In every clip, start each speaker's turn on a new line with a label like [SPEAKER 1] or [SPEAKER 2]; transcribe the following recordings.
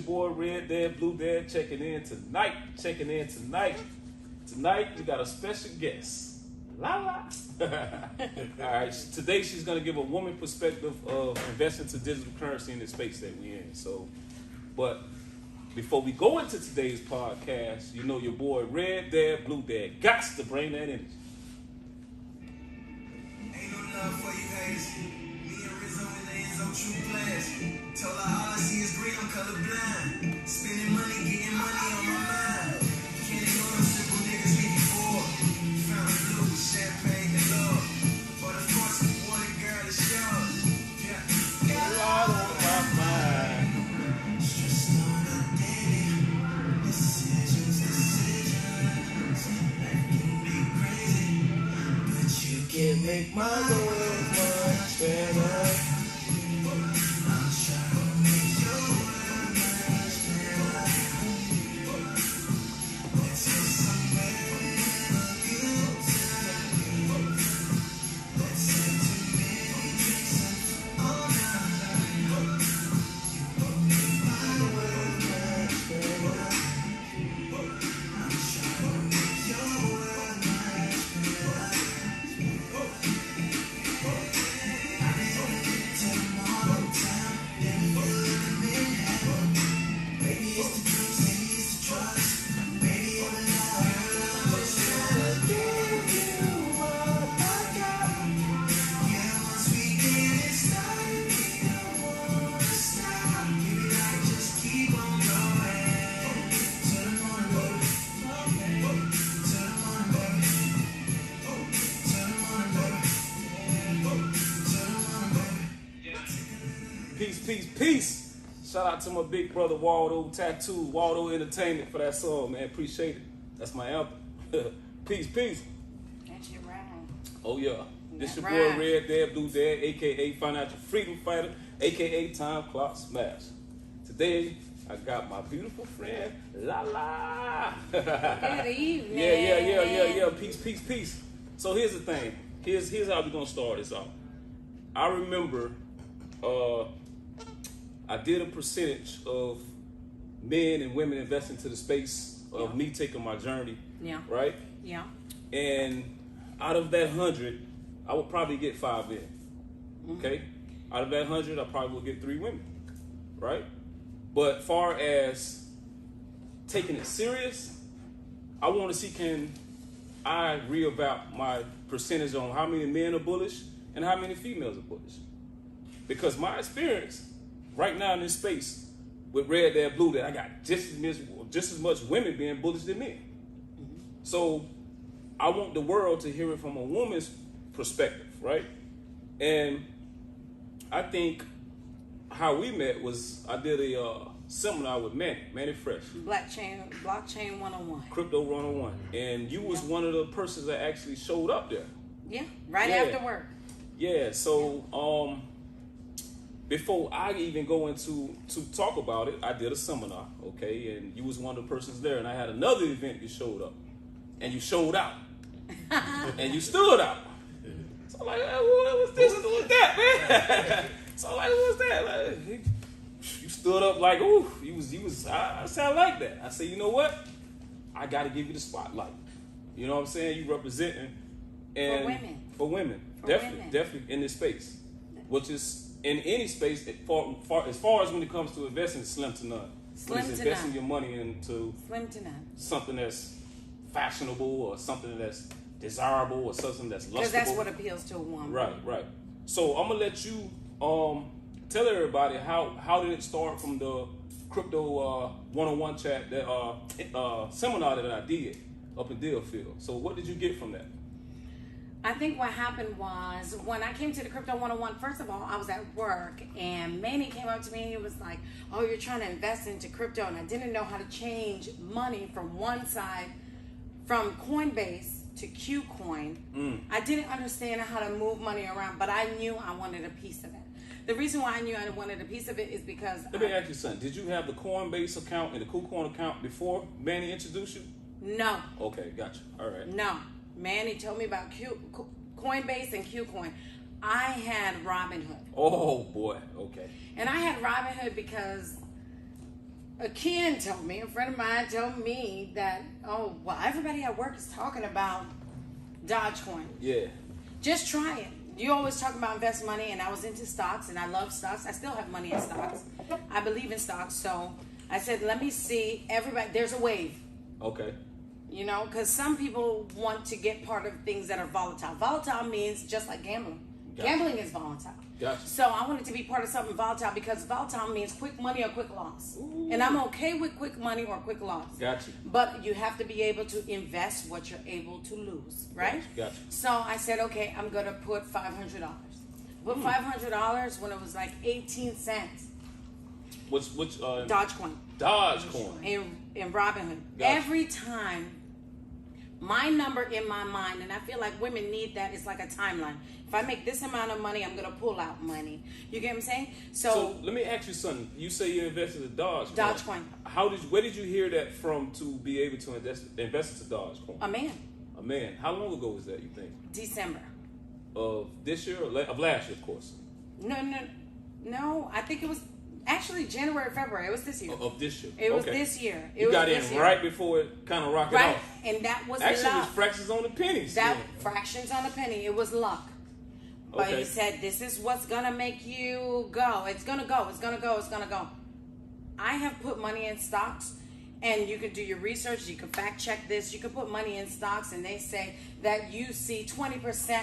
[SPEAKER 1] boy RedDad, BlueDad checking in tonight. Tonight we got a special guest, LaLa. All right, today she's gonna give a woman perspective of investing to digital currency in the space that we're in. So, but before we go into today's podcast, you know your boy RedDad, BlueDad got to bring that energy.
[SPEAKER 2] Ain't no love for you haters. Me and Rizzo in the end zone, true players. Told her all I see is green, I'm colorblind. Spending money, getting money on my mind. Can't ignore them simple niggas leave you for. Found a blue, champagne and love. But of course, water girl is yours. Yeah.
[SPEAKER 1] Got a lot on my mind.
[SPEAKER 2] Stressed on a daily. Decisions. Life can be crazy. But you can make my world much better. I'm trying to make your world much better. Let's go somewhere we have a good time. Let's head to many drinks all night. You will make my world much better. I'm trying to make your world much better.
[SPEAKER 1] Peace. Shout out to my big brother Waldo Tattoo, Waldo Entertainment for that song, man. Appreciate it. That's my anthem. Peace.
[SPEAKER 3] That's your round.
[SPEAKER 1] Oh yeah. This your boy
[SPEAKER 3] Right.
[SPEAKER 1] RedDad, BlueDad, aka Financial Freedom Fighter, aka Time Clock Smash. Today I got my beautiful friend LaLa.
[SPEAKER 3] Good evening.
[SPEAKER 1] Yeah. Peace. So here's the thing. Here's how we're gonna start this off. I remember I did a percentage of men and women investing to the space of me taking my journey.
[SPEAKER 3] Yeah.
[SPEAKER 1] Right?
[SPEAKER 3] Yeah.
[SPEAKER 1] And out of that 100, I would probably get 5 men. Okay? Out of that 100, I probably would get 3 women. Right? But far as taking it serious, I want to see, can I reevaluate my percentage on how many men are bullish and how many females are bullish. Because my experience right now in this space with RedDad, BlueDad, I got just as much women being bullish than men. So I want the world to hear it from a woman's perspective, right? And I think how we met was I did a seminar with Manny Fresh.
[SPEAKER 3] Blockchain 101.
[SPEAKER 1] Crypto 101. And you was one of the persons that actually showed up there.
[SPEAKER 3] Yeah, after work.
[SPEAKER 1] Yeah, so before I even go into to talk about it, I did a seminar, okay? And you was one of the persons there, and I had another event you showed up. And you showed out. And you stood out. So I'm like, what's this? What's that, man? So I'm like, what's that? Like, you stood up like, ooh, I sound like that. I said, you know what? I got to give you the spotlight. You know what I'm saying? You representing. And For women. Definitely in this space. Which is in any space, as far as when it comes to investing, it's slim to none. When it's investing your money into something that's fashionable or something that's desirable or something that's lustful.
[SPEAKER 3] Because that's what appeals to a woman.
[SPEAKER 1] Right. So I'm gonna let you tell everybody how did it start from the crypto 101 chat that seminar that I did up in Deerfield. So what did you get from that?
[SPEAKER 3] I think what happened was when I came to the Crypto 101, first of all, I was at work and Manny came up to me and he was like, oh, you're trying to invest into crypto. And I didn't know how to change money from one side, from Coinbase to Qcoin. I didn't understand how to move money around, but I knew I wanted a piece of it. The reason why I knew I wanted a piece of it is because...
[SPEAKER 1] Let me ask you something. Did you have the Coinbase account and the KuCoin account before Manny introduced you?
[SPEAKER 3] No.
[SPEAKER 1] Okay, gotcha. All right.
[SPEAKER 3] No. Manny told me about Coinbase and Qcoin. I had Robinhood.
[SPEAKER 1] Oh, boy. Okay.
[SPEAKER 3] And I had Robinhood because a friend of mine told me that, oh, well, everybody at work is talking about Dogecoin.
[SPEAKER 1] Yeah.
[SPEAKER 3] Just try it. You always talk about invest money, and I was into stocks, and I love stocks. I still have money in stocks. I believe in stocks, so I said, let me see. Everybody, there's a wave.
[SPEAKER 1] Okay.
[SPEAKER 3] You know, because some people want to get part of things that are volatile. Volatile means just like gambling.
[SPEAKER 1] Gotcha.
[SPEAKER 3] Gambling is volatile.
[SPEAKER 1] Gotcha.
[SPEAKER 3] So I wanted to be part of something volatile because volatile means quick money or quick loss.
[SPEAKER 1] Ooh.
[SPEAKER 3] And I'm okay with quick money or quick loss.
[SPEAKER 1] Gotcha.
[SPEAKER 3] But you have to be able to invest what you're able to lose, right?
[SPEAKER 1] Gotcha.
[SPEAKER 3] So I said, okay, I'm going to put $500. Put $500 when it was like 18 cents.
[SPEAKER 1] Which
[SPEAKER 3] Dogecoin.
[SPEAKER 1] Dogecoin.
[SPEAKER 3] In Robinhood.
[SPEAKER 1] Gotcha.
[SPEAKER 3] Every time, my number in my mind, and I feel like women need that, it's like a timeline. If I make this amount of money, I'm going to pull out money. You get what I'm saying?
[SPEAKER 1] So let me ask you something. You say you invested in Dogecoin.
[SPEAKER 3] Dogecoin.
[SPEAKER 1] Where did you hear that from to be able to invest into Dogecoin?
[SPEAKER 3] A man.
[SPEAKER 1] A man. How long ago was that, you think?
[SPEAKER 3] December.
[SPEAKER 1] Of this year or of last year, of course?
[SPEAKER 3] No. I think it was actually January, February. It was this year.
[SPEAKER 1] Of this year.
[SPEAKER 3] It was this year.
[SPEAKER 1] You got in right before it kind of rocked
[SPEAKER 3] right.
[SPEAKER 1] off.
[SPEAKER 3] And that was
[SPEAKER 1] actually,
[SPEAKER 3] luck.
[SPEAKER 1] it was fractions on the pennies.
[SPEAKER 3] Fractions on a penny. It was luck. But he said, this is what's going to make you go. It's going to go. It's going to go. It's going to go. I have put money in stocks, and you can do your research. You can fact check this. You can put money in stocks, and they say that you see 20%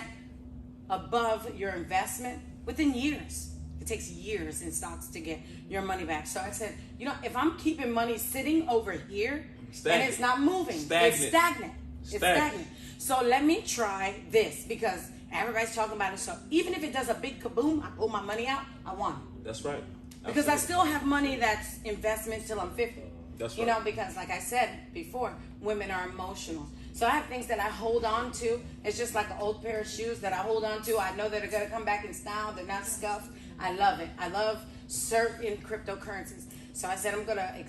[SPEAKER 3] above your investment within years. It takes years in stocks to get your money back. So I said, if I'm keeping money sitting over here and it's not moving, it's stagnant. It's stagnant. So let me try this because everybody's talking about it. So even if it does a big kaboom, I pull my money out, I won.
[SPEAKER 1] That's right.
[SPEAKER 3] Because I still have money that's investment till I'm 50.
[SPEAKER 1] That's right.
[SPEAKER 3] Because like I said before, women are emotional. So I have things that I hold on to. It's just like an old pair of shoes that I hold on to. I know that they're going to come back in style. They're not scuffed. I love it. I love certain cryptocurrencies. So I said I'm going to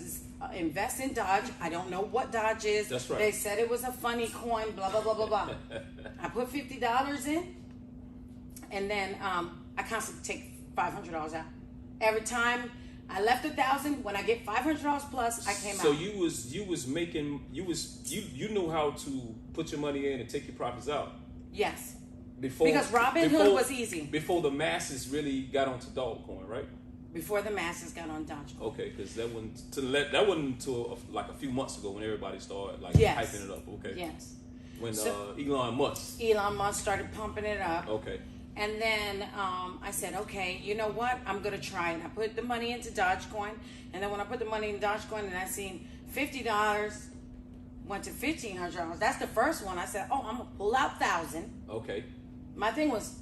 [SPEAKER 3] invest in Dodge. I don't know what Dodge is.
[SPEAKER 1] That's right.
[SPEAKER 3] They said it was a funny coin, blah, blah, blah, blah, blah. I put $50 in, and then I constantly take $500 out. Every time I left $1,000, when I get $500 plus, I came out.
[SPEAKER 1] So you knew how to put your money in and take your profits out.
[SPEAKER 3] Yes.
[SPEAKER 1] Because
[SPEAKER 3] Robinhood was easy.
[SPEAKER 1] Before the masses really got onto Dogecoin, right?
[SPEAKER 3] Before the masses got on Dogecoin.
[SPEAKER 1] Okay, because that wasn't until like a few months ago when everybody started hyping it up. Okay.
[SPEAKER 3] Yes.
[SPEAKER 1] When Elon Musk
[SPEAKER 3] started pumping it up.
[SPEAKER 1] Okay.
[SPEAKER 3] And then I said, okay, you know what? I'm going to try it. I put the money into Dogecoin. And then when I put the money in Dogecoin and I seen $50 went to $1,500. That's the first one. I said, oh, I'm going to pull out $1,000.
[SPEAKER 1] Okay.
[SPEAKER 3] My thing was,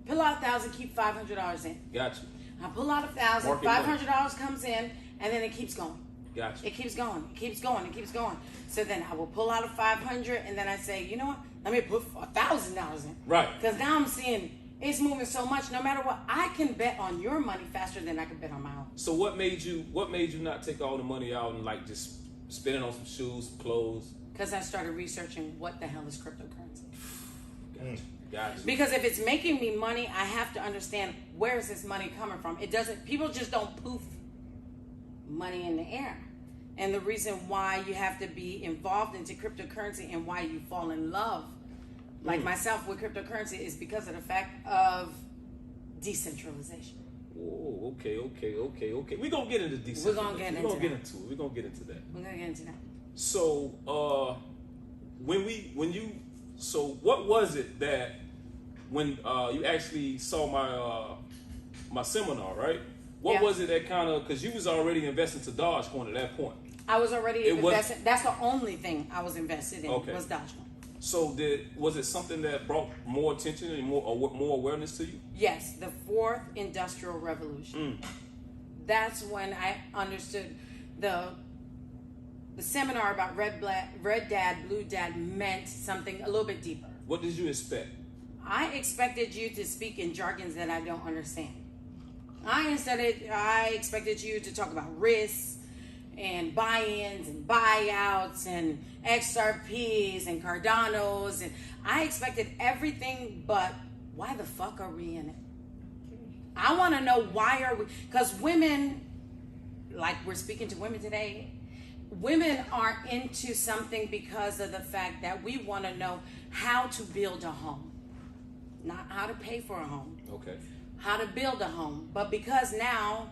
[SPEAKER 3] pull out $1,000, keep $500 in.
[SPEAKER 1] Gotcha.
[SPEAKER 3] I pull out $1,000, $500 comes in, and then it keeps going.
[SPEAKER 1] Gotcha.
[SPEAKER 3] It keeps going. It keeps going. It keeps going. So then I will pull out a $500, and then I say, you know what? Let me put $1,000 in.
[SPEAKER 1] Right.
[SPEAKER 3] Because now I'm seeing it's moving so much. No matter what, I can bet on your money faster than I can bet on my own.
[SPEAKER 1] So what made you not take all the money out and just spend it on some shoes, some clothes?
[SPEAKER 3] Because I started researching what the hell is cryptocurrency.
[SPEAKER 1] Gotcha.
[SPEAKER 3] Because if it's making me money, I have to understand where is this money coming from. People just don't poof money in the air. And the reason why you have to be involved into cryptocurrency and why you fall in love, like myself with cryptocurrency, is because of the fact of decentralization.
[SPEAKER 1] Oh, okay. We're going to get into decentralization. We're going to get into that. So, what was it that when you actually saw my seminar, right? What was it that kind of, because you was already investing to Dogecoin at that point.
[SPEAKER 3] I was already invested. That's the only thing I was invested in was Dogecoin.
[SPEAKER 1] So was it something that brought more attention and more awareness to you?
[SPEAKER 3] Yes, the fourth industrial revolution. That's when I understood the seminar about RedDad, BlueDad meant something a little bit deeper.
[SPEAKER 1] What did you expect?
[SPEAKER 3] I expected you to speak in jargons that I don't understand. I expected you to talk about risks and buy-ins and buyouts and XRPs and Cardanos, and I expected everything but why the fuck are we in it? I want to know why are we, because women like we're speaking to women today, women are into something because of the fact that we want to know how to build a home, not how to pay for a home.
[SPEAKER 1] Okay.
[SPEAKER 3] How to build a home. But because now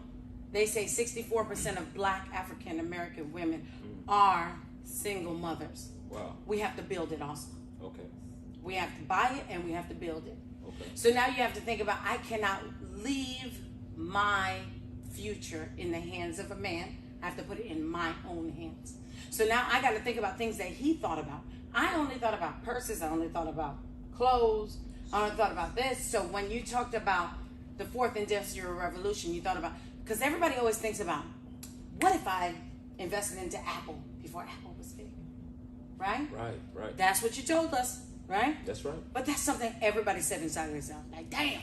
[SPEAKER 3] they say 64% of Black African American women are single mothers.
[SPEAKER 1] Wow.
[SPEAKER 3] We have to build it also.
[SPEAKER 1] Okay.
[SPEAKER 3] We have to buy it and we have to build it.
[SPEAKER 1] Okay.
[SPEAKER 3] So now you have to think about, I cannot leave my future in the hands of a man. I have to put it in my own hands. So now I got to think about things that he thought about. I only thought about purses. I only thought about clothes. I only thought about this. So when you talked about the fourth industrial revolution, you thought about, because everybody always thinks about, what if I invested into Apple before Apple was big? Right?
[SPEAKER 1] Right.
[SPEAKER 3] That's what you told us, right?
[SPEAKER 1] That's right.
[SPEAKER 3] But that's something everybody said inside themselves. Like, damn.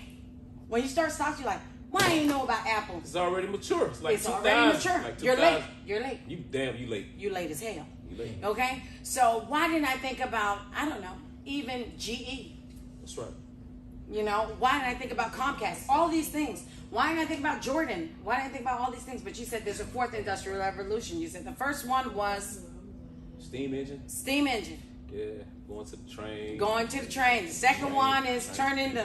[SPEAKER 3] When you start stocks, you're like, why I didn't know about Apple?
[SPEAKER 1] It's already mature. It's like
[SPEAKER 3] It's
[SPEAKER 1] 2000,
[SPEAKER 3] already mature.
[SPEAKER 1] Like
[SPEAKER 3] You're late.
[SPEAKER 1] 2000.
[SPEAKER 3] You're late.
[SPEAKER 1] You late.
[SPEAKER 3] You late as hell.
[SPEAKER 1] You late.
[SPEAKER 3] Okay? So why didn't I think about, I don't know, even GE?
[SPEAKER 1] That's right.
[SPEAKER 3] You know, why didn't I think about Comcast? All these things. Why didn't I think about Jordan? Why didn't I think about all these things? But you said there's a fourth industrial revolution. You said the first one was
[SPEAKER 1] Steam engine.
[SPEAKER 3] steam engine.
[SPEAKER 1] Yeah. Going to the train.
[SPEAKER 3] Going to the train. The second one is turning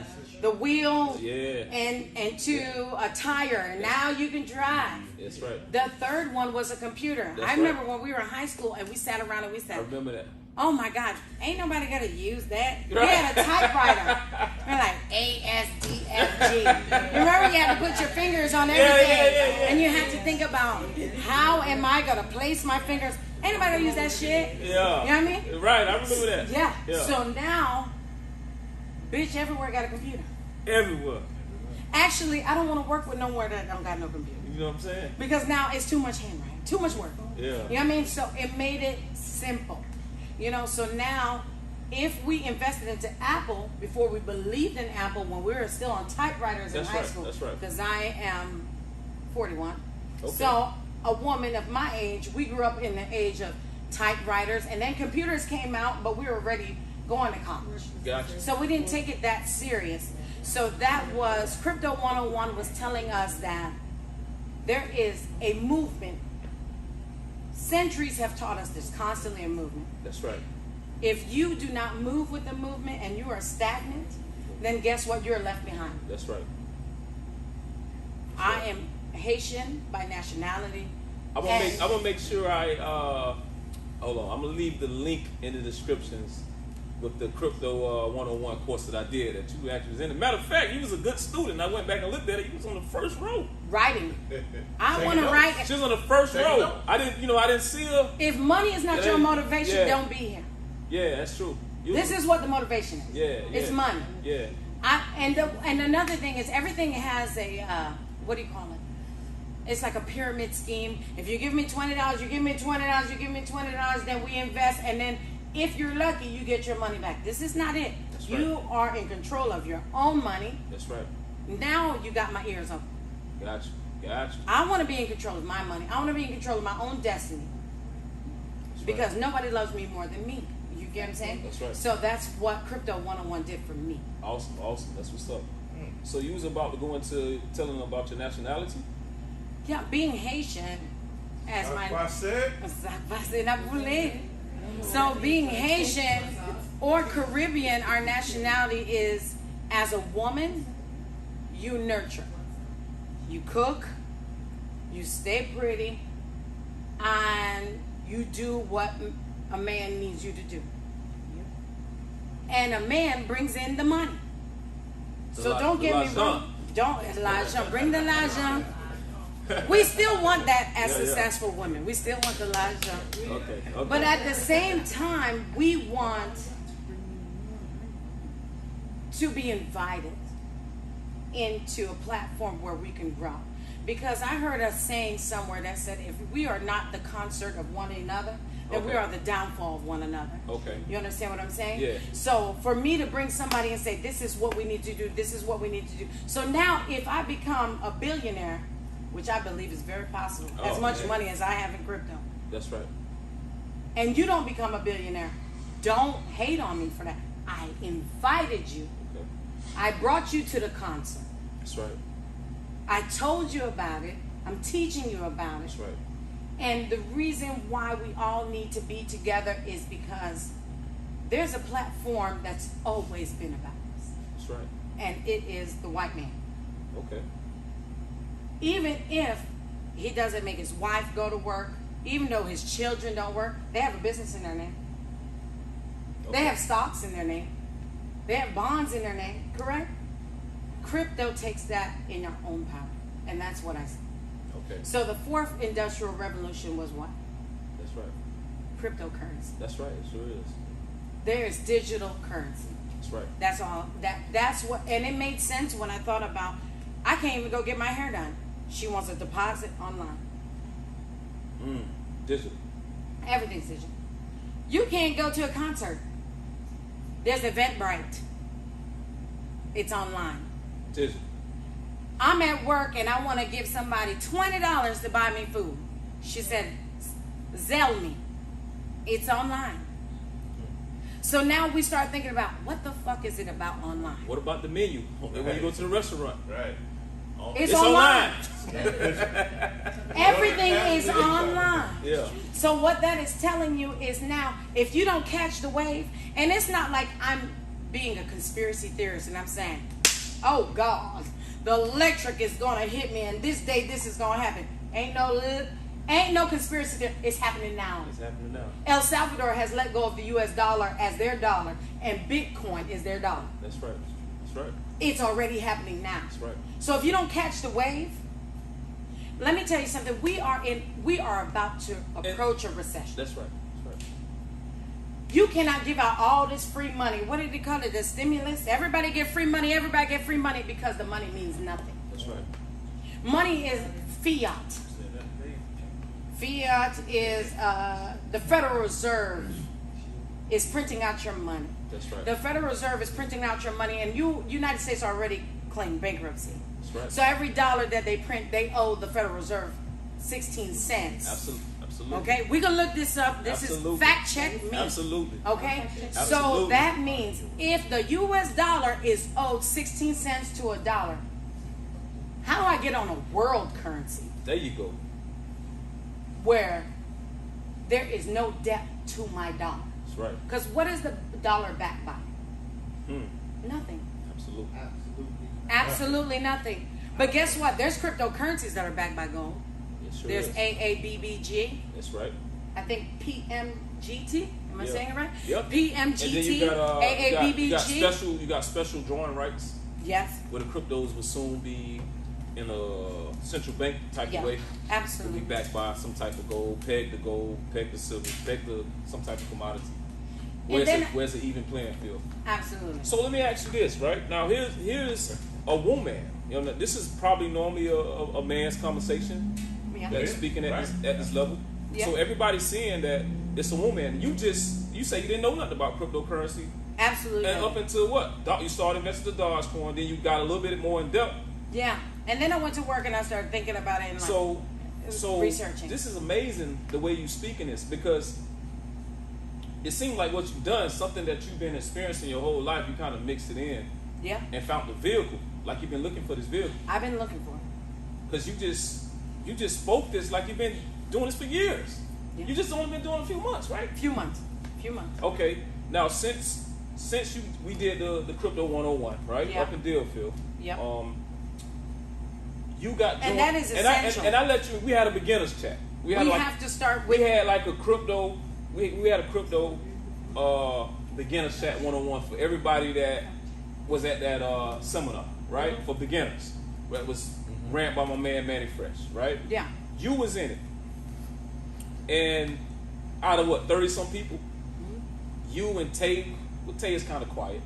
[SPEAKER 3] the wheel
[SPEAKER 1] Yeah.
[SPEAKER 3] and to a tire. And now you can drive.
[SPEAKER 1] That's right.
[SPEAKER 3] The third one was a computer.
[SPEAKER 1] That's
[SPEAKER 3] I remember
[SPEAKER 1] right.
[SPEAKER 3] when we were in high school and we sat around and we
[SPEAKER 1] I
[SPEAKER 3] said,
[SPEAKER 1] remember that.
[SPEAKER 3] oh my God, ain't nobody gonna use that. We had a typewriter. We're like ASDFG. You remember you had to put your fingers on everything,
[SPEAKER 1] Yeah.
[SPEAKER 3] and you had to think about how am I gonna place my fingers. Ain't nobody gonna use that shit.
[SPEAKER 1] Yeah.
[SPEAKER 3] You know what I mean?
[SPEAKER 1] Right. I remember that.
[SPEAKER 3] Yeah. So now, bitch, everywhere got a computer.
[SPEAKER 1] Everywhere.
[SPEAKER 3] Actually, I don't want to work with nowhere that don't got no computer.
[SPEAKER 1] You know what I'm saying?
[SPEAKER 3] Because now it's too much handwriting, too much work.
[SPEAKER 1] Yeah.
[SPEAKER 3] You know what I mean? So it made it simple. You know, so now if we invested into Apple before we believed in Apple when we were still on typewriters in
[SPEAKER 1] That's
[SPEAKER 3] high
[SPEAKER 1] right,
[SPEAKER 3] school.
[SPEAKER 1] that's right.
[SPEAKER 3] Because I am 41.
[SPEAKER 1] Okay.
[SPEAKER 3] So a woman of my age, we grew up in the age of typewriters, and then computers came out, but we were already going to college.
[SPEAKER 1] Gotcha.
[SPEAKER 3] So we didn't take it that serious. So that was, Crypto 101 was telling us that there is a movement. Centuries have taught us there's constantly a movement.
[SPEAKER 1] That's right.
[SPEAKER 3] If you do not move with the movement and you are stagnant, then guess what? You're left behind.
[SPEAKER 1] That's right.
[SPEAKER 3] I am Haitian by nationality.
[SPEAKER 1] I'm gonna make sure I hold on. I'm gonna leave the link in the descriptions with the Crypto 101 course that I did that you actually was in. As a matter of fact, you was a good student. I went back and looked at it. You was on the first row.
[SPEAKER 3] Writing. I
[SPEAKER 2] Take
[SPEAKER 3] want to
[SPEAKER 2] notes.
[SPEAKER 3] write.
[SPEAKER 1] She was on the first
[SPEAKER 2] Take
[SPEAKER 1] row.
[SPEAKER 2] notes.
[SPEAKER 1] I didn't see her.
[SPEAKER 3] If money is not
[SPEAKER 1] Yeah,
[SPEAKER 3] your motivation,
[SPEAKER 1] yeah.
[SPEAKER 3] don't be here.
[SPEAKER 1] Yeah, that's true. You
[SPEAKER 3] This
[SPEAKER 1] was-
[SPEAKER 3] is what the motivation is.
[SPEAKER 1] yeah.
[SPEAKER 3] It's money.
[SPEAKER 1] Yeah.
[SPEAKER 3] And another thing is everything has a what do you call it? It's like a pyramid scheme. If you give me $20, you give me $20, you give me $20, then we invest, and then if you're lucky, you get your money back. This is not it.
[SPEAKER 1] That's
[SPEAKER 3] You
[SPEAKER 1] right.
[SPEAKER 3] are in control of your own money.
[SPEAKER 1] That's right.
[SPEAKER 3] Now you got my ears open.
[SPEAKER 1] Gotcha. Gotcha.
[SPEAKER 3] I want to be in control of my money. I want to be in control of my own destiny.
[SPEAKER 1] That's
[SPEAKER 3] Because
[SPEAKER 1] right.
[SPEAKER 3] nobody loves me more than me. You get what I'm saying?
[SPEAKER 1] That's right.
[SPEAKER 3] So that's what Crypto 101 did for me.
[SPEAKER 1] Awesome. That's what's up. So you was about to go into telling them about your nationality?
[SPEAKER 3] Yeah, being Haitian as my so being Haitian or Caribbean, our nationality is as a woman, you nurture. You cook, you stay pretty, and you do what a man needs you to do. And a man brings in the money. So don't get me wrong. Don't Elijah, bring the Elijah. We still want that as
[SPEAKER 1] Yeah.
[SPEAKER 3] successful women. We still want the Elijah.
[SPEAKER 1] Okay.
[SPEAKER 3] But at the same time, we want to be invited into a platform where we can grow. Because I heard a saying somewhere that said, if we are not the concert of one another, then we
[SPEAKER 1] Okay.
[SPEAKER 3] are the downfall of one another.
[SPEAKER 1] Okay.
[SPEAKER 3] You understand what I'm saying?
[SPEAKER 1] Yeah.
[SPEAKER 3] So for me to bring somebody and say, this is what we need to do, this is what we need to do. So now if I become a billionaire, which I believe is very possible, as
[SPEAKER 1] Oh,
[SPEAKER 3] much
[SPEAKER 1] man.
[SPEAKER 3] money as I have in crypto,
[SPEAKER 1] That's right.
[SPEAKER 3] and you don't become a billionaire, don't hate on me for that. I invited you.
[SPEAKER 1] Okay.
[SPEAKER 3] I brought you to the concert.
[SPEAKER 1] That's right.
[SPEAKER 3] I told you about it. I'm teaching you about it.
[SPEAKER 1] That's right.
[SPEAKER 3] And the reason why we all need to be together is because there's a platform that's always been about us.
[SPEAKER 1] That's right.
[SPEAKER 3] And it is the white man.
[SPEAKER 1] Okay.
[SPEAKER 3] Even if he doesn't make his wife go to work, even though his children don't work, they have a business in their name.
[SPEAKER 1] Okay.
[SPEAKER 3] They have stocks in their name. They have bonds in their name, correct? Crypto takes that in their own power. And that's what I see.
[SPEAKER 1] Okay.
[SPEAKER 3] So the fourth industrial revolution was what?
[SPEAKER 1] That's right.
[SPEAKER 3] Cryptocurrency.
[SPEAKER 1] That's right. It sure is.
[SPEAKER 3] There is digital currency.
[SPEAKER 1] That's right.
[SPEAKER 3] That's all. That's what, and it made sense when I thought about, I can't even go get my hair done. She wants a deposit online.
[SPEAKER 1] Digital.
[SPEAKER 3] Everything's digital. You can't go to a concert. There's Eventbrite. It's online.
[SPEAKER 1] Digital.
[SPEAKER 3] I'm at work and I want to give somebody $20 to buy me food. She said, Zelle me. It's online. So now we start thinking about, what the fuck is it about online?
[SPEAKER 1] What about the menu when you go to the restaurant?
[SPEAKER 2] Right.
[SPEAKER 3] It's online.
[SPEAKER 2] Yeah.
[SPEAKER 3] Everything is online.
[SPEAKER 1] Yeah.
[SPEAKER 3] So what that is telling you is now, if you don't catch the wave, and it's not like I'm being a conspiracy theorist and I'm saying, oh God, the electric is gonna hit me and this day this is gonna happen. Ain't no conspiracy theory. It's happening now.
[SPEAKER 1] It's happening now.
[SPEAKER 3] El Salvador has let go of the US dollar as their dollar, and Bitcoin is their dollar.
[SPEAKER 1] That's right. That's right.
[SPEAKER 3] It's already happening now.
[SPEAKER 1] That's right.
[SPEAKER 3] So if you don't catch the wave, let me tell you something. We are about to approach a recession.
[SPEAKER 1] That's right. That's right.
[SPEAKER 3] You cannot give out all this free money. What did they call it? The stimulus? Everybody get free money. Everybody get free money because the money means nothing.
[SPEAKER 1] That's right.
[SPEAKER 3] Money is fiat. Fiat is the Federal Reserve is printing out your money.
[SPEAKER 1] That's right.
[SPEAKER 3] The Federal Reserve is printing out your money, and United States already claimed bankruptcy.
[SPEAKER 1] That's right.
[SPEAKER 3] So every dollar that they print, they owe the Federal Reserve 16 cents.
[SPEAKER 1] Absolutely. Absolutely.
[SPEAKER 3] Okay, we can look this up. This
[SPEAKER 1] Absolutely.
[SPEAKER 3] is fact check me.
[SPEAKER 1] Absolutely.
[SPEAKER 3] Okay, so
[SPEAKER 1] Absolutely.
[SPEAKER 3] that means if the U.S. dollar is owed 16 cents to a dollar, how do I get on a world currency
[SPEAKER 1] There you go.
[SPEAKER 3] where there is no debt to my dollar?
[SPEAKER 1] That's right.
[SPEAKER 3] Because what is the dollar backed by? Nothing.
[SPEAKER 1] Absolutely.
[SPEAKER 3] Absolutely nothing. But guess what? There's cryptocurrencies that are backed by gold.
[SPEAKER 1] It sure
[SPEAKER 3] There's
[SPEAKER 1] is.
[SPEAKER 3] AABBG.
[SPEAKER 1] That's right.
[SPEAKER 3] I think PMGT. Am I
[SPEAKER 1] Yeah.
[SPEAKER 3] saying it right?
[SPEAKER 1] Yep.
[SPEAKER 3] PMGT.
[SPEAKER 1] And then you got,
[SPEAKER 3] AABBG.
[SPEAKER 1] you got special drawing rights
[SPEAKER 3] Yes.
[SPEAKER 1] where the cryptos will soon be in a central bank type
[SPEAKER 3] Yeah.
[SPEAKER 1] of way. Will
[SPEAKER 3] Absolutely.
[SPEAKER 1] be backed by some type of gold, peg the silver, peg the some type of commodity. Where's the even playing field?
[SPEAKER 3] Absolutely.
[SPEAKER 1] So let me ask you this, right? Now here's a woman. You know, this is probably normally a man's conversation
[SPEAKER 3] Yeah.
[SPEAKER 1] that's speaking at this level.
[SPEAKER 3] Yeah.
[SPEAKER 1] So everybody's seeing that it's a woman. You say you didn't know nothing about cryptocurrency.
[SPEAKER 3] Absolutely.
[SPEAKER 1] And up until what? You started investing the Dogecoin, then you got a little bit more in depth.
[SPEAKER 3] Yeah. And then I went to work and I started thinking about it and
[SPEAKER 1] So
[SPEAKER 3] researching.
[SPEAKER 1] This is amazing the way you speaking this, because it seems like what you've done, something that you've been experiencing your whole life, you kind of mixed it in
[SPEAKER 3] Yeah.
[SPEAKER 1] and found the vehicle. Like you've been looking for this vehicle.
[SPEAKER 3] I've been looking for it.
[SPEAKER 1] Because you just spoke this like you've been doing this for years.
[SPEAKER 3] Yeah.
[SPEAKER 1] You just only been doing it a few months, right?
[SPEAKER 3] Few months.
[SPEAKER 1] Okay. Now since we did the crypto 101, right?
[SPEAKER 3] Yeah.
[SPEAKER 1] Up in Deerfield.
[SPEAKER 3] Yep.
[SPEAKER 1] You got
[SPEAKER 3] And that is
[SPEAKER 1] and I
[SPEAKER 3] essential.
[SPEAKER 1] let you. We had a beginner's chat.
[SPEAKER 3] We have to start with.
[SPEAKER 1] We had like a crypto. We had a crypto beginner's chat 101 for everybody that was at that seminar, right? For beginners. That was ran by my man Manny Fresh, right?
[SPEAKER 3] Yeah.
[SPEAKER 1] You was in it. And out of what, 30 some people? You and Tay, well, Tay is kind of quiet.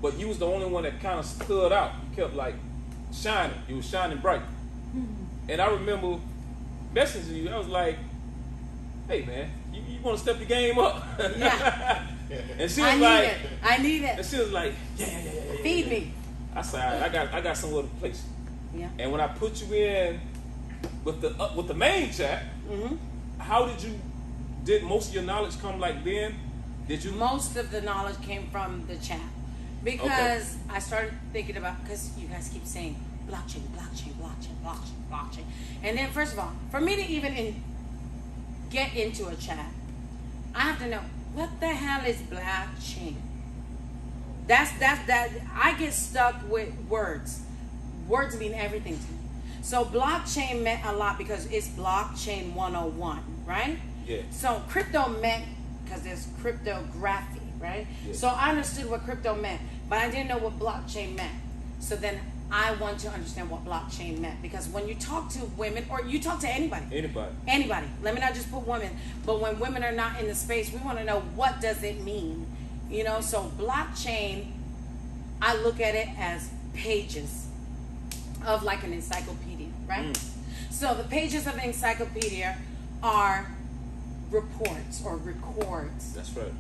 [SPEAKER 1] But you was the only one that kind of stood out. You kept like shining. You was shining bright. And I remember messaging you. I was like, hey man, you want to step your game up?
[SPEAKER 3] Yeah.
[SPEAKER 1] And she was like,
[SPEAKER 3] I need it.
[SPEAKER 1] and she was like, yeah.
[SPEAKER 3] Feed me.
[SPEAKER 1] I said, I got somewhere to place you.
[SPEAKER 3] Yeah.
[SPEAKER 1] And when I put you in with the main chat, how did most of your knowledge come like then? Did you?
[SPEAKER 3] Most of the knowledge came from the chat. Because I started thinking about, because you guys keep saying, blockchain, blockchain, blockchain, blockchain, blockchain. And then first of all, for me to even get into a chat, I have to know what the hell is blockchain. That I get stuck with words. Words mean everything to me. So blockchain meant a lot because it's blockchain 101, right?
[SPEAKER 1] Yeah.
[SPEAKER 3] So crypto meant because there's cryptography, right?
[SPEAKER 1] Yeah.
[SPEAKER 3] So I understood what crypto meant, but I didn't know what blockchain meant. So then I want to understand what blockchain meant, because when you talk to women, or you talk to anybody, let me not just put women, but when women are not in the space, we want to know, what does it mean? You know, so blockchain, I look at it as pages of like an encyclopedia, right? So the pages of an encyclopedia are reports or records.
[SPEAKER 1] That's right.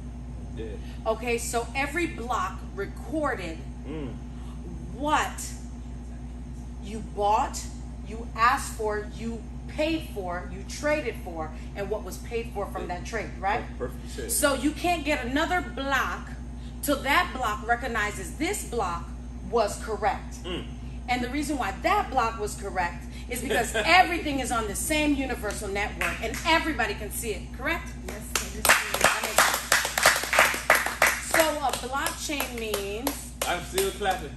[SPEAKER 1] Yeah.
[SPEAKER 3] Okay, so every block recorded what you bought, you asked for, you paid for, you traded for, and what was paid for from that trade, right?
[SPEAKER 1] Perfect.
[SPEAKER 3] So you can't get another block till that block recognizes this block was correct. And the reason why that block was correct is because everything is on the same universal network and everybody can see it, correct?
[SPEAKER 2] Yes, it is.
[SPEAKER 3] That makes sense. So a blockchain means...
[SPEAKER 1] I'm still clapping.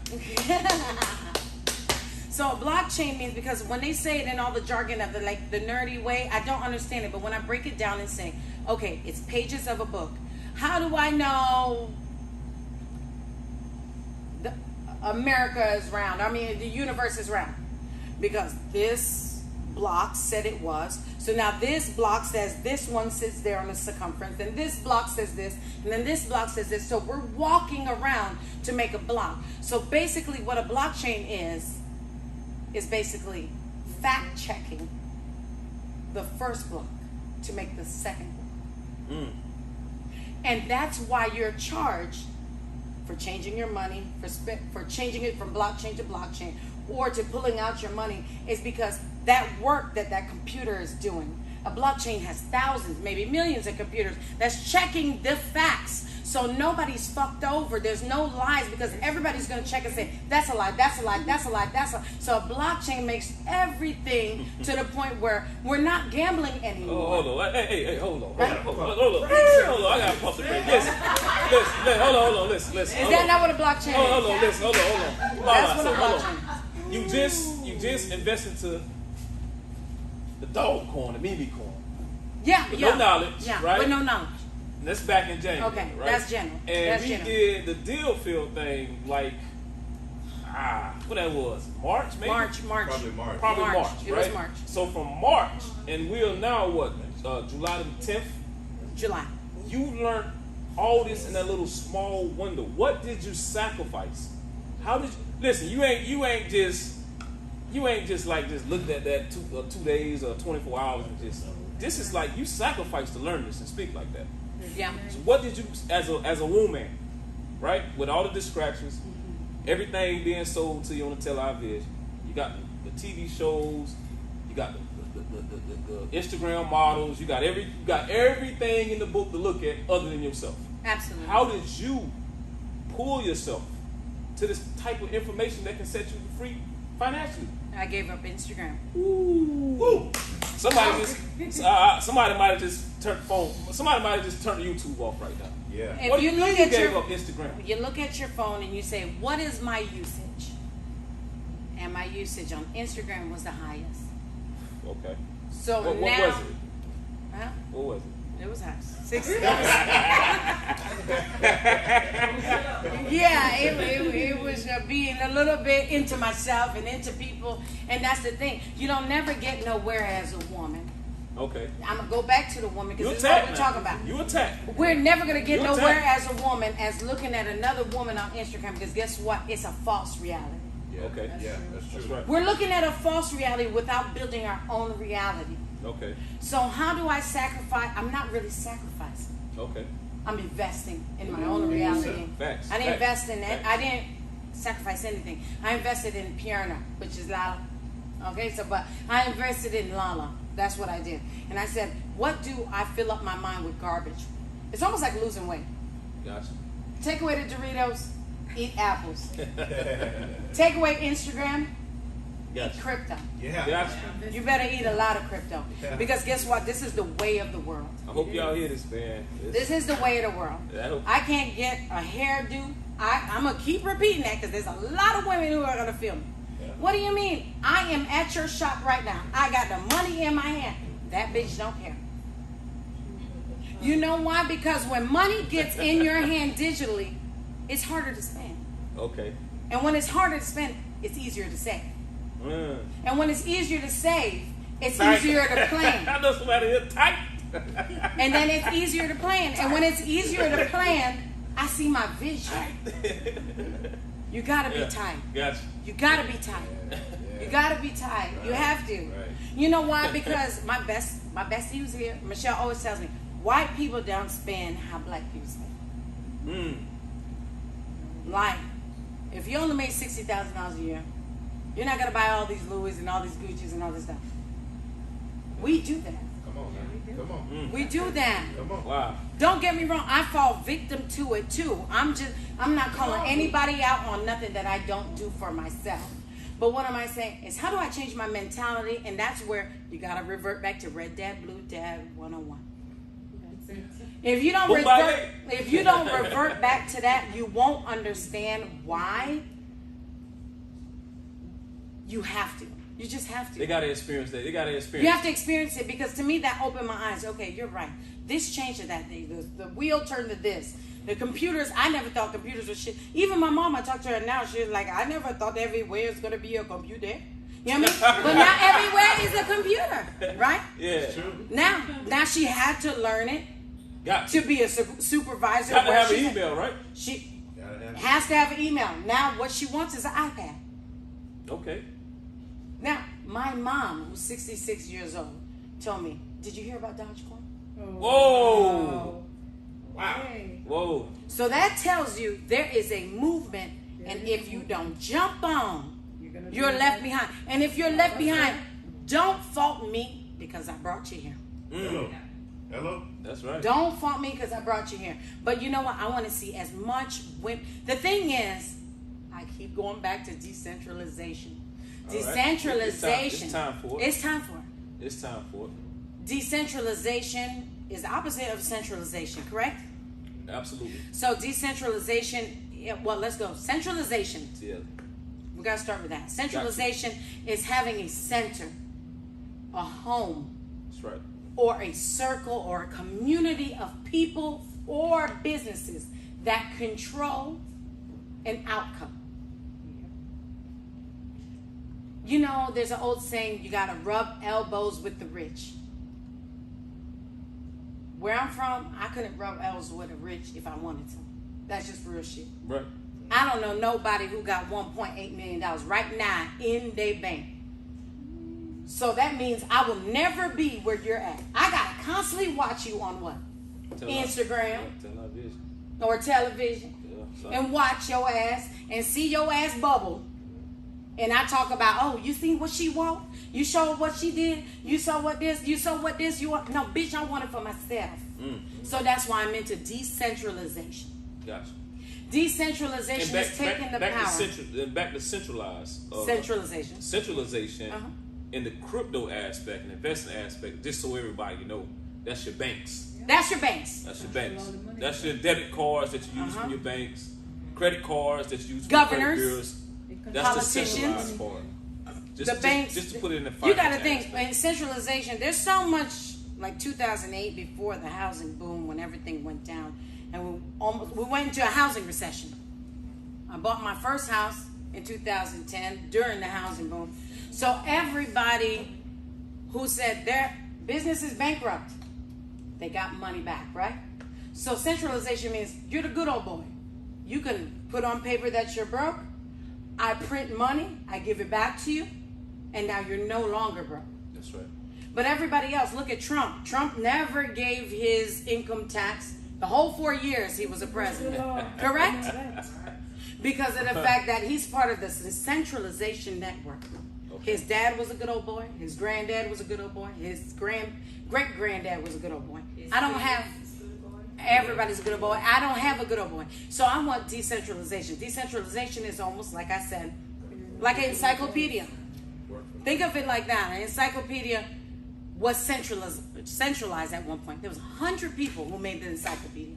[SPEAKER 3] So a blockchain means, because when they say it in all the jargon of the nerdy way, I don't understand it. But when I break it down and say, okay, it's pages of a book. How do I know America is round? I mean, the universe is round. Because this block said it was. So now this block says this one sits there on the circumference, and this block says this, and then this block says this. So we're walking around to make a block. So basically what a blockchain is basically fact checking the first block to make the second block. And that's why you're charged for changing your money, for changing it from blockchain to blockchain, or to pulling out your money, is because that work that computer is doing. A blockchain has thousands, maybe millions of computers that's checking the facts. So nobody's fucked over. There's no lies, because everybody's going to check and say, that's a lie, that's a lie, that's a lie, that's a lie. So a blockchain makes everything to the point where we're not gambling anymore.
[SPEAKER 1] Oh, hold on. Hey, hold on. Hold on. I got to pump the brakes. Listen. Hold on. Listen.
[SPEAKER 3] Is that not what a blockchain is?
[SPEAKER 1] Hold on. Listen. Hold on.
[SPEAKER 3] That's what a blockchain
[SPEAKER 1] is. You just invest into the dog coin, the meme coin.
[SPEAKER 3] Yeah.
[SPEAKER 1] With no knowledge, right?
[SPEAKER 3] With no knowledge.
[SPEAKER 1] That's back in January.
[SPEAKER 3] Okay,
[SPEAKER 1] right?
[SPEAKER 3] that's general.
[SPEAKER 1] And
[SPEAKER 3] that's
[SPEAKER 1] we
[SPEAKER 3] general.
[SPEAKER 1] did the deal field thing like, what that was? March, maybe?
[SPEAKER 3] March.
[SPEAKER 4] Probably March.
[SPEAKER 1] Probably March,
[SPEAKER 3] It
[SPEAKER 1] right?
[SPEAKER 3] was March.
[SPEAKER 1] So from March, and we are now what? July the 10th?
[SPEAKER 3] July.
[SPEAKER 1] You learned all this in that little small window. What did you sacrifice? How did you listen? You ain't just like just looked at that 2 days or 24 hours and just. This is like you sacrificed to learn this and speak like that.
[SPEAKER 3] Yeah.
[SPEAKER 1] So what did you, as a woman, right, with all the distractions, everything being sold to you on the television, you got the TV shows, you got the Instagram models, you got everything in the book to look at other than yourself.
[SPEAKER 3] Absolutely.
[SPEAKER 1] How did you pull yourself to this type of information that can set you free financially?
[SPEAKER 3] I gave up Instagram.
[SPEAKER 1] Ooh. Somebody might have just turned YouTube off right now.
[SPEAKER 4] Yeah.
[SPEAKER 3] If
[SPEAKER 1] What do
[SPEAKER 3] you
[SPEAKER 1] you
[SPEAKER 3] look
[SPEAKER 1] mean you
[SPEAKER 3] at
[SPEAKER 1] gave
[SPEAKER 3] your
[SPEAKER 1] up Instagram?
[SPEAKER 3] You look at your phone and you say, what is my usage? And my usage on Instagram was the highest.
[SPEAKER 1] Okay.
[SPEAKER 3] So
[SPEAKER 1] What
[SPEAKER 3] now,
[SPEAKER 1] was it?
[SPEAKER 3] Huh?
[SPEAKER 1] What was it?
[SPEAKER 3] It was high. 60. Yeah, it was being a little bit into myself and into people, and that's the thing. You don't never get nowhere as a woman.
[SPEAKER 1] Okay.
[SPEAKER 3] I'm gonna go back to the woman because
[SPEAKER 1] You
[SPEAKER 3] this is what
[SPEAKER 1] attack
[SPEAKER 3] we're
[SPEAKER 1] now.
[SPEAKER 3] talking about.
[SPEAKER 1] You attack.
[SPEAKER 3] We're never gonna get
[SPEAKER 1] You
[SPEAKER 3] nowhere
[SPEAKER 1] attack.
[SPEAKER 3] as a woman as looking at another woman on Instagram, because guess what? It's a false reality.
[SPEAKER 4] Yeah.
[SPEAKER 1] Okay.
[SPEAKER 4] Yeah, that's true.
[SPEAKER 1] That's right.
[SPEAKER 3] We're looking at a false reality without building our own reality.
[SPEAKER 1] Okay.
[SPEAKER 3] So how do I sacrifice? I'm not really sacrificing.
[SPEAKER 1] Okay.
[SPEAKER 3] I'm investing in my own reality.
[SPEAKER 1] Facts.
[SPEAKER 3] I didn't
[SPEAKER 1] Facts.
[SPEAKER 3] invest in it. I didn't sacrifice anything. I invested in Piana, which is LaLa. Okay, but I invested in LaLa. That's what I did. And I said, what do I fill up my mind with garbage? It's almost like losing weight.
[SPEAKER 1] Gotcha.
[SPEAKER 3] Take away the Doritos, eat apples. Take away Instagram,
[SPEAKER 1] Gotcha.
[SPEAKER 3] Eat crypto.
[SPEAKER 2] Yeah.
[SPEAKER 1] Gotcha.
[SPEAKER 3] You better eat a lot of crypto.
[SPEAKER 2] Yeah.
[SPEAKER 3] Because guess what? This is the way of the world.
[SPEAKER 1] I hope y'all hear this, man.
[SPEAKER 3] This is the way of the world.
[SPEAKER 1] I hope-
[SPEAKER 3] I can't get a hairdo. I'm going to keep repeating that because there's a lot of women who are going to feel me.
[SPEAKER 1] Yeah.
[SPEAKER 3] What do you mean? I am at your shop right now. I got the money in my hand. That bitch don't care. You know why? Because when money gets in your hand digitally, it's harder to spend.
[SPEAKER 1] Okay.
[SPEAKER 3] And when it's harder to spend, it's easier to save. And when it's easier to save, it's
[SPEAKER 1] Tight.
[SPEAKER 3] easier to plan.
[SPEAKER 1] I know somebody here tight.
[SPEAKER 3] And then it's easier to plan. And when it's easier to plan, I see my vision. You gotta be tight.
[SPEAKER 1] Gotcha.
[SPEAKER 3] You gotta be tight. You gotta be tight. You have to.
[SPEAKER 1] Right.
[SPEAKER 3] You know why? Because my bestie who's here, Michelle always tells me, white people don't spend how black people spend. Like, if you only make $60,000 a year, you're not gonna buy all these Louis and all these Gucci's and all this stuff. We do that.
[SPEAKER 2] Come on, man. Come on.
[SPEAKER 3] We do that.
[SPEAKER 2] Come on.
[SPEAKER 1] Wow.
[SPEAKER 3] Don't get me wrong, I fall victim to it too. I'm not calling anybody out on nothing that I don't do for myself. But what am I saying is, how do I change my mentality? And that's where you gotta revert back to RedDad, BlueDad 101. If you don't revert back to that, you won't understand why. You have to. You just have to.
[SPEAKER 1] They gotta experience that. They gotta experience.
[SPEAKER 3] You have to experience it, because to me that opened my eyes. Okay, you're right. This changed to that day. The wheel turned to this. The computers, I never thought computers were shit. Even my mom, I talk to her now, she's like, I never thought everywhere is going to be a computer. You know what I mean? But now everywhere is a computer, right?
[SPEAKER 1] Yeah.
[SPEAKER 2] True.
[SPEAKER 3] Now she had to learn it
[SPEAKER 1] Got
[SPEAKER 3] to be a supervisor.
[SPEAKER 1] Got to
[SPEAKER 3] where
[SPEAKER 1] have an
[SPEAKER 3] she-
[SPEAKER 1] email, right?
[SPEAKER 3] She
[SPEAKER 2] Gotta have it.
[SPEAKER 3] has to have an email. Now what she wants is an iPad.
[SPEAKER 1] Okay.
[SPEAKER 3] Now, my mom, who's 66 years old, told me, did you hear about Dogecoin?
[SPEAKER 1] Whoa.
[SPEAKER 2] Wow.
[SPEAKER 1] Whoa.
[SPEAKER 3] So that tells you there is a movement, and if you don't jump on, you're left behind. And if you're left behind, don't fault me because I brought you here.
[SPEAKER 2] Hello. Hello.
[SPEAKER 1] That's right.
[SPEAKER 3] Don't fault me because I brought you here. But you know what? I want to see as much women. The thing is, I keep going back to decentralization.
[SPEAKER 1] All right.
[SPEAKER 3] Decentralization.
[SPEAKER 1] It's time for it.
[SPEAKER 3] It's time for it.
[SPEAKER 1] It's time for it.
[SPEAKER 3] Decentralization is the opposite of centralization, correct?
[SPEAKER 1] Absolutely.
[SPEAKER 3] So decentralization, well, let's go. Centralization.
[SPEAKER 1] Yeah.
[SPEAKER 3] We got to start with that. Centralization is having a center, a home,
[SPEAKER 1] That's right.
[SPEAKER 3] or a circle, or a community of people or businesses that control an outcome. You know, there's an old saying, you got to rub elbows with the rich. Where I'm from, I couldn't rub elbows with a rich if I wanted to. That's just real shit.
[SPEAKER 1] Right.
[SPEAKER 3] I don't know nobody who got $1.8 million right now in their bank. So that means I will never be where you're at. I got to constantly watch you on what? Instagram
[SPEAKER 1] Television.
[SPEAKER 3] or television,
[SPEAKER 1] Yeah.
[SPEAKER 3] and watch your ass and see your ass bubble. And I talk about, oh, you see what she want? You saw what she did? You saw what this? You saw what this? You want? No, bitch, I want it for myself. So that's why I'm into decentralization.
[SPEAKER 1] Gotcha.
[SPEAKER 3] Decentralization is taking the power.
[SPEAKER 1] Back to centralized.
[SPEAKER 3] Centralization.
[SPEAKER 1] Centralization
[SPEAKER 3] Uh-huh.
[SPEAKER 1] in the crypto aspect and investing aspect, just so everybody know, that's your banks.
[SPEAKER 3] That's your banks.
[SPEAKER 1] That's your banks. That's your debit cards that you use from your banks, credit cards that you use from
[SPEAKER 3] Governors.
[SPEAKER 1] credit bureaus. That's
[SPEAKER 3] Politicians.
[SPEAKER 1] the centralized part.
[SPEAKER 3] The banks.
[SPEAKER 1] Just to put it in the
[SPEAKER 3] You got to
[SPEAKER 1] finance
[SPEAKER 3] think,
[SPEAKER 1] aspect.
[SPEAKER 3] in centralization, there's so much, like 2008, before the housing boom, when everything went down, and we went into a housing recession. I bought my first house in 2010 during the housing boom. So everybody who said their business is bankrupt, they got money back, right? So centralization means you're the good old boy. You can put on paper that you're broke. I print money, I give it back to you, and now you're no longer broke.
[SPEAKER 1] That's right.
[SPEAKER 3] But everybody else, look at Trump. Trump never gave his income tax the whole 4 years he was a president. Correct? Because of the fact that he's part of the centralization network.
[SPEAKER 1] Okay.
[SPEAKER 3] His dad was a good old boy. His granddad was a good old boy. His great-granddad was a good old boy. I don't have... Everybody's a good old boy. I don't have a good old boy. So I want decentralization. Decentralization is almost, like I said, like an encyclopedia. Think of it like that. An encyclopedia was centralized at one point. There was 100 people who made the encyclopedia.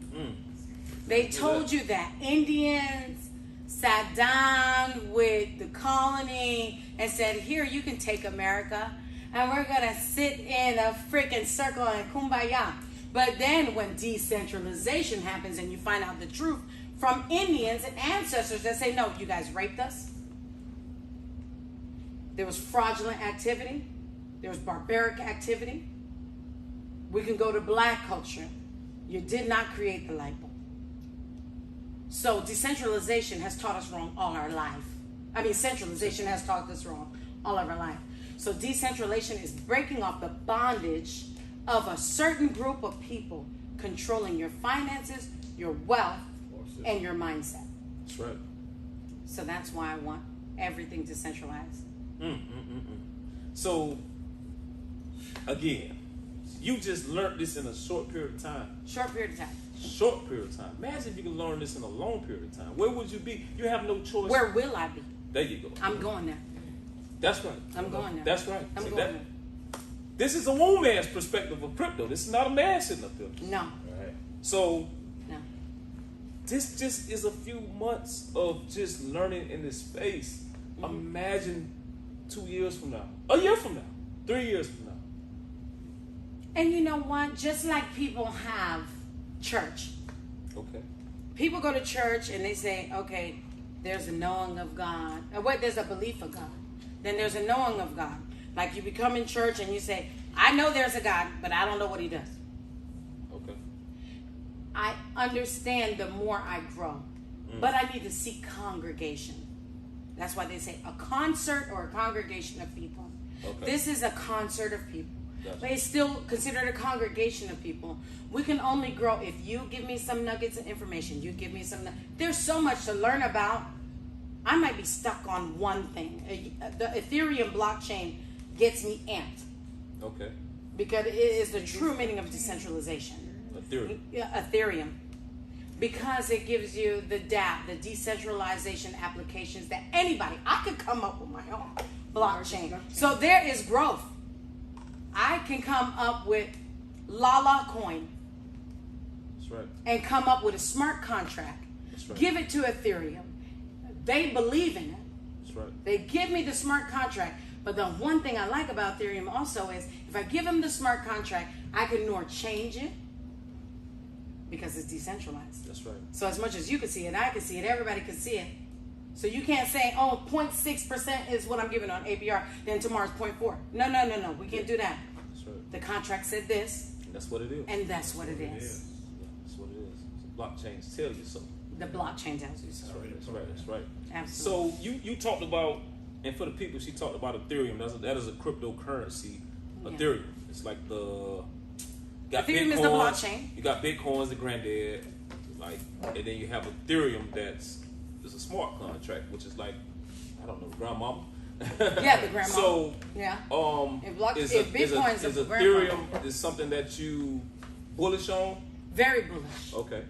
[SPEAKER 3] They told you that Indians sat down with the colony and said, here, you can take America, and we're going to sit in a freaking circle and kumbaya. But then when decentralization happens and you find out the truth from Indians and ancestors that say, no, you guys raped us. There was fraudulent activity. There was barbaric activity. We can go to black culture. You did not create the light bulb. So decentralization has taught us wrong all our life. I mean, centralization has taught us wrong all of our life. So decentralization is breaking off the bondage of a certain group of people controlling your finances, your wealth, and your mindset.
[SPEAKER 1] That's right.
[SPEAKER 3] So that's why I want everything decentralized.
[SPEAKER 1] So, again, you just learned this in a short period of time.
[SPEAKER 3] Short period of time.
[SPEAKER 1] Short period of time. Imagine if you could learn this in a long period of time. Where would you be? You have no choice.
[SPEAKER 3] Where will I be?
[SPEAKER 1] There you go.
[SPEAKER 3] I'm going there.
[SPEAKER 1] That's right.
[SPEAKER 3] I'm going there.
[SPEAKER 1] That's right.
[SPEAKER 3] I'm
[SPEAKER 1] See,
[SPEAKER 3] going there.
[SPEAKER 1] This is a woman's perspective of crypto. This is not a man sitting up there.
[SPEAKER 3] No.
[SPEAKER 1] Right. So,
[SPEAKER 3] No.
[SPEAKER 1] this just is a few months of just learning in this space. Imagine 2 years from now, a year from now, 3 years from now.
[SPEAKER 3] And you know what? Just like people have church.
[SPEAKER 1] Okay.
[SPEAKER 3] People go to church and they say, okay, there's a knowing of God. There's a belief of God. Then there's a knowing of God. Like you become in church and you say, I know there's a God, but I don't know what he does.
[SPEAKER 1] Okay.
[SPEAKER 3] I understand the more I grow. But I need to seek congregation. That's why they say a concert or a congregation of people.
[SPEAKER 1] Okay.
[SPEAKER 3] This is a concert of people.
[SPEAKER 1] Gotcha.
[SPEAKER 3] But it's still considered a congregation of people. We can only grow if you give me some nuggets of information. You give me some. There's so much to learn about. I might be stuck on one thing. The Ethereum blockchain gets me amped.
[SPEAKER 1] Okay.
[SPEAKER 3] Because it is the true meaning of decentralization.
[SPEAKER 1] Ethereum.
[SPEAKER 3] Ethereum. Because it gives you the DApp, the decentralization applications that I could come up with my own blockchain. So there is growth. I can come up with LaLa coin.
[SPEAKER 1] That's right.
[SPEAKER 3] And come up with a smart contract.
[SPEAKER 1] That's right.
[SPEAKER 3] Give it to Ethereum. They believe in it.
[SPEAKER 1] That's right.
[SPEAKER 3] They give me the smart contract. But the one thing I like about Ethereum also is if I give them the smart contract, I can nor change it because it's decentralized.
[SPEAKER 1] That's right.
[SPEAKER 3] So as much as you can see it, I can see it, everybody can see it. So you can't say, oh, 0.6% is what I'm giving on APR, then tomorrow's 0.4. No. We can't do that.
[SPEAKER 1] That's right.
[SPEAKER 3] The contract said this.
[SPEAKER 1] And that's what it is.
[SPEAKER 3] And that's what it is.
[SPEAKER 1] Yeah, that's what it is. The blockchains tell you so.
[SPEAKER 3] The blockchain tells you so.
[SPEAKER 1] That's right.
[SPEAKER 3] Absolutely.
[SPEAKER 1] So you talked about, and for the people, she talked about Ethereum. That is a cryptocurrency.
[SPEAKER 3] Yeah.
[SPEAKER 1] Ethereum. It's like the got
[SPEAKER 3] Ethereum
[SPEAKER 1] Bitcoins,
[SPEAKER 3] is the blockchain.
[SPEAKER 1] You got Bitcoins, the granddad, and then you have Ethereum that's a smart contract, which is like, I don't know, grandmama.
[SPEAKER 3] Yeah, the grandmama.
[SPEAKER 1] So
[SPEAKER 3] yeah.
[SPEAKER 1] Is
[SPEAKER 3] Bitcoin's a
[SPEAKER 1] Ethereum is something that you bullish on?
[SPEAKER 3] Very bullish.
[SPEAKER 1] Okay.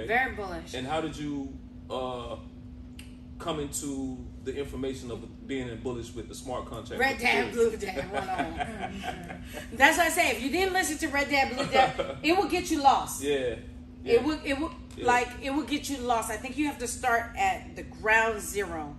[SPEAKER 3] Very bullish.
[SPEAKER 1] And how did you come into the information of being in bullish with the smart contract?
[SPEAKER 3] RedDad, BlueDad, 101. That's what I say. If you didn't listen to RedDad, BlueDad, it will get you lost.
[SPEAKER 1] Yeah.
[SPEAKER 3] It would it would get you lost. I think you have to start at the ground zero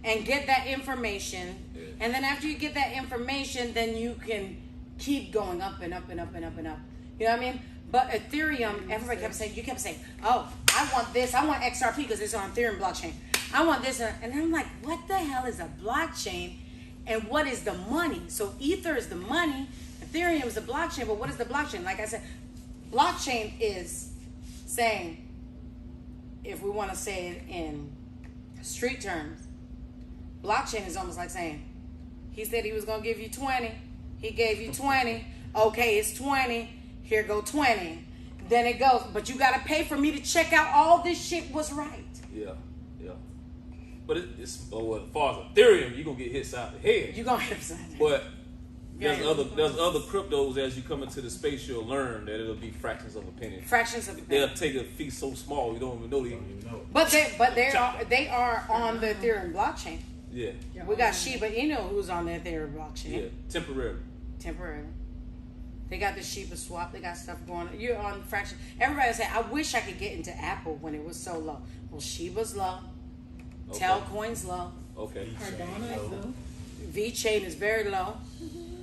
[SPEAKER 3] and get that information. Yeah. And then after you get that information, then you can keep going up and up and up and up and up. You know what I mean? But Ethereum, everybody kept saying, oh, I want this, I want XRP because it's on Ethereum blockchain. I want this, and I'm like, what the hell is a blockchain? And what is the money? So Ether is the money, Ethereum is the blockchain, but what is the blockchain? Like I said, blockchain is saying, if we want to say it in street terms, blockchain is almost like saying, he said he was going to give you 20, he gave you 20, okay, it's 20, here go 20. Then it goes, but you got to pay for me to check out all this shit was right.
[SPEAKER 1] Yeah. But as far as Ethereum, you're going to get hit side the head.
[SPEAKER 3] You're going to hit upside the head.
[SPEAKER 1] But there's other cryptos, as you come into the space, you'll learn that it'll be fractions of a penny.
[SPEAKER 3] Fractions of a penny.
[SPEAKER 1] They'll take a fee so small you don't even know they.
[SPEAKER 3] But they are on the Ethereum blockchain.
[SPEAKER 1] Yeah.
[SPEAKER 3] We got Shiba Inu who's on their Ethereum blockchain.
[SPEAKER 1] Yeah. Temporary.
[SPEAKER 3] Temporarily. They got the Shiba swap. They got stuff going on. You're on fraction. Everybody say, I wish I could get into Apple when it was so low. Well, Shiba's low.
[SPEAKER 1] Okay.
[SPEAKER 3] Telcoin's low.
[SPEAKER 1] Okay.
[SPEAKER 4] Cardano is low.
[SPEAKER 3] V-Chain is very low.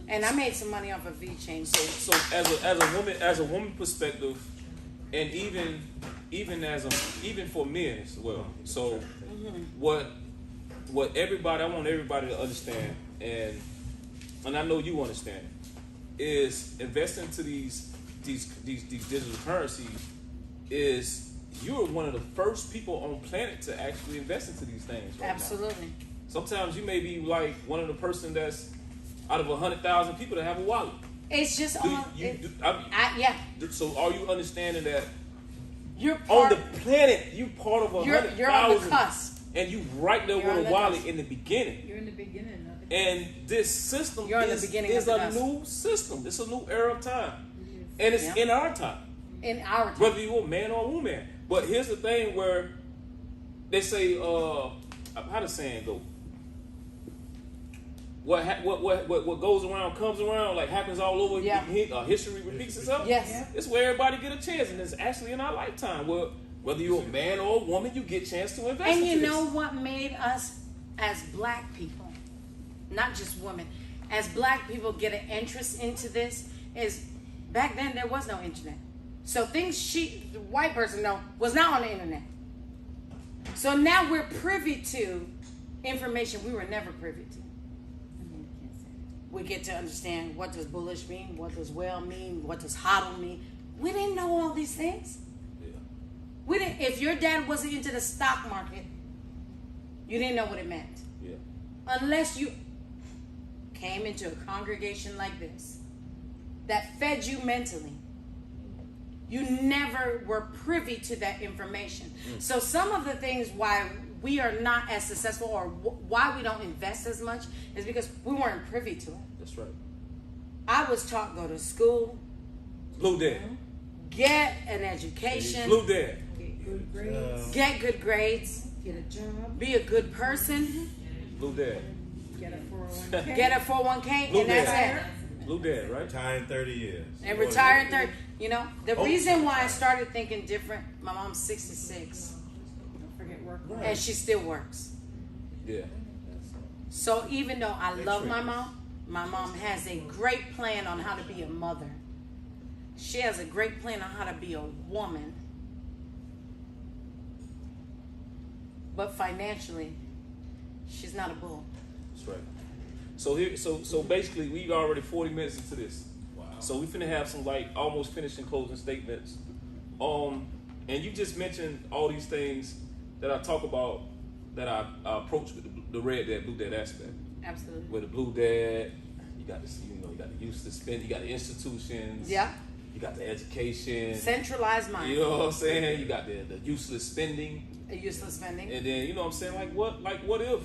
[SPEAKER 3] And I made some money off of V-Chain.
[SPEAKER 1] So as a woman perspective, and even for men as well. So what I want everybody to understand, and I know you understand, is investing into these digital currencies is you're one of the first people on planet to actually invest into these things right
[SPEAKER 3] Absolutely.
[SPEAKER 1] now. Sometimes you may be like one of the person that's out of 100,000 people that have a wallet.
[SPEAKER 3] It's just
[SPEAKER 1] yeah. So are you understanding that
[SPEAKER 3] you're
[SPEAKER 1] on
[SPEAKER 3] part,
[SPEAKER 1] the planet you part of 100,000?
[SPEAKER 3] You're on the cusp.
[SPEAKER 1] And you right there
[SPEAKER 3] You're
[SPEAKER 1] with
[SPEAKER 3] on
[SPEAKER 1] a
[SPEAKER 3] the
[SPEAKER 1] wallet
[SPEAKER 3] cusp.
[SPEAKER 1] in the beginning.
[SPEAKER 4] You're in the beginning of the
[SPEAKER 1] And this system
[SPEAKER 3] You're in the
[SPEAKER 1] is
[SPEAKER 3] beginning
[SPEAKER 1] a
[SPEAKER 3] of the cusp.
[SPEAKER 1] new system. It's a new era of time. And it's in our time.
[SPEAKER 3] In our time.
[SPEAKER 1] Whether you're a man or a woman. But here's the thing where they say, how does saying go? What goes around comes around, like happens all over.
[SPEAKER 3] Yeah.
[SPEAKER 1] History repeats itself.
[SPEAKER 3] Yes.
[SPEAKER 1] It's where everybody get a chance, and it's actually in our lifetime. Whether you're a man or a woman, you get a chance to invest.
[SPEAKER 3] And
[SPEAKER 1] into
[SPEAKER 3] you
[SPEAKER 1] this.
[SPEAKER 3] know what made us as black people, not just women, as black people get an interest into this is back then there was no internet. So things the white person know was not on the internet. So now we're privy to information we were never privy to. We get to understand what does bullish mean, what does well mean, what does hodl mean. We didn't know all these things.
[SPEAKER 1] Yeah.
[SPEAKER 3] We didn't. If your dad wasn't into the stock market, you didn't know what it meant.
[SPEAKER 1] Yeah.
[SPEAKER 3] Unless you came into a congregation like this that fed you mentally, you never were privy to that information. So some of the things why we are not as successful or why we don't invest as much is because we weren't privy to it.
[SPEAKER 1] That's right.
[SPEAKER 3] I was taught go to school,
[SPEAKER 1] BlueDad.
[SPEAKER 3] get an education,
[SPEAKER 1] BlueDad.
[SPEAKER 4] Get good grades.
[SPEAKER 3] get good grades,
[SPEAKER 4] Get a job.
[SPEAKER 3] be a good person,
[SPEAKER 1] BlueDad.
[SPEAKER 4] Get a 401k.
[SPEAKER 3] get a 401k, and that's it.
[SPEAKER 1] BlueDad, right?
[SPEAKER 5] Retire in 30 years.
[SPEAKER 3] And retire in 30. You know, the reason why I started thinking different, my mom's 66,
[SPEAKER 4] Don't forget work.
[SPEAKER 3] and she still works.
[SPEAKER 1] Yeah.
[SPEAKER 3] So even though I love my mom has a great plan on how to be a mother. She has a great plan on how to be a woman. But financially, she's not a bull.
[SPEAKER 1] That's right. So basically, we already 40 minutes into this.
[SPEAKER 5] Wow.
[SPEAKER 1] So we finna have some like almost finishing closing statements. And you just mentioned all these things that I talk about that I approach with the RedDad, BlueDad aspect.
[SPEAKER 3] Absolutely.
[SPEAKER 1] With the BlueDad, you got you got the use to spend, you got the institutions.
[SPEAKER 3] Yeah.
[SPEAKER 1] You got the education.
[SPEAKER 3] Centralized mind.
[SPEAKER 1] You know what I'm saying? You got the useless spending.
[SPEAKER 3] A useless spending.
[SPEAKER 1] And then, you know what I'm saying? What if?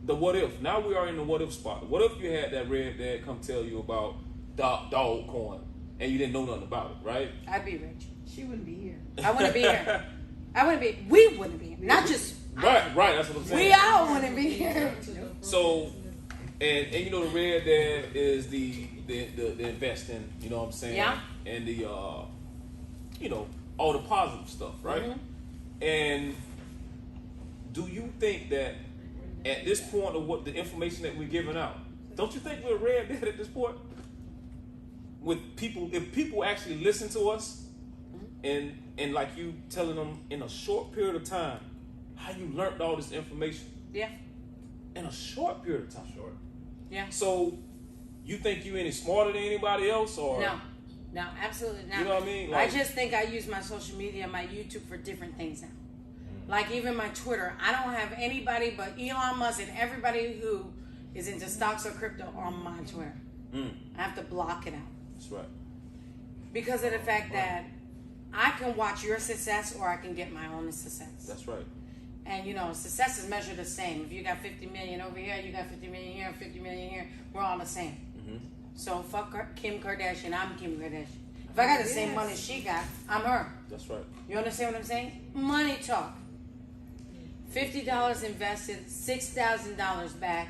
[SPEAKER 1] The what if. Now we are in the what if spot. What if you had that RedDad come tell you about dog coin and you didn't know nothing about it, right?
[SPEAKER 3] I'd be rich.
[SPEAKER 4] She wouldn't be here.
[SPEAKER 3] I wouldn't be here. We wouldn't be here. Not just
[SPEAKER 1] Right, that's what I'm saying.
[SPEAKER 3] we all wouldn't be here.
[SPEAKER 1] So, and you know the RedDad is the investing, you know what I'm saying?
[SPEAKER 3] Yeah.
[SPEAKER 1] And the you know, all the positive stuff, right?
[SPEAKER 3] Mm-hmm.
[SPEAKER 1] And do you think that at this point of what the information that we're giving out, don't you think we're RedDad at this point? With people, if people actually listen to us, and like you telling them in a short period of time how you learned all this information
[SPEAKER 3] Yeah.
[SPEAKER 1] in a short period of time.
[SPEAKER 5] Short.
[SPEAKER 3] Yeah.
[SPEAKER 1] So you think you any smarter than anybody else, or
[SPEAKER 3] No, absolutely not.
[SPEAKER 1] You know what I mean?
[SPEAKER 3] I just think I use my social media, my YouTube for different things now. Like even my Twitter, I don't have anybody but Elon Musk and everybody who is into stocks or crypto on my Twitter. I have to block it out
[SPEAKER 1] That's right.
[SPEAKER 3] because of the fact that I can watch your success or I can get my own success.
[SPEAKER 1] That's right.
[SPEAKER 3] And you know, success is measured the same. If you got 50 million over here, you got 50 million here, 50 million here, we're all the same. So fuck Kim Kardashian, I'm Kim Kardashian. If I got the same money she got, I'm her.
[SPEAKER 1] That's right.
[SPEAKER 3] You understand what I'm saying? Money talk. $50 invested, $6,000 back.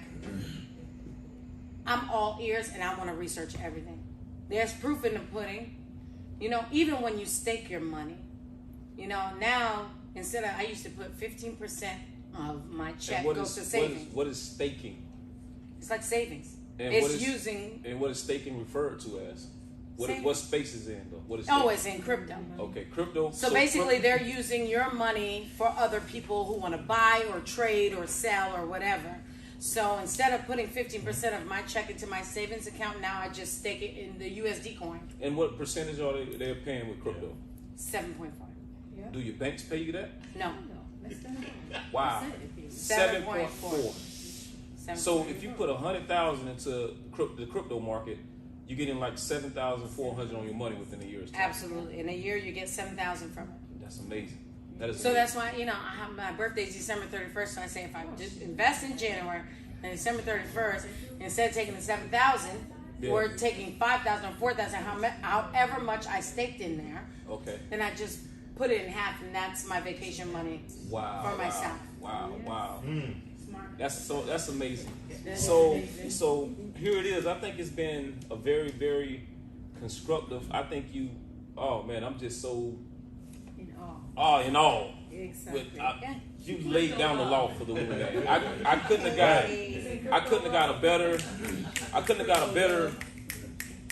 [SPEAKER 3] I'm all ears and I want to research everything. There's proof in the pudding. You know, even when you stake your money, you know, now instead of, I used to put 15% of my check goes to savings.
[SPEAKER 1] What is staking?
[SPEAKER 3] It's like savings.
[SPEAKER 1] And what is staking referred to as? What space is in though? What is staking?
[SPEAKER 3] It's in crypto.
[SPEAKER 1] Okay, crypto.
[SPEAKER 3] So basically, they're using your money for other people who want to buy or trade or sell or whatever. So instead of putting 15% of my check into my savings account, now I just stake it in the USD coin.
[SPEAKER 1] And what percentage are they paying with crypto?
[SPEAKER 3] 7.5.
[SPEAKER 4] Yeah.
[SPEAKER 1] Do your banks pay you that?
[SPEAKER 3] No.
[SPEAKER 4] Less than that.
[SPEAKER 1] Wow.
[SPEAKER 3] 7.4.
[SPEAKER 1] So if you put 100,000 into the crypto market, you're getting like 7,400 on your money within a year's time.
[SPEAKER 3] Absolutely. In a year, you get 7,000 from it.
[SPEAKER 1] That's amazing. That is
[SPEAKER 3] So
[SPEAKER 1] amazing.
[SPEAKER 3] that's why, you know, I have my birthday's December 31st. So I say if I invest in January and December 31st, instead of taking the 7,000 or taking 5,000 or 4,000, however much I staked in there,
[SPEAKER 1] okay,
[SPEAKER 3] then I just put it in half, and that's my vacation money for myself.
[SPEAKER 1] Wow.
[SPEAKER 4] Smart.
[SPEAKER 1] That's amazing. So here it is. I think it's been a very, very constructive. I think I'm just so
[SPEAKER 4] In all.
[SPEAKER 1] in awe.
[SPEAKER 4] Exactly.
[SPEAKER 1] You laid down the law for the woman. I couldn't have got a better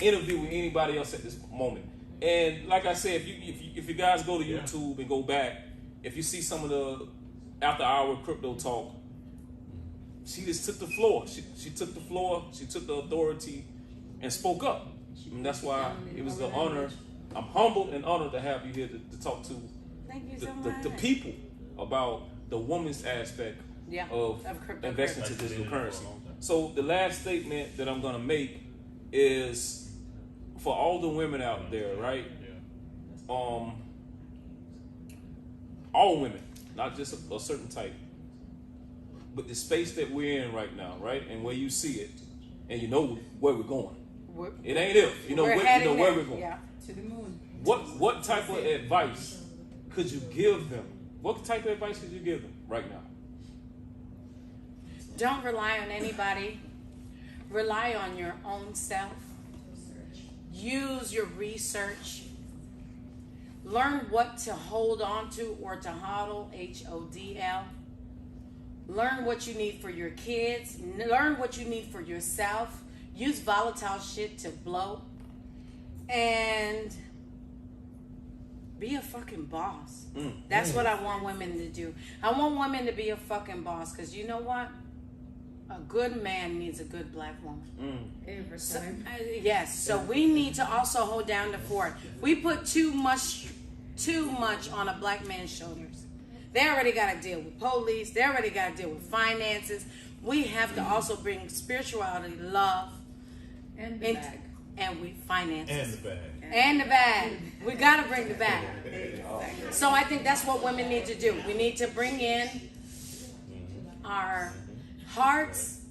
[SPEAKER 1] interview with anybody else at this moment. And like I said, if you guys go to YouTube and go back, if you see some of the after hour crypto talk, she just took the floor. She took the floor. She took the authority and spoke up. And that's why it was an honor. I'm humbled and honored to have you here to talk to
[SPEAKER 3] Thank you so much.
[SPEAKER 1] the people about the woman's aspect of investing to digital currency. So the last statement that I'm going to make is for all the women out there, right? All women, not just a certain type, but the space that we're in right now, right? And where you see it, and you know where we're going. It ain't if. You know where we're going.
[SPEAKER 3] Yeah.
[SPEAKER 4] To the moon.
[SPEAKER 1] What type of advice could you give them? What type of advice could you give them right now?
[SPEAKER 3] Don't rely on anybody. Rely on your own self. Use your research. Learn what to hold on to or to hodl, HODL. Learn what you need for your kids. Learn what you need for yourself. Use volatile shit to blow. And be a fucking boss. That's what I want women to do. I want women to be a fucking boss, because you know what? A good man needs a good black woman.
[SPEAKER 4] Every
[SPEAKER 3] So,
[SPEAKER 4] time.
[SPEAKER 3] yes, so we need to also hold down the fort. We put too much on a black man's shoulders. They already got to deal with police. They already got to deal with finances. We have to also bring spirituality, love,
[SPEAKER 4] And the bag.
[SPEAKER 3] and we finances.
[SPEAKER 5] And the bag.
[SPEAKER 3] And the bag. We got to bring the bag. So I think that's what women need to do. We need to bring in our hearts.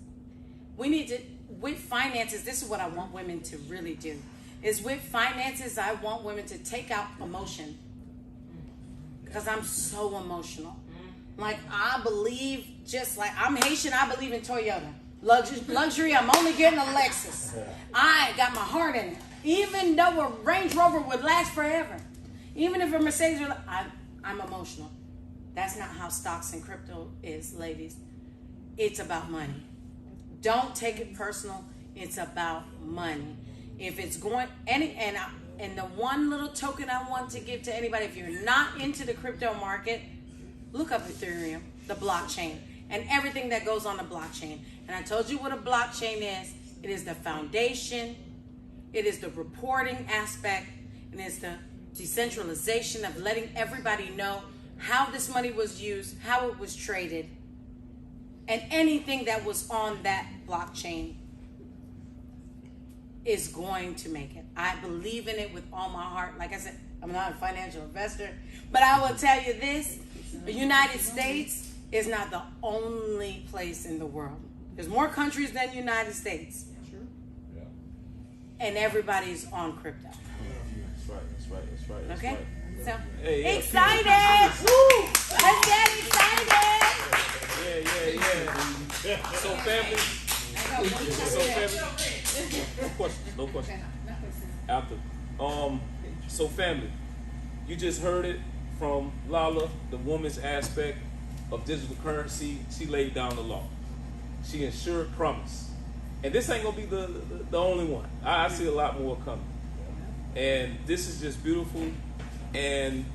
[SPEAKER 3] We need to, with finances, this is what I want women to really do. Is with finances, I want women to take out emotion. Because I'm so emotional. Like, I believe, just like, I'm Haitian, I believe in Toyota. Luxury, I'm only getting a Lexus. I got my heart in it. Even though a Range Rover would last forever. Even if a Mercedes, I'm emotional. That's not how stocks and crypto is, ladies. It's about money. Don't take it personal. It's about money. If it's going, and the one little token I want to give to anybody, if you're not into the crypto market, look up Ethereum, the blockchain, and everything that goes on the blockchain. And I told you what a blockchain is. It is the foundation. It is the reporting aspect. And it's the decentralization of letting everybody know how this money was used, how it was traded, and anything that was on that blockchain is going to make it. I believe in it with all my heart. Like I said, I'm not a financial investor, but I will tell you this, the United States is not the only place in the world. There's more countries than the United States.
[SPEAKER 4] Sure.
[SPEAKER 5] Yeah.
[SPEAKER 3] And everybody's on crypto.
[SPEAKER 1] That's right.
[SPEAKER 3] Okay? So,
[SPEAKER 1] Hey, yeah.
[SPEAKER 3] excited! Woo! Let's get excited!
[SPEAKER 1] family.
[SPEAKER 4] I got one
[SPEAKER 1] So
[SPEAKER 4] question.
[SPEAKER 1] family. No question.
[SPEAKER 4] Okay, no question.
[SPEAKER 1] After. So family, you just heard it from LaLa, the woman's aspect of digital currency. She laid down the law. She ensured promise. And this ain't gonna be the only one. I see a lot more coming. And this is just beautiful. And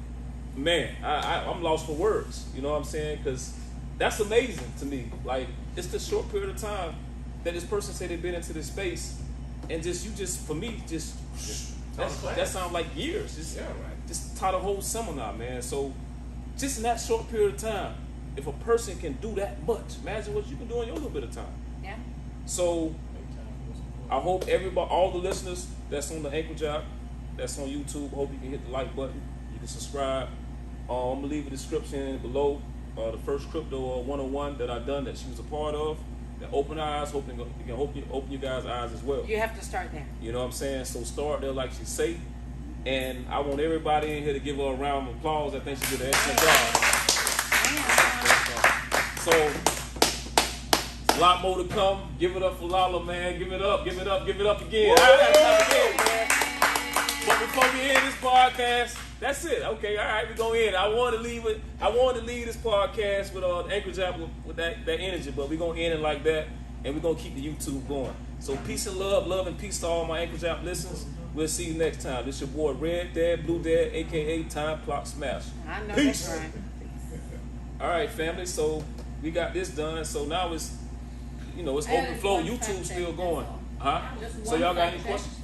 [SPEAKER 1] man, I'm lost for words. You know what I'm saying? Because that's amazing to me. Like, it's the short period of time that this person said they've been into this space, and for me, that sounds like years. Just taught a whole seminar, man. So just in that short period of time, if a person can do that much, imagine what you can do in your little bit of time.
[SPEAKER 3] Yeah.
[SPEAKER 1] So I hope everybody, all the listeners that's on the ankle job, that's on YouTube, hope you can hit the like button. You can subscribe. I'm gonna leave a description below. The first crypto 101 that I done that she was a part of. That open eyes, hoping you can open you guys' eyes as well.
[SPEAKER 3] You have to start there.
[SPEAKER 1] You know what I'm saying? So start there, like she say. And I want everybody in here to give her a round of applause. I think she did an excellent job. So a lot more to come. Give it up for LaLa, man. Give it up, give it up, give it up again. Again, man. But before we end this podcast, that's it. Okay, all right, we're gonna end. I wanted to leave this podcast with Anchor Job with that energy, but we're gonna end it like that, and we're gonna keep the YouTube going. So peace and love and peace to all my Anchor Job listeners. We'll see you next time. This your boy RedDad, BlueDad, aka Time Clock Smash.
[SPEAKER 3] I know
[SPEAKER 1] Peace.
[SPEAKER 3] that's right.
[SPEAKER 1] All right, family. So we got this done. So now it's open flow. YouTube's still going. Huh?
[SPEAKER 4] Just
[SPEAKER 1] So
[SPEAKER 4] one
[SPEAKER 1] y'all got
[SPEAKER 4] fact
[SPEAKER 1] any
[SPEAKER 4] check.
[SPEAKER 1] questions?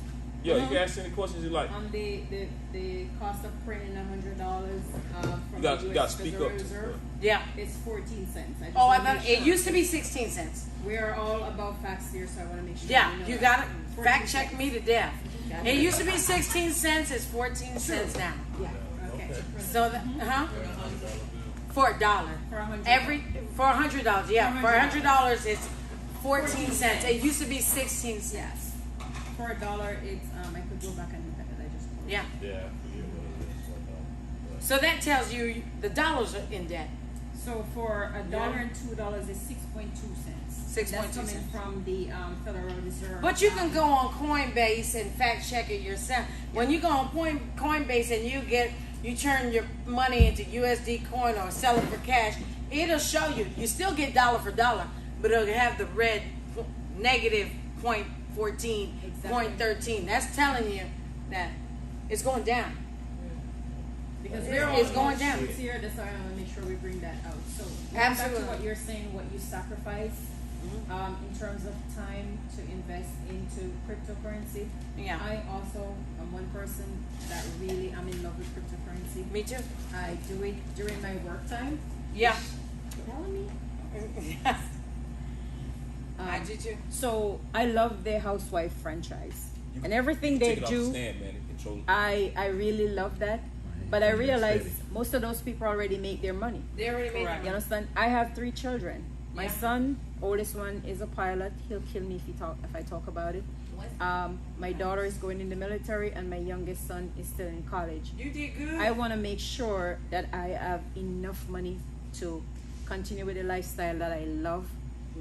[SPEAKER 1] Yeah, you can ask any questions you like.
[SPEAKER 4] The cost of printing $100 from
[SPEAKER 1] You got
[SPEAKER 4] the
[SPEAKER 1] to
[SPEAKER 4] US
[SPEAKER 1] speak
[SPEAKER 4] Federal
[SPEAKER 1] up.
[SPEAKER 4] Reserve,
[SPEAKER 3] Yeah.
[SPEAKER 4] it's 14 cents. I just
[SPEAKER 3] Oh, I
[SPEAKER 4] wanna
[SPEAKER 3] thought
[SPEAKER 4] make
[SPEAKER 3] it
[SPEAKER 4] sure.
[SPEAKER 3] used to be 16 cents.
[SPEAKER 4] We're all about facts here, so I want to make sure.
[SPEAKER 3] Yeah,
[SPEAKER 4] know
[SPEAKER 3] you
[SPEAKER 4] that.
[SPEAKER 3] got it.
[SPEAKER 4] 14
[SPEAKER 3] Fact check
[SPEAKER 4] cents.
[SPEAKER 3] me to death.
[SPEAKER 4] Got
[SPEAKER 3] It used to be 16 cents. It's 14 cents now.
[SPEAKER 4] Yeah. Okay.
[SPEAKER 3] So, for $1.
[SPEAKER 4] For $100.
[SPEAKER 3] For $100, yeah. For
[SPEAKER 4] $100.
[SPEAKER 3] $100, it's 14 cents. It used to be 16 cents.
[SPEAKER 4] Yes. For $1, it's I could go back and look at it. I just pulled it.
[SPEAKER 3] Yeah.
[SPEAKER 2] Yeah, I forget what it is.
[SPEAKER 3] So that tells you the dollars are in debt.
[SPEAKER 4] So for $1 and $2 is 6.2 cents.
[SPEAKER 3] 6.2
[SPEAKER 4] That's coming
[SPEAKER 3] cents.
[SPEAKER 4] from the Federal Reserve.
[SPEAKER 3] But you can go on Coinbase and fact check it yourself. When you go on Coinbase and you turn your money into USD coin or sell it for cash, it'll show you. You still get dollar for dollar, but it'll have the red negative 0.14,
[SPEAKER 4] Exactly.
[SPEAKER 3] 0.13. That's telling you that it's going down.
[SPEAKER 4] Because
[SPEAKER 3] It's
[SPEAKER 4] we're all
[SPEAKER 3] going
[SPEAKER 4] about
[SPEAKER 3] down.
[SPEAKER 4] shoots here, that's why I want to make sure we bring that out. So going
[SPEAKER 3] Absolutely.
[SPEAKER 4] back to what you're saying, what you sacrifice in terms of time to invest into cryptocurrency.
[SPEAKER 3] Yeah.
[SPEAKER 4] I also am one person that really I'm in love with cryptocurrency.
[SPEAKER 3] Me too.
[SPEAKER 4] I do it during my work time.
[SPEAKER 3] Yeah.
[SPEAKER 4] Telling me.
[SPEAKER 3] I do too.
[SPEAKER 4] So I love their housewife franchise and everything they
[SPEAKER 1] Take it off the
[SPEAKER 4] do.
[SPEAKER 1] stand, man, and control it.
[SPEAKER 4] I really love that. But I realize most of those people already make their money.
[SPEAKER 3] They already made
[SPEAKER 4] You understand? I have 3 children. My
[SPEAKER 3] Yeah.
[SPEAKER 4] son, oldest one, is a pilot. He'll kill me if I talk about it. My daughter is going in the military, and my youngest son is still in college.
[SPEAKER 3] You did good.
[SPEAKER 4] I want to make sure that I have enough money to continue with the lifestyle that I love,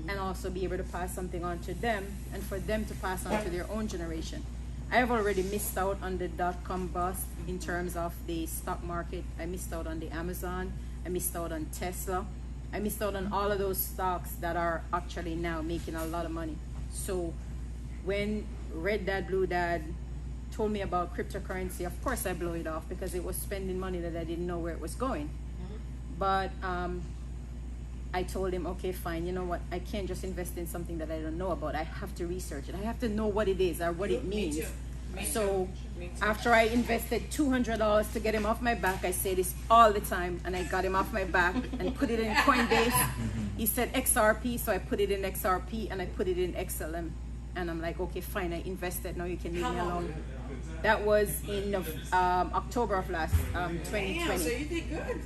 [SPEAKER 4] and also be able to pass something on to them, and for them to pass on to their own generation. I have already missed out on the .com bust in terms of the stock market. I missed out on the Amazon. I missed out on Tesla. I missed out on all of those stocks that are actually now making a lot of money. So when RedDad, BlueDad told me about cryptocurrency, of course I blew it off because it was spending money that I didn't know where it was going. But I told him, okay, fine, you know what? I can't just invest in something that I don't know about. I have to research it. I have to know what it is or what it
[SPEAKER 3] Me
[SPEAKER 4] means.
[SPEAKER 3] too. Me
[SPEAKER 4] So
[SPEAKER 3] Me too.
[SPEAKER 4] after I invested $200 to get him off my back, I say this all the time, and I got him off my back and put it in Coinbase. He said XRP, so I put it in XRP and I put it in XLM. And I'm like, okay, fine, I invested. Now you can leave
[SPEAKER 3] How
[SPEAKER 4] me
[SPEAKER 3] long?
[SPEAKER 4] alone. That was in October of last 2020.
[SPEAKER 3] Damn, so you did good.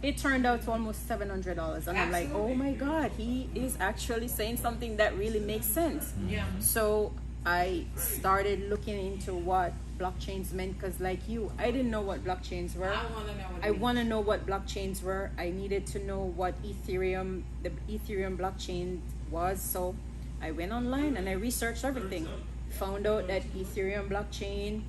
[SPEAKER 4] It turned out to almost $700, and I'm like, oh
[SPEAKER 3] Absolutely.
[SPEAKER 4] my God, he is actually saying something that really makes sense.
[SPEAKER 3] Yeah.
[SPEAKER 4] So I started looking into what blockchains meant, because like you, I didn't know what blockchains were.
[SPEAKER 3] I want to know what
[SPEAKER 4] I want to know what blockchains were. I needed to know what the Ethereum blockchain was. So I went online and I researched everything. Found out that Ethereum blockchain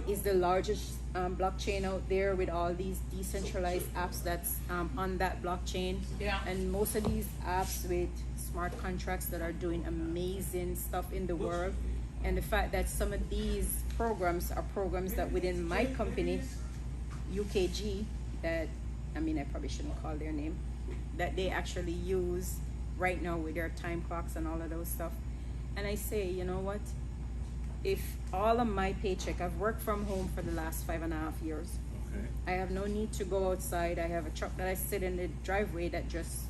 [SPEAKER 4] is the largest blockchain out there, with all these decentralized apps that's on that blockchain.
[SPEAKER 3] Yeah.
[SPEAKER 4] And most of these apps with smart contracts that are doing amazing stuff in the world. And the fact that some of these programs are programs that within my company, UKG, that, I mean, I probably shouldn't call their name, that they actually use right now with their time clocks and all of those stuff. And I say, you know what? If all of my paycheck, I've worked from home for the last 5.5 years.
[SPEAKER 5] Okay.
[SPEAKER 4] I have no need to go outside. I have a truck that I sit in the driveway that just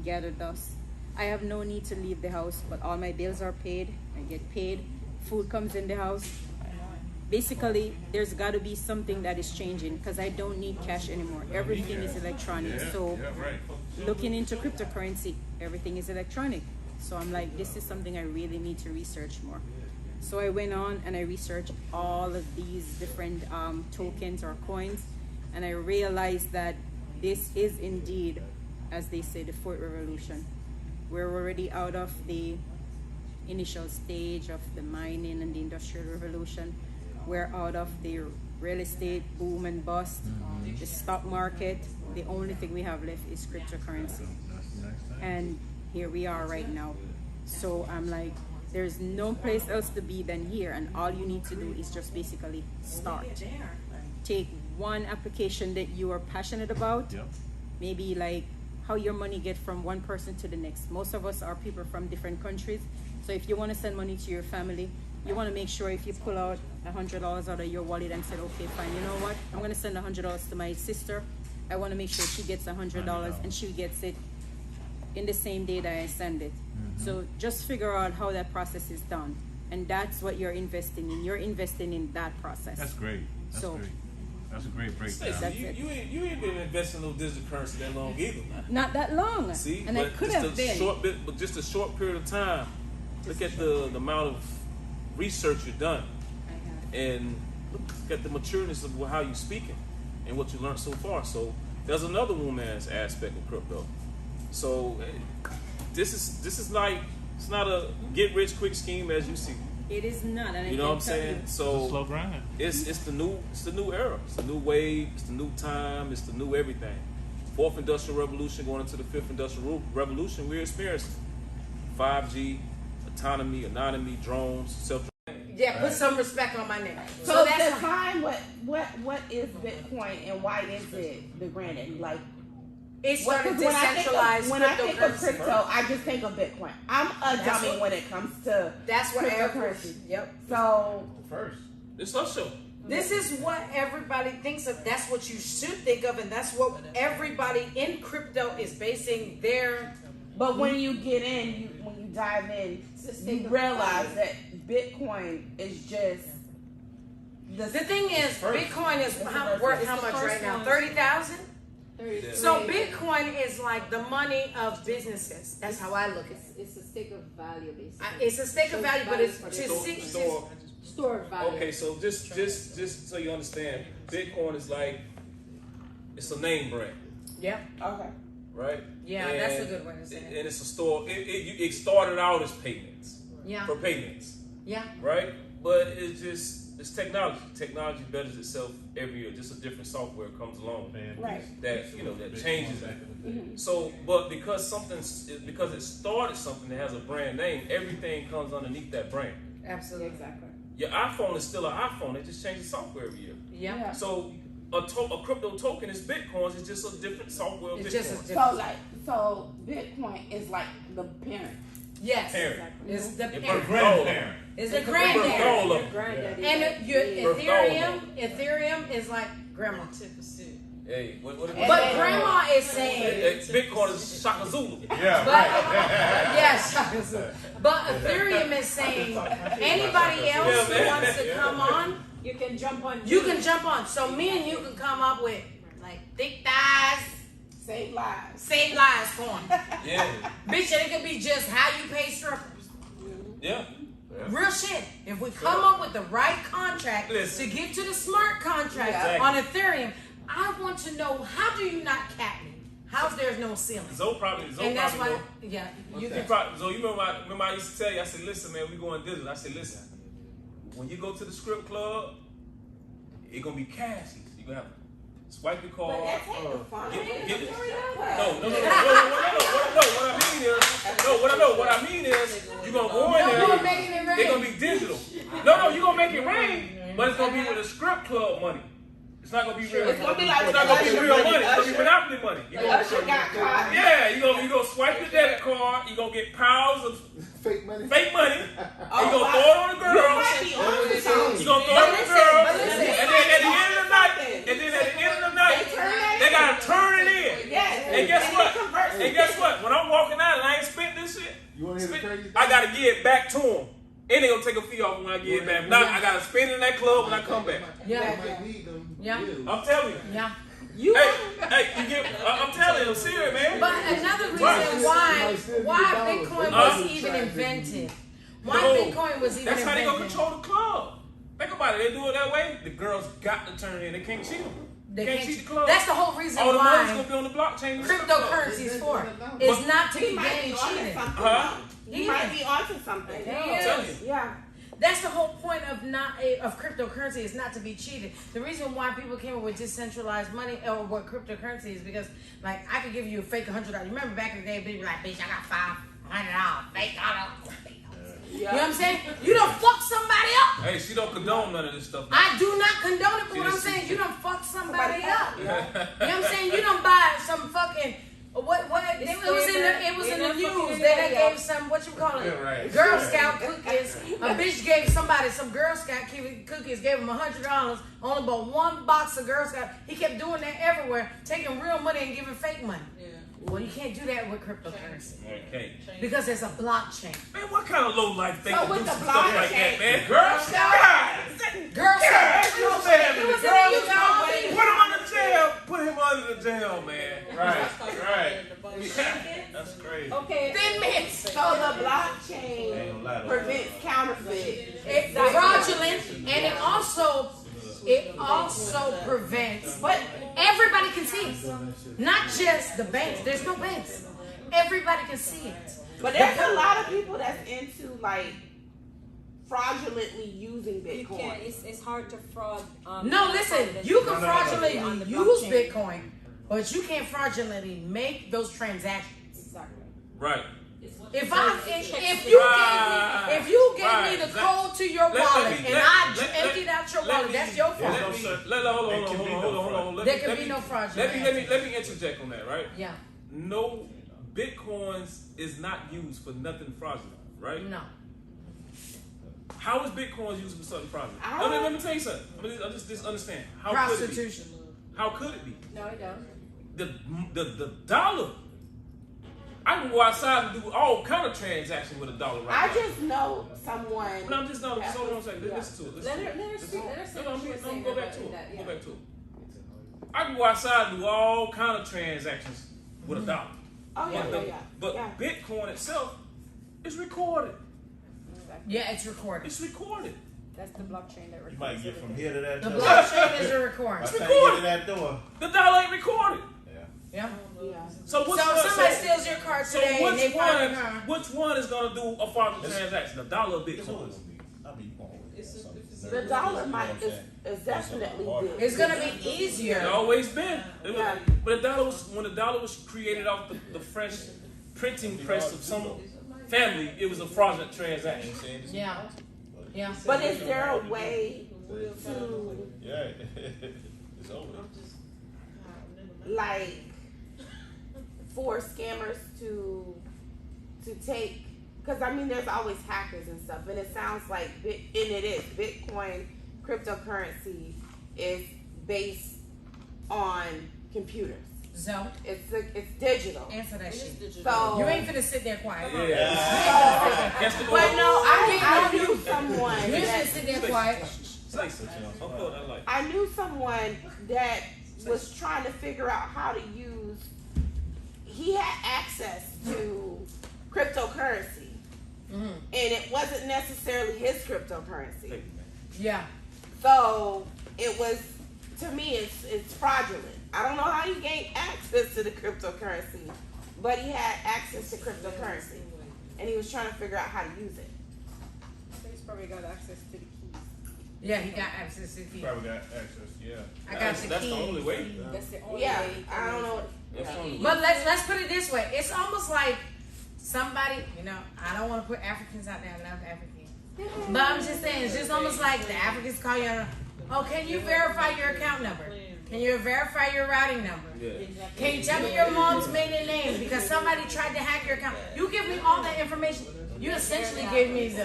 [SPEAKER 4] gather dust. I have no need to leave the house, but all my bills are paid. I get paid. Food comes in the house. Basically, there's got to be something that is changing, because I don't need cash anymore. Everything is electronic. So looking into cryptocurrency, everything is electronic. So I'm like, this is something I really need to research more. So I went on and I researched all of these different tokens or coins, and I realized that this is indeed, as they say, the fourth revolution. We're already out of the initial stage of the mining and the industrial revolution. We're out of the real estate boom and bust, the stock market. The only thing we have left is cryptocurrency. And here we are right now. So I'm like, there's no place else to be than here, and all you need to do is just basically start. Take one application that you are passionate about, maybe like how your money get from one person to the next. Most of us are people from different countries, so if you want to send money to your family, you want to make sure if you pull out $100 out of your wallet and said, okay, fine, you know what, I'm going to send $100 to my sister. I want to make sure she gets $100 and she gets it in the same day that I send it. So just figure out how that process is done, and that's what you're investing in. You're investing in that process.
[SPEAKER 5] That's great. That's a great breakdown.
[SPEAKER 1] Stacey, you ain't been investing in no digital currency that long either.
[SPEAKER 4] Not that long.
[SPEAKER 1] See,
[SPEAKER 4] and I could have been.
[SPEAKER 1] But just a short period of time. Look at the amount of research you've done, and look at the matureness of how you're speaking and what you learned so far. So there's another woman's aspect of crypto. So this is like, it's not a get rich quick scheme as you see.
[SPEAKER 4] It is not. And
[SPEAKER 1] you know what I'm saying? So
[SPEAKER 5] it's a slow grind.
[SPEAKER 1] It's the new era. It's the new wave. It's the new time. It's the new everything. Fourth industrial revolution going into the fifth industrial revolution. We're experiencing 5G, autonomy, anonymity, drones, self.
[SPEAKER 3] Yeah, put some respect on my name.
[SPEAKER 6] So that's define what is Bitcoin and why is it the granted? Like,
[SPEAKER 3] it started decentralized
[SPEAKER 6] when I think of
[SPEAKER 3] cryptocurrency.
[SPEAKER 6] crypto, I just think of Bitcoin. I'm a dummy when it comes to
[SPEAKER 3] That's what
[SPEAKER 6] cryptocurrency.
[SPEAKER 3] Yep.
[SPEAKER 6] So
[SPEAKER 5] First.
[SPEAKER 1] It's us show.
[SPEAKER 3] This is what everybody thinks of. That's what you should think of, and that's what everybody in crypto is basing their.
[SPEAKER 6] but when you get in, when you dive in, you realize that Bitcoin is just
[SPEAKER 3] The thing is, Bitcoin is worth how much right now? 30,000. So Bitcoin is like the money of businesses. That's how I look at it.
[SPEAKER 4] It's a stake of value, basically.
[SPEAKER 3] It's a stake of value, but it's
[SPEAKER 4] Stored value.
[SPEAKER 1] Okay, so just so you understand, Bitcoin is like, it's a name brand,
[SPEAKER 3] yeah,
[SPEAKER 6] okay.
[SPEAKER 1] right?
[SPEAKER 3] yeah.
[SPEAKER 1] And-
[SPEAKER 3] That's a good way to say it.
[SPEAKER 1] And it's a store. It started out as payments.
[SPEAKER 3] Yeah,
[SPEAKER 1] For payments,
[SPEAKER 3] yeah.
[SPEAKER 1] right? But it's technology. Technology betters itself every year. Just a different software comes along
[SPEAKER 6] Right.
[SPEAKER 1] that that changes it. So, but because it started something that has a brand name, everything comes underneath that brand.
[SPEAKER 3] Absolutely.
[SPEAKER 6] Exactly.
[SPEAKER 1] Your iPhone is still an iPhone. It just changes software every year.
[SPEAKER 3] Yeah.
[SPEAKER 1] So a crypto token is Bitcoins. It's just a different software of
[SPEAKER 3] It's
[SPEAKER 1] Bitcoin.
[SPEAKER 3] just a different.
[SPEAKER 6] So Bitcoin is like the parent.
[SPEAKER 3] Yes.
[SPEAKER 1] Parent.
[SPEAKER 3] It's the
[SPEAKER 1] It
[SPEAKER 3] parent.
[SPEAKER 1] birthed all of them.
[SPEAKER 3] It's the
[SPEAKER 1] It birthed
[SPEAKER 3] granddaddy.
[SPEAKER 1] all of them.
[SPEAKER 4] Granddaddy.
[SPEAKER 3] And your
[SPEAKER 1] Birthed all of
[SPEAKER 3] Ethereum is like grandma.
[SPEAKER 1] Hey, what
[SPEAKER 3] But grandma is saying.
[SPEAKER 1] Bitcoin is Shaka Zulu.
[SPEAKER 5] Yeah,
[SPEAKER 3] But,
[SPEAKER 5] right.
[SPEAKER 3] yes, but Ethereum is saying anybody else who wants to come on,
[SPEAKER 4] You can jump on.
[SPEAKER 3] you can jump on. So me and you can come up with like thick thighs,
[SPEAKER 6] Save lives.
[SPEAKER 3] save lives coin.
[SPEAKER 1] Yeah,
[SPEAKER 3] Bitch, and it could be just how you pay strippers.
[SPEAKER 1] yeah.
[SPEAKER 3] Real shit. If we come up with the right contract to give to the smart contract on Ethereum, I want to know, how do you not cap me? How's there's no ceiling?
[SPEAKER 1] Zoe probably
[SPEAKER 3] And that's why,
[SPEAKER 1] know.
[SPEAKER 3] yeah.
[SPEAKER 1] You remember I used to tell you, I said, listen, man, we going digital. I said, listen, when you go to the strip club, it's going to be cashless. You're going to have to swipe your card.
[SPEAKER 6] But that's the fun.
[SPEAKER 1] What I mean is, you're going to go in there, it's going to be digital. No, you're going to make it rain, but it's going to be with the strip club money. It's not gonna be real.
[SPEAKER 6] It's gonna be like
[SPEAKER 1] it's not gonna be real money. It's gonna be monopoly money.
[SPEAKER 6] Usher got caught.
[SPEAKER 1] Yeah, you gonna swipe your debit card. You gonna get piles of
[SPEAKER 7] fake money.
[SPEAKER 1] You gonna throw it on the girls. You gonna throw it on the girls. And then at the end of the night, they gotta turn it in. And guess what? When I'm walking out and I ain't spent this shit, I gotta give it back to them. And they gonna take a fee off when I get it back. Now I gotta spend it in that club when I come back.
[SPEAKER 3] Yeah.
[SPEAKER 1] I'm telling you.
[SPEAKER 3] Yeah.
[SPEAKER 1] I'm telling you, I'm serious, man.
[SPEAKER 3] But another reason why Bitcoin was even invented. Bitcoin was even invented.
[SPEAKER 1] That's how they gonna control the club. Think about it. They do it that way. The girls got to turn in. They can't cheat them. They can't cheat the club.
[SPEAKER 3] That's the whole reason
[SPEAKER 1] all the money's
[SPEAKER 3] why
[SPEAKER 1] gonna be on the blockchain.
[SPEAKER 3] Cryptocurrency is for. It's not to be getting cheated.
[SPEAKER 6] He might be onto something.
[SPEAKER 1] I'm telling you.
[SPEAKER 6] Yeah.
[SPEAKER 3] That's the whole point of cryptocurrency, is not to be cheated. The reason why people came up with decentralized money or what cryptocurrency is because, like, I could give you a fake $100. You remember back in the day, people be like, bitch, I got $500, fake $100. You know what I'm saying? You don't fuck somebody up.
[SPEAKER 1] Hey, she don't condone none of this stuff.
[SPEAKER 3] I do not condone it, but what I'm saying is you don't fuck somebody up. You know what I'm saying? You don't buy some fucking... What it was in the news that they gave some, what you call it, Girl Scout cookies. A bitch gave somebody some Girl Scout cookies, gave him $100, only bought one box of Girl Scout. He kept doing that everywhere, taking real money and giving fake money. Yeah. Well, you can't do that with cryptocurrency.
[SPEAKER 1] Okay.
[SPEAKER 3] Because it's a blockchain.
[SPEAKER 1] Man, what kind of low life thing
[SPEAKER 6] So
[SPEAKER 1] do
[SPEAKER 6] with
[SPEAKER 1] some
[SPEAKER 6] the
[SPEAKER 1] stuff like that, man?
[SPEAKER 6] Girl Scout.
[SPEAKER 3] Girl Scout.
[SPEAKER 1] You don't say that,
[SPEAKER 3] It was in
[SPEAKER 1] Girl
[SPEAKER 3] the news.
[SPEAKER 1] Scout. Put him under jail. Put him under the jail, man. Right. That's crazy.
[SPEAKER 6] Okay.
[SPEAKER 3] Thin mints.
[SPEAKER 6] So the blockchain prevents counterfeit.
[SPEAKER 3] It's fraudulent, and it also prevents, but everybody can see it. Not just the banks. There's no banks. Everybody can see it.
[SPEAKER 6] But there's a lot of people that's into like fraudulently using Bitcoin.
[SPEAKER 8] It's hard to fraud.
[SPEAKER 3] No, listen. You can fraudulently use Bitcoin, but you can't fraudulently make those transactions.
[SPEAKER 8] Exactly.
[SPEAKER 1] Right.
[SPEAKER 3] If you gave me the code to your wallet and I emptied out your wallet, that's your fault.
[SPEAKER 1] Hold on.
[SPEAKER 3] There can be no fraudulent.
[SPEAKER 1] Let me interject on that, right?
[SPEAKER 3] Yeah.
[SPEAKER 1] No, Bitcoins is not used for nothing fraudulent, right?
[SPEAKER 3] No.
[SPEAKER 1] How is Bitcoin used for something fraudulent? Let me tell you something. I just understand. How
[SPEAKER 3] Prostitution.
[SPEAKER 1] Could it be? How could it be?
[SPEAKER 8] No, it don't.
[SPEAKER 1] The dollar. I can go outside and do all kind of transactions with $1 right now.
[SPEAKER 6] I just know someone.
[SPEAKER 1] No, I'm just not. Just hold on a second. Listen to it.
[SPEAKER 8] Let her speak. Let her say what she was saying.
[SPEAKER 1] Go back to it. Go back to it. I can go outside and do all kind of transactions with $1.
[SPEAKER 6] Oh yeah.
[SPEAKER 1] But Bitcoin itself is recorded.
[SPEAKER 3] Yeah, it's recorded.
[SPEAKER 1] It's recorded.
[SPEAKER 8] That's the blockchain that records.
[SPEAKER 7] You might get from here to that.
[SPEAKER 3] The blockchain is a recording.
[SPEAKER 7] It's recorded. That door.
[SPEAKER 1] The dollar ain't recorded.
[SPEAKER 3] Yeah.
[SPEAKER 1] So
[SPEAKER 3] somebody steals your card today and they find your car.
[SPEAKER 1] Which one is gonna do a fraudulent transaction? $1 or Bitcoin?
[SPEAKER 6] The dollar is definitely good.
[SPEAKER 3] It's gonna be easier.
[SPEAKER 1] It's always been. But when the dollar was created off the French printing press of some family, it was a fraudulent transaction.
[SPEAKER 3] Yeah.
[SPEAKER 6] But is there a way to
[SPEAKER 7] it's over.
[SPEAKER 6] Like for scammers to take, because I mean there's always hackers and stuff, and it sounds like Bitcoin cryptocurrency is based on computers.
[SPEAKER 3] So
[SPEAKER 6] it's digital.
[SPEAKER 3] Answer that shit.
[SPEAKER 6] So
[SPEAKER 3] you ain't finna sit there quiet.
[SPEAKER 6] But no, I knew someone.
[SPEAKER 3] You ain't finna sit there quiet.
[SPEAKER 6] I knew someone that was trying to figure out how to use. He had access to cryptocurrency, and and it wasn't necessarily his cryptocurrency.
[SPEAKER 3] Yeah.
[SPEAKER 6] So it was, to me, it's fraudulent. I don't know how he gained access to the cryptocurrency, but he had access to cryptocurrency, and he was trying to figure out how to use it.
[SPEAKER 8] So he's probably got access to the keys.
[SPEAKER 3] Yeah, he got access to the key.
[SPEAKER 5] Probably got access, yeah.
[SPEAKER 3] I got
[SPEAKER 1] That's
[SPEAKER 3] the
[SPEAKER 1] the
[SPEAKER 3] key.
[SPEAKER 1] only way.
[SPEAKER 8] That's the only
[SPEAKER 6] Yeah,
[SPEAKER 8] way.
[SPEAKER 6] I don't know.
[SPEAKER 1] That's the only way.
[SPEAKER 3] But let's put it this way. It's almost like somebody, I don't want to put Africans out there. I love Africans. But I'm just saying, it's just almost like the Africans call you, oh, can you verify your account number? Can you verify your routing number?
[SPEAKER 1] Yeah.
[SPEAKER 3] Can you tell me your mom's maiden name? Because somebody tried to hack your account. You give me all that information. You essentially gave me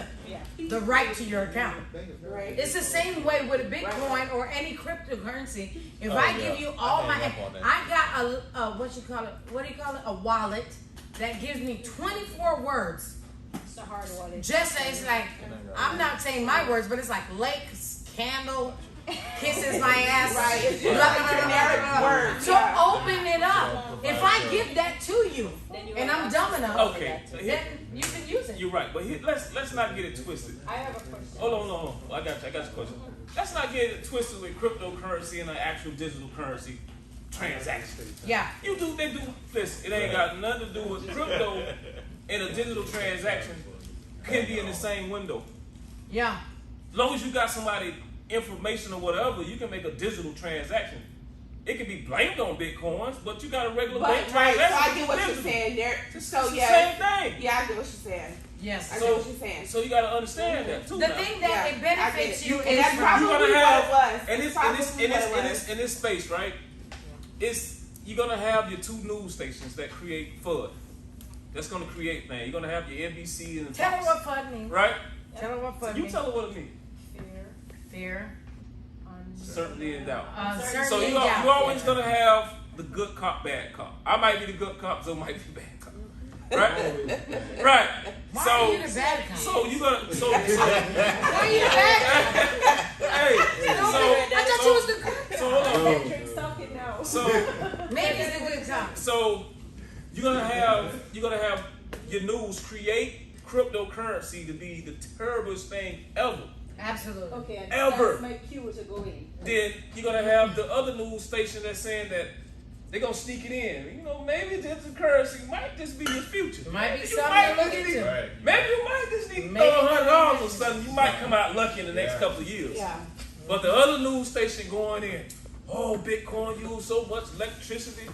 [SPEAKER 3] the right to your account.
[SPEAKER 6] Right.
[SPEAKER 3] It's the same way with a Bitcoin or any cryptocurrency. If I give you all my, I got a what do you call it? A wallet that gives me 24 words.
[SPEAKER 8] It's a hard wallet.
[SPEAKER 3] Just it's like, I'm not saying my words, but it's like lakes, candle, kisses my ass.
[SPEAKER 6] Right. It's
[SPEAKER 3] blah,
[SPEAKER 6] just
[SPEAKER 3] blah,
[SPEAKER 6] like
[SPEAKER 3] blah,
[SPEAKER 6] generic
[SPEAKER 3] blah, blah.
[SPEAKER 6] words.
[SPEAKER 3] So open it up. If I give that to you, and I'm dumb enough,
[SPEAKER 1] Okay. So
[SPEAKER 3] then you can use it.
[SPEAKER 1] you're right, but let's not get it twisted.
[SPEAKER 8] I have a question.
[SPEAKER 1] Hold on. I got your question. Let's not get it twisted with cryptocurrency and an actual digital currency transaction.
[SPEAKER 3] Yeah.
[SPEAKER 1] They do this. It ain't got nothing to do with crypto and a digital transaction can be in the same window.
[SPEAKER 3] Yeah.
[SPEAKER 1] As long as you got somebody information or whatever, you can make a digital transaction. It can be blamed on Bitcoins, but you got a regular bank
[SPEAKER 6] But right, so
[SPEAKER 1] transaction.
[SPEAKER 6] I get what you're
[SPEAKER 1] digital.
[SPEAKER 6] saying there.
[SPEAKER 1] It's
[SPEAKER 6] So
[SPEAKER 1] the
[SPEAKER 6] yeah,
[SPEAKER 1] same thing.
[SPEAKER 6] yeah, I get what you're saying.
[SPEAKER 3] Yes.
[SPEAKER 6] I get what you're saying.
[SPEAKER 1] So you got to understand that too.
[SPEAKER 3] The
[SPEAKER 1] now.
[SPEAKER 3] thing that
[SPEAKER 6] Yeah,
[SPEAKER 3] it
[SPEAKER 6] I
[SPEAKER 3] benefits
[SPEAKER 6] get it.
[SPEAKER 3] you
[SPEAKER 6] And
[SPEAKER 3] is
[SPEAKER 6] that's probably
[SPEAKER 1] You're gonna
[SPEAKER 6] what
[SPEAKER 1] have
[SPEAKER 6] it was.
[SPEAKER 1] in
[SPEAKER 6] That's
[SPEAKER 1] this
[SPEAKER 6] probably what it was.
[SPEAKER 1] in this space, right? You're gonna have your two news stations that create FUD. That's gonna create things. You're gonna have your NBC and the
[SPEAKER 3] tell her
[SPEAKER 1] Fox,
[SPEAKER 3] what FUD means.
[SPEAKER 1] right?
[SPEAKER 3] Tell her what FUD
[SPEAKER 1] You
[SPEAKER 3] means.
[SPEAKER 1] tell her what it means.
[SPEAKER 3] Fear.
[SPEAKER 1] Certainly in doubt.
[SPEAKER 3] Uncertainty.
[SPEAKER 1] So you're always gonna have the good cop, bad cop. I might be the good cop, so might be bad cop. Right? Right.
[SPEAKER 3] Why
[SPEAKER 1] So
[SPEAKER 3] are you the bad cop?
[SPEAKER 1] so you gonna so
[SPEAKER 3] Why are you the bad cop?
[SPEAKER 1] hey
[SPEAKER 3] I thought you was the good
[SPEAKER 1] so hold on.
[SPEAKER 8] Drink something now.
[SPEAKER 1] So
[SPEAKER 3] Maybe it's the good cop.
[SPEAKER 1] So you're gonna have your news create cryptocurrency to be the terriblest thing ever.
[SPEAKER 3] Absolutely.
[SPEAKER 8] Okay, and
[SPEAKER 1] Ever.
[SPEAKER 8] that's my cue to go in.
[SPEAKER 1] Then you're gonna have the other news station that's saying that they're gonna sneak it in. Maybe digital currency might just be your future.
[SPEAKER 3] It might be
[SPEAKER 1] You
[SPEAKER 3] something
[SPEAKER 1] might
[SPEAKER 3] to look
[SPEAKER 1] just need-
[SPEAKER 3] into.
[SPEAKER 7] Right.
[SPEAKER 1] Maybe you might just need to
[SPEAKER 3] Maybe
[SPEAKER 1] throw $100
[SPEAKER 3] you
[SPEAKER 1] or something. You might come out lucky in the next
[SPEAKER 7] Yeah.
[SPEAKER 1] couple of years.
[SPEAKER 6] Yeah.
[SPEAKER 1] But the other news station going in, oh, Bitcoin use so much electricity.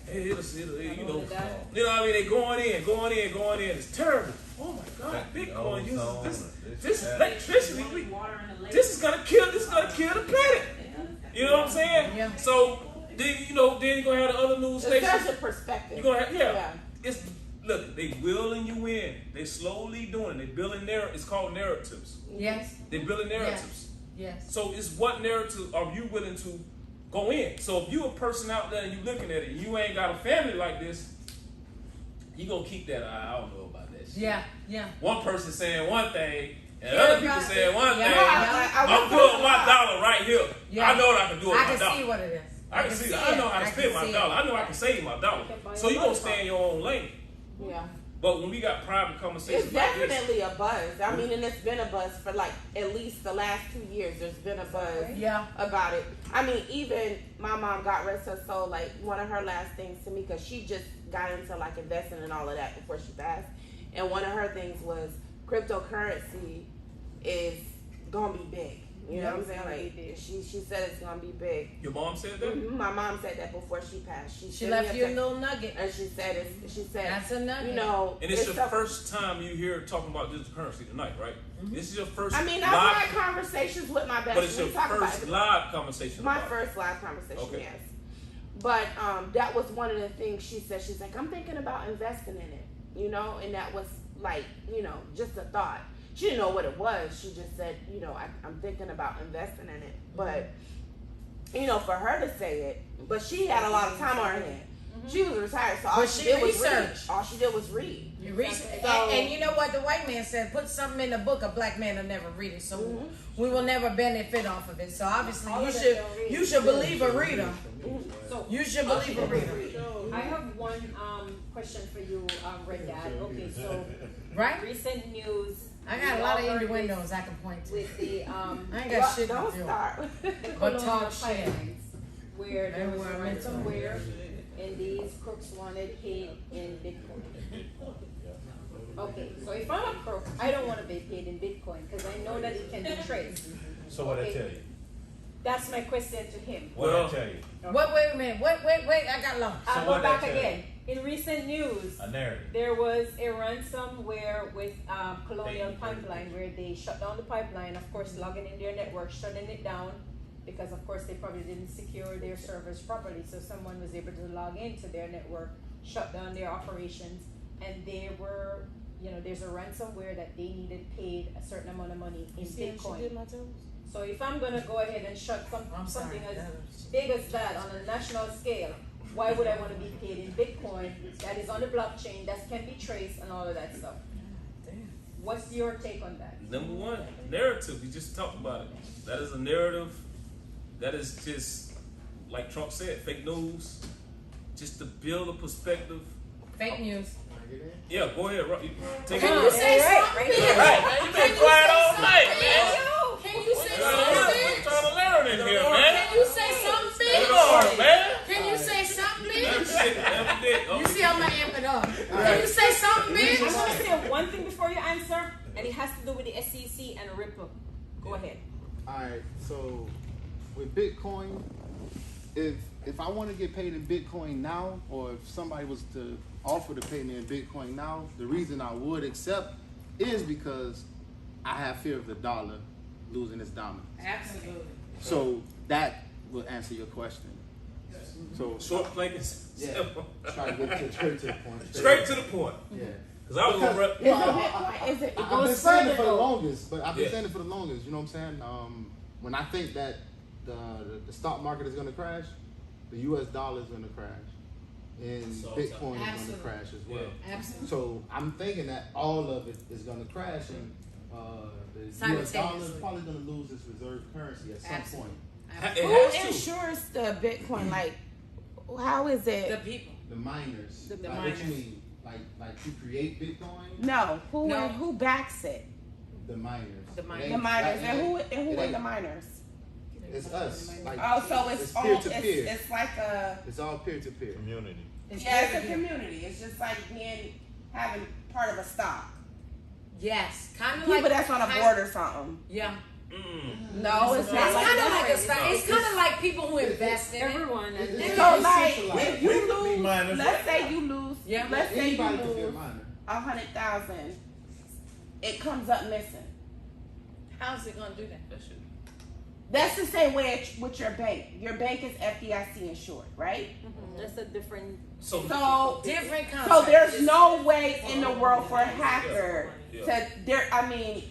[SPEAKER 1] Hey, it'll you know what I mean? They going in. It's terrible. Oh my God, Bitcoin uses this electricity. This is gonna kill the planet. You know what I'm saying?
[SPEAKER 3] Yeah.
[SPEAKER 1] So then you're gonna have the other news
[SPEAKER 6] It's
[SPEAKER 1] stations.
[SPEAKER 6] such a perspective.
[SPEAKER 1] You're gonna have
[SPEAKER 6] Yeah.
[SPEAKER 1] It's look, they wheeling you in. They slowly doing. They building it's called narratives.
[SPEAKER 3] Yes.
[SPEAKER 1] They building narratives.
[SPEAKER 3] Yes.
[SPEAKER 1] So it's what narrative are you willing to go in? So if you a person out there and you looking at it, and you ain't got a family like this, you gonna keep that. I don't know about that shit.
[SPEAKER 3] Yeah. Yeah.
[SPEAKER 1] One person saying one thing, and other people saying one
[SPEAKER 3] Yeah.
[SPEAKER 1] thing.
[SPEAKER 3] Yeah.
[SPEAKER 1] I'm putting my dollar right here.
[SPEAKER 3] Yeah.
[SPEAKER 1] I know what I can do with
[SPEAKER 3] I
[SPEAKER 1] my
[SPEAKER 3] can
[SPEAKER 1] dollar.
[SPEAKER 3] see what it is.
[SPEAKER 1] I can see that. I know how to
[SPEAKER 3] I
[SPEAKER 1] spend
[SPEAKER 3] can
[SPEAKER 1] my
[SPEAKER 3] see
[SPEAKER 1] dollar.
[SPEAKER 3] it.
[SPEAKER 1] I know I can save my dollar. So you gonna stay in your own lane.
[SPEAKER 6] Yeah.
[SPEAKER 1] But when we got private conversations
[SPEAKER 6] It's
[SPEAKER 1] like this,
[SPEAKER 6] definitely a buzz. I mean, and it's been a buzz for like at least the last 2 years. There's been a buzz
[SPEAKER 3] Yeah.
[SPEAKER 6] about it. I mean, even my mom, God rest her soul, like one of her last things to me, because she just got into like investing and all of that before she passed. And one of her things was cryptocurrency is gonna be big. You know what I'm saying? Like she said it's gonna be big.
[SPEAKER 1] your mom said that.
[SPEAKER 6] Mhm. My mom said that before she passed.
[SPEAKER 3] She
[SPEAKER 6] sent
[SPEAKER 3] left
[SPEAKER 6] me
[SPEAKER 3] you a
[SPEAKER 6] text,
[SPEAKER 3] little nugget.
[SPEAKER 6] and she said
[SPEAKER 3] That's a nugget.
[SPEAKER 6] you know,
[SPEAKER 1] And it's your
[SPEAKER 6] a-
[SPEAKER 1] first time you hear talking about digital currency tonight, right? This is your first.
[SPEAKER 6] I mean, I've
[SPEAKER 1] live,
[SPEAKER 6] had conversations with my best
[SPEAKER 1] but it's your
[SPEAKER 6] friend. Talk about
[SPEAKER 1] first
[SPEAKER 6] it.
[SPEAKER 1] live conversation.
[SPEAKER 6] My
[SPEAKER 1] about it.
[SPEAKER 6] first live conversation,
[SPEAKER 1] Okay.
[SPEAKER 6] yes. But that was one of the things she said. She's like, I'm thinking about investing in it, and that was like, just a thought. She didn't know what it was. She just said, I'm thinking about investing in it. But, for her to say it, but she had a lot of time on her hand. She was retired, so all
[SPEAKER 3] But
[SPEAKER 6] she
[SPEAKER 3] she
[SPEAKER 6] did was read.
[SPEAKER 3] researched.
[SPEAKER 6] All she did was read.
[SPEAKER 3] You research,
[SPEAKER 6] So-
[SPEAKER 3] and you know what the white man said? Put something in the book, a black man will never read it, so we will never benefit off of it. So obviously,
[SPEAKER 8] All
[SPEAKER 3] you
[SPEAKER 8] of them
[SPEAKER 3] should
[SPEAKER 8] don't read.
[SPEAKER 3] you should believe a reader.
[SPEAKER 8] So
[SPEAKER 3] You should believe a reader,
[SPEAKER 8] I have one question for you, RedDad. Okay, so
[SPEAKER 3] right?
[SPEAKER 8] recent news
[SPEAKER 3] I got a lot of innuendos I can point to.
[SPEAKER 8] with the
[SPEAKER 3] I ain't got shit to
[SPEAKER 6] Don't
[SPEAKER 3] do.
[SPEAKER 6] start.
[SPEAKER 3] But talk shit.
[SPEAKER 8] pipelines, where there was a
[SPEAKER 3] Everywhere.
[SPEAKER 8] ransomware and these crooks wanted paid in Bitcoin. Okay, so if I'm a crook, I don't want to be paid in Bitcoin because I know that it can be traced.
[SPEAKER 7] So what I
[SPEAKER 8] Okay.
[SPEAKER 7] tell you?
[SPEAKER 8] That's my question to him.
[SPEAKER 7] What
[SPEAKER 1] Well-
[SPEAKER 7] I tell you?
[SPEAKER 3] Wait a minute. Wait, I got lost.
[SPEAKER 8] I'll
[SPEAKER 7] So
[SPEAKER 8] go
[SPEAKER 7] what
[SPEAKER 8] back
[SPEAKER 7] that tell you?
[SPEAKER 8] again. In recent news,
[SPEAKER 7] A narrative.
[SPEAKER 8] there was a ransomware with Colonial Pipeline where they shut down the pipeline, of course, logging in their network, shutting it down because, of course, they probably didn't secure their servers properly. So someone was able to log into their network, shut down their operations, and they were, there's a ransomware that they needed paid a certain amount of money in Bitcoin. So if I'm gonna go ahead and shut
[SPEAKER 3] I'm
[SPEAKER 8] something
[SPEAKER 3] sorry.
[SPEAKER 8] as big as that on a national scale, why would I want to be paid in Bitcoin that is on the blockchain, that can be traced and all of that stuff? What's your take on that?
[SPEAKER 1] Number one, narrative. We just talked about it. That is a narrative. That is just, like Trump said, fake news. Just to build a perspective.
[SPEAKER 3] Fake news.
[SPEAKER 1] Yeah, go ahead. Take
[SPEAKER 3] Can
[SPEAKER 1] it.
[SPEAKER 3] you say something?
[SPEAKER 1] Right, man. You been quiet all night, man.
[SPEAKER 3] Can you say
[SPEAKER 1] I'm
[SPEAKER 3] something?
[SPEAKER 1] trying to learn in here, man.
[SPEAKER 3] Can you say something?
[SPEAKER 1] Come on, man.
[SPEAKER 3] Can you say something?
[SPEAKER 1] You
[SPEAKER 3] You see how I'm gonna amp it up. Can you say something,
[SPEAKER 8] I'm
[SPEAKER 3] bitch?
[SPEAKER 8] gonna say one thing before you answer, and it has to do with the SEC and Ripple. Go ahead.
[SPEAKER 9] Alright, so with Bitcoin, if I want to get paid in Bitcoin now, or if somebody was to offer to pay me in Bitcoin now, the reason I would accept is because I have fear of the dollar losing its dominance.
[SPEAKER 3] Absolutely.
[SPEAKER 9] So that will answer your question. So
[SPEAKER 1] Short blankets.
[SPEAKER 9] yeah, try to get straight to the point.
[SPEAKER 1] Straight to the point.
[SPEAKER 9] Yeah.
[SPEAKER 1] Because I was gonna rep.
[SPEAKER 6] Is it Bitcoin? Is it? It
[SPEAKER 9] I've been
[SPEAKER 6] goes
[SPEAKER 9] saying it
[SPEAKER 6] further
[SPEAKER 9] for the
[SPEAKER 6] though.
[SPEAKER 9] longest, but I've been
[SPEAKER 1] Yeah.
[SPEAKER 9] saying it for the longest. You know what I'm saying? When I think that the stock market is going to crash, the U.S. dollar is going to crash, and Bitcoin is going to
[SPEAKER 3] Absolutely.
[SPEAKER 9] crash as well.
[SPEAKER 3] Absolutely.
[SPEAKER 9] So I'm thinking that all of it is going to crash, and the U.S. dollar is
[SPEAKER 3] Simultaneously.
[SPEAKER 9] probably going to lose its reserve currency at some
[SPEAKER 3] Absolutely.
[SPEAKER 9] point.
[SPEAKER 1] It
[SPEAKER 6] Who
[SPEAKER 1] has to.
[SPEAKER 6] insures the Bitcoin? Like, how is
[SPEAKER 3] The
[SPEAKER 6] it?
[SPEAKER 3] people.
[SPEAKER 9] The miners,
[SPEAKER 3] The
[SPEAKER 9] like what
[SPEAKER 3] miners.
[SPEAKER 9] you mean, like to create Bitcoin,
[SPEAKER 6] No,
[SPEAKER 3] No.
[SPEAKER 6] who backs it?
[SPEAKER 9] the miners,
[SPEAKER 3] The
[SPEAKER 9] It
[SPEAKER 3] miners.
[SPEAKER 9] ain't-
[SPEAKER 6] The miners.
[SPEAKER 9] like,
[SPEAKER 6] And who
[SPEAKER 9] it
[SPEAKER 6] are
[SPEAKER 9] ain't-
[SPEAKER 6] the miners?
[SPEAKER 9] It's us. Like,
[SPEAKER 6] Oh, so it's all
[SPEAKER 9] peer to peer.
[SPEAKER 6] it's like a
[SPEAKER 9] It's all peer to peer.
[SPEAKER 7] Community.
[SPEAKER 6] yeah, it's a community. It's just like having part of a stock.
[SPEAKER 3] Yes. Kind of
[SPEAKER 6] People
[SPEAKER 3] like
[SPEAKER 6] that's on a board or something.
[SPEAKER 3] Yeah.
[SPEAKER 6] No, it's
[SPEAKER 3] It's
[SPEAKER 6] not like
[SPEAKER 3] kind of
[SPEAKER 6] that.
[SPEAKER 3] like a stock. It's kind of like people who invest in it.
[SPEAKER 8] Everyone.
[SPEAKER 6] So like, if you
[SPEAKER 7] We
[SPEAKER 6] lose,
[SPEAKER 7] miners,
[SPEAKER 6] let's
[SPEAKER 7] right?
[SPEAKER 6] say you lose,
[SPEAKER 3] Yeah.
[SPEAKER 6] let's say you
[SPEAKER 9] Anybody can be a
[SPEAKER 6] lose
[SPEAKER 9] miner.
[SPEAKER 6] 100,000, it comes up missing.
[SPEAKER 3] How's it gonna do that?
[SPEAKER 1] That shit.
[SPEAKER 6] That's the same way with your bank. Your bank is FDIC insured, right?
[SPEAKER 8] That's a different.
[SPEAKER 1] So,
[SPEAKER 6] So,
[SPEAKER 3] Different concept.
[SPEAKER 6] so there's no way in the world for a hacker
[SPEAKER 1] Yeah.
[SPEAKER 6] to there. I mean,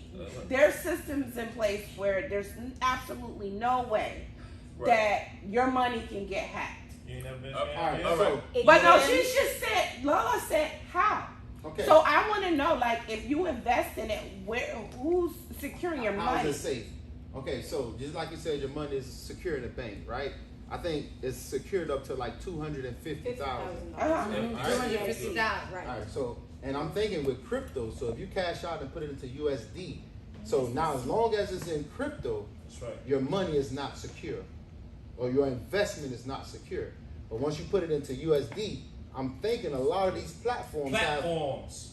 [SPEAKER 6] there's systems in place where there's absolutely no way
[SPEAKER 1] Right.
[SPEAKER 6] that your money can get hacked.
[SPEAKER 7] You ain't never been
[SPEAKER 1] All
[SPEAKER 7] scammed?
[SPEAKER 1] right.
[SPEAKER 9] So,
[SPEAKER 6] But no, she just said, LaLa said, how?
[SPEAKER 9] okay.
[SPEAKER 6] So I want to know, like, if you invest in it, who's securing your
[SPEAKER 9] How
[SPEAKER 6] money?
[SPEAKER 9] is it safe? Okay, so just like you said, your money is secure in the bank, right? I think it's secured up to like 250,000.
[SPEAKER 6] Uh-huh.
[SPEAKER 3] $250.
[SPEAKER 9] All right, so and I'm thinking with crypto. So if you cash out and put it into USD, so now as long as it's in crypto,
[SPEAKER 1] That's right.
[SPEAKER 9] your money is not secure, or your investment is not secure. But once you put it into USD, I'm thinking a lot of these platforms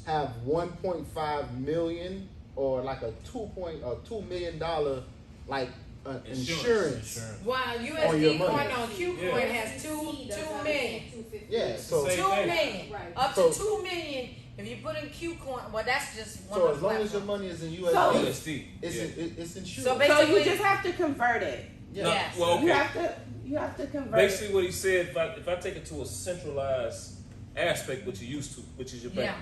[SPEAKER 9] have 1.5 million or like a $2 million like insurance.
[SPEAKER 3] Wow,
[SPEAKER 9] On your
[SPEAKER 3] USD
[SPEAKER 9] money.
[SPEAKER 3] coin on Q coin
[SPEAKER 1] Yeah.
[SPEAKER 3] has 2 million.
[SPEAKER 9] Yeah, so
[SPEAKER 1] Same
[SPEAKER 3] 2
[SPEAKER 1] thing.
[SPEAKER 3] million.
[SPEAKER 8] Right.
[SPEAKER 3] Up
[SPEAKER 9] So-
[SPEAKER 3] to 2 million. If you put in Q coin, well, that's just one
[SPEAKER 9] so
[SPEAKER 3] of
[SPEAKER 9] as
[SPEAKER 3] the
[SPEAKER 9] long as your
[SPEAKER 3] platforms.
[SPEAKER 9] money is in
[SPEAKER 6] So-
[SPEAKER 9] USD,
[SPEAKER 1] USD.
[SPEAKER 9] it's
[SPEAKER 1] Yeah.
[SPEAKER 9] it's insured.
[SPEAKER 3] So
[SPEAKER 6] So
[SPEAKER 3] basically,
[SPEAKER 6] you just have to convert it.
[SPEAKER 9] yeah.
[SPEAKER 1] No,
[SPEAKER 3] Yes.
[SPEAKER 1] well, okay.
[SPEAKER 6] You have to convert
[SPEAKER 1] Basically, what he said, if I take it to a centralized aspect, which you're used to, which is your bank,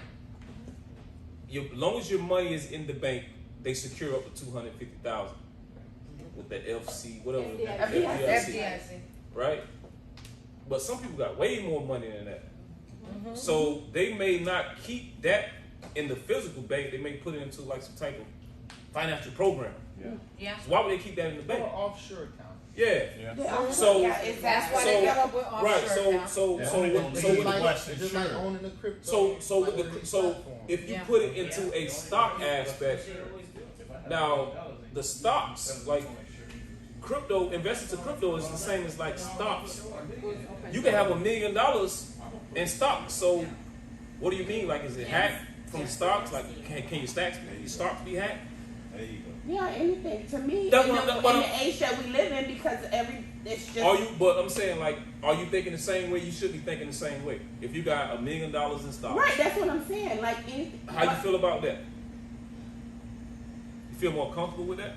[SPEAKER 3] yeah.
[SPEAKER 1] as long as your money is in the bank, they secure up to 250,000 with that FC, whatever,
[SPEAKER 6] FDIC.
[SPEAKER 3] FDIC.
[SPEAKER 1] right? But some people got way more money than that, so they may not keep that in the physical bank. They may put it into like some type of financial program.
[SPEAKER 7] Yeah.
[SPEAKER 3] Yeah.
[SPEAKER 1] So why would they keep that in the
[SPEAKER 9] Or
[SPEAKER 1] bank?
[SPEAKER 9] an offshore account.
[SPEAKER 1] Yeah.
[SPEAKER 6] Yeah.
[SPEAKER 1] So
[SPEAKER 6] yeah, exactly.
[SPEAKER 3] That's why they come up with offshore
[SPEAKER 1] right. So
[SPEAKER 3] accounts.
[SPEAKER 1] so
[SPEAKER 7] Yeah,
[SPEAKER 1] so
[SPEAKER 7] only
[SPEAKER 1] with-
[SPEAKER 7] gonna
[SPEAKER 1] so
[SPEAKER 7] be
[SPEAKER 1] with
[SPEAKER 7] the
[SPEAKER 1] the
[SPEAKER 7] question.
[SPEAKER 9] It's just like owning the crypto.
[SPEAKER 1] so with
[SPEAKER 9] like
[SPEAKER 1] the
[SPEAKER 9] these
[SPEAKER 1] so
[SPEAKER 9] platforms.
[SPEAKER 1] if you
[SPEAKER 3] Yeah.
[SPEAKER 1] put it into a stock aspect, now the stocks like crypto, investing to crypto is the same as like stocks. You can have $1 million in stocks. So what do you mean? Like, is it hacked from stocks? Like, can your stocks be hacked?
[SPEAKER 7] There you go.
[SPEAKER 6] Yeah, anything to me
[SPEAKER 1] That's
[SPEAKER 6] in
[SPEAKER 1] what-
[SPEAKER 6] the,
[SPEAKER 1] that's what
[SPEAKER 6] in
[SPEAKER 1] I'm-
[SPEAKER 6] the age that we live in, because it's just
[SPEAKER 1] Are you? But I'm saying, like, are you thinking the same way? You should be thinking the same way. If you got $1 million in stocks,
[SPEAKER 6] right. That's what I'm saying. Like anything.
[SPEAKER 1] how you feel about that? You feel more comfortable with that?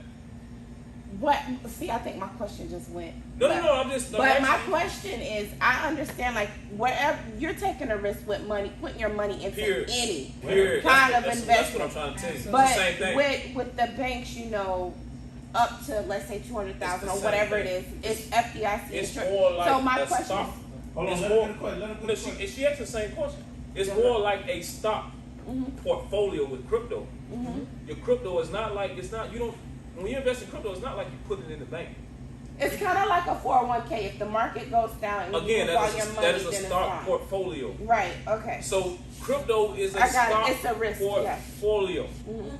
[SPEAKER 6] What? See, I think my question just went.
[SPEAKER 1] No,
[SPEAKER 6] left.
[SPEAKER 1] no, no. I'm just.
[SPEAKER 6] But my
[SPEAKER 1] asking you.
[SPEAKER 6] question is, I understand, like, whatever you're taking a risk with money, putting your money into
[SPEAKER 1] Period.
[SPEAKER 6] any
[SPEAKER 1] Period.
[SPEAKER 6] kind of
[SPEAKER 1] That's
[SPEAKER 6] investment.
[SPEAKER 1] what I'm trying to tell you. It's
[SPEAKER 6] But
[SPEAKER 1] the same thing.
[SPEAKER 6] with the banks, you know, up to let's say 200,000 or
[SPEAKER 1] It's the
[SPEAKER 6] whatever
[SPEAKER 1] same
[SPEAKER 6] it is,
[SPEAKER 1] thing.
[SPEAKER 6] it's FDIC
[SPEAKER 1] It's
[SPEAKER 6] insurance.
[SPEAKER 1] more like
[SPEAKER 6] So my
[SPEAKER 1] a
[SPEAKER 6] question
[SPEAKER 1] stock.
[SPEAKER 7] Hold on,
[SPEAKER 1] It's
[SPEAKER 7] let
[SPEAKER 1] more-
[SPEAKER 7] her get a question. Let her
[SPEAKER 1] No,
[SPEAKER 7] get a question.
[SPEAKER 1] she asked the same question. It's more like a stock portfolio with crypto. Your crypto is not like it's not. You don't. When you invest in crypto, it's not like you put it in the bank.
[SPEAKER 6] It's kind of like a 401k. If the market goes down and
[SPEAKER 1] Again,
[SPEAKER 6] you lose all
[SPEAKER 1] that
[SPEAKER 6] your
[SPEAKER 1] is
[SPEAKER 6] money,
[SPEAKER 1] a
[SPEAKER 6] then it's
[SPEAKER 1] stock
[SPEAKER 6] fine.
[SPEAKER 1] portfolio.
[SPEAKER 6] Right. Okay.
[SPEAKER 1] So crypto is a
[SPEAKER 6] I got it.
[SPEAKER 1] stock
[SPEAKER 6] It's a risk, yeah.
[SPEAKER 1] portfolio.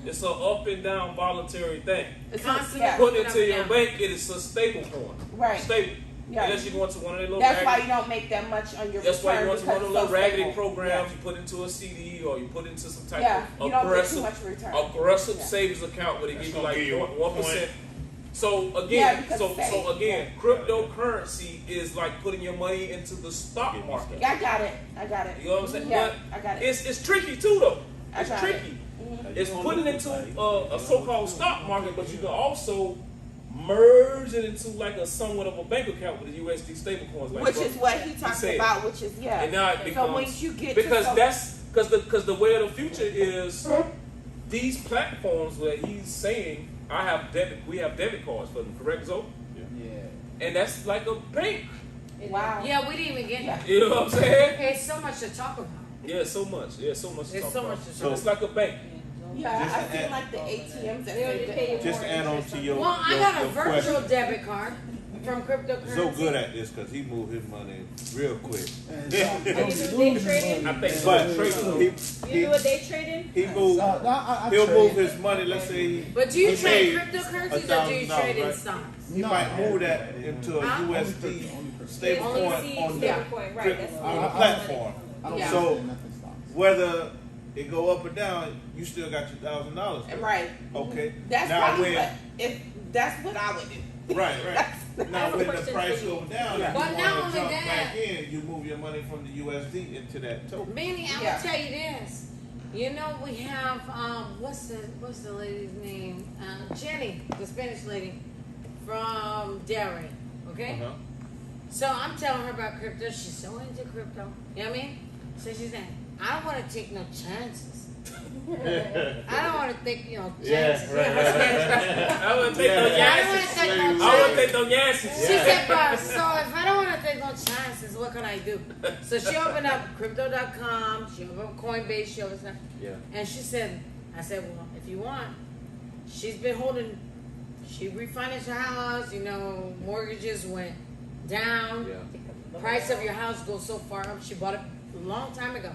[SPEAKER 1] It's an up and down voluntary thing.
[SPEAKER 6] It's
[SPEAKER 3] Constantly
[SPEAKER 6] yeah.
[SPEAKER 1] Put it
[SPEAKER 3] Up
[SPEAKER 1] into
[SPEAKER 3] and
[SPEAKER 1] your
[SPEAKER 3] down.
[SPEAKER 1] bank, it is a stable coin.
[SPEAKER 6] Right.
[SPEAKER 1] Stable.
[SPEAKER 6] Yeah.
[SPEAKER 1] Unless you go into one of their little
[SPEAKER 6] That's why
[SPEAKER 1] raggedy-
[SPEAKER 6] you don't make that much on your
[SPEAKER 1] That's why you
[SPEAKER 6] return
[SPEAKER 1] go into one of
[SPEAKER 6] because
[SPEAKER 1] those
[SPEAKER 6] it's
[SPEAKER 1] little
[SPEAKER 6] so
[SPEAKER 1] raggedy
[SPEAKER 6] stable.
[SPEAKER 1] programs. You put into a CD or you put into some type
[SPEAKER 6] Yeah,
[SPEAKER 1] of
[SPEAKER 6] you don't get too
[SPEAKER 1] aggressive,
[SPEAKER 6] much return.
[SPEAKER 1] aggressive
[SPEAKER 6] Yeah.
[SPEAKER 1] savings account where they give you
[SPEAKER 7] gonna
[SPEAKER 1] like
[SPEAKER 7] give you
[SPEAKER 1] 1%. So
[SPEAKER 6] Yeah,
[SPEAKER 1] again,
[SPEAKER 6] because
[SPEAKER 1] so
[SPEAKER 6] it's safe.
[SPEAKER 1] again, cryptocurrency is like putting your money into the stock market.
[SPEAKER 6] Yeah, I got it. I got it.
[SPEAKER 1] You know what I'm saying?
[SPEAKER 6] Yeah,
[SPEAKER 1] But
[SPEAKER 6] I got it.
[SPEAKER 1] it's tricky too though.
[SPEAKER 6] I
[SPEAKER 1] It's
[SPEAKER 6] got
[SPEAKER 1] tricky.
[SPEAKER 6] it.
[SPEAKER 1] It's putting it into a so-called stock market, but you can also merge it into like a somewhat of a bank account with the USD stablecoins. Like
[SPEAKER 6] Which
[SPEAKER 1] bro,
[SPEAKER 6] is what he talked
[SPEAKER 1] said.
[SPEAKER 6] about, which is yeah.
[SPEAKER 1] And now it becomes
[SPEAKER 6] so once you get
[SPEAKER 1] because
[SPEAKER 6] to some,
[SPEAKER 1] that's because the way of the future is these platforms where he's saying we have debit cards for them, correct, Zoe?
[SPEAKER 9] Yeah.
[SPEAKER 1] And that's like a bank.
[SPEAKER 6] wow.
[SPEAKER 3] Yeah, we didn't even get
[SPEAKER 6] Yeah.
[SPEAKER 3] that.
[SPEAKER 1] You know what I'm saying?
[SPEAKER 3] It's so much to talk about.
[SPEAKER 1] Yeah, so much. Yeah, so much. To
[SPEAKER 3] There's
[SPEAKER 1] talk
[SPEAKER 3] so
[SPEAKER 1] about.
[SPEAKER 3] much to
[SPEAKER 1] So
[SPEAKER 3] talk
[SPEAKER 1] it's like a bank.
[SPEAKER 6] Yeah,
[SPEAKER 7] Just
[SPEAKER 6] I
[SPEAKER 7] to
[SPEAKER 6] feel
[SPEAKER 7] add-
[SPEAKER 6] like the ATMs that
[SPEAKER 8] They only
[SPEAKER 6] say
[SPEAKER 8] pay you
[SPEAKER 6] that.
[SPEAKER 7] Just to add on to your,
[SPEAKER 3] Well, I
[SPEAKER 7] your,
[SPEAKER 3] got a
[SPEAKER 7] your
[SPEAKER 3] virtual
[SPEAKER 7] question.
[SPEAKER 3] debit card from cryptocurrency.
[SPEAKER 7] So good at this because he moved his money real quick.
[SPEAKER 8] And you do day trading?
[SPEAKER 1] I think
[SPEAKER 7] But
[SPEAKER 8] You do a day trading?
[SPEAKER 7] he moved. He'll move his money. Let's say
[SPEAKER 3] But do you
[SPEAKER 7] he
[SPEAKER 3] trade
[SPEAKER 7] made
[SPEAKER 3] cryptocurrencies or do you
[SPEAKER 7] $1,000,
[SPEAKER 3] trade in
[SPEAKER 7] right?
[SPEAKER 3] stocks?
[SPEAKER 7] He might move that into a
[SPEAKER 3] Huh?
[SPEAKER 7] USD stable
[SPEAKER 8] Only
[SPEAKER 7] coin
[SPEAKER 8] see
[SPEAKER 7] on the
[SPEAKER 8] stablecoin, right? That's
[SPEAKER 7] on the platform.
[SPEAKER 9] I don't
[SPEAKER 3] Yeah.
[SPEAKER 7] So
[SPEAKER 9] understand nothing stocks.
[SPEAKER 7] whether it go up or down, you still got your $1,000.
[SPEAKER 6] Right.
[SPEAKER 7] Okay.
[SPEAKER 6] That's
[SPEAKER 7] now
[SPEAKER 6] probably
[SPEAKER 7] when
[SPEAKER 6] what if that's what I would do.
[SPEAKER 7] right. Now
[SPEAKER 8] That's
[SPEAKER 7] when
[SPEAKER 8] the
[SPEAKER 7] the
[SPEAKER 8] question
[SPEAKER 7] price
[SPEAKER 8] for you.
[SPEAKER 7] goes down,
[SPEAKER 6] Yeah.
[SPEAKER 7] and
[SPEAKER 3] But
[SPEAKER 7] you
[SPEAKER 3] not
[SPEAKER 7] want
[SPEAKER 3] only
[SPEAKER 7] to jump
[SPEAKER 3] that-
[SPEAKER 7] back in, you move your money from the USD into that token.
[SPEAKER 3] Manny, I'm
[SPEAKER 6] Yeah.
[SPEAKER 3] gonna tell you this. You know we have what's the lady's name? Jenny, the Spanish lady from Derry. Okay.
[SPEAKER 7] Uh-huh.
[SPEAKER 3] So I'm telling her about crypto. She's so into crypto. You know what I mean? So she's saying, I don't want to take no chances. I don't want to take chances.
[SPEAKER 7] Yeah, right,
[SPEAKER 3] her Spanish.
[SPEAKER 1] I wouldn't take no
[SPEAKER 3] I don't
[SPEAKER 1] chances.
[SPEAKER 3] want to take no
[SPEAKER 1] I wouldn't
[SPEAKER 3] chances.
[SPEAKER 1] take no chances.
[SPEAKER 3] She said, but so if I don't want to take no chances, what can I do? So she opened up crypto.com, she opened up Coinbase, she opened up,
[SPEAKER 1] Yeah.
[SPEAKER 3] and she said, I said, well, if you want, she's been holding, she refinanced her house, mortgages went down,
[SPEAKER 1] Yeah.
[SPEAKER 3] price of your house goes so far up, she bought it a long time ago.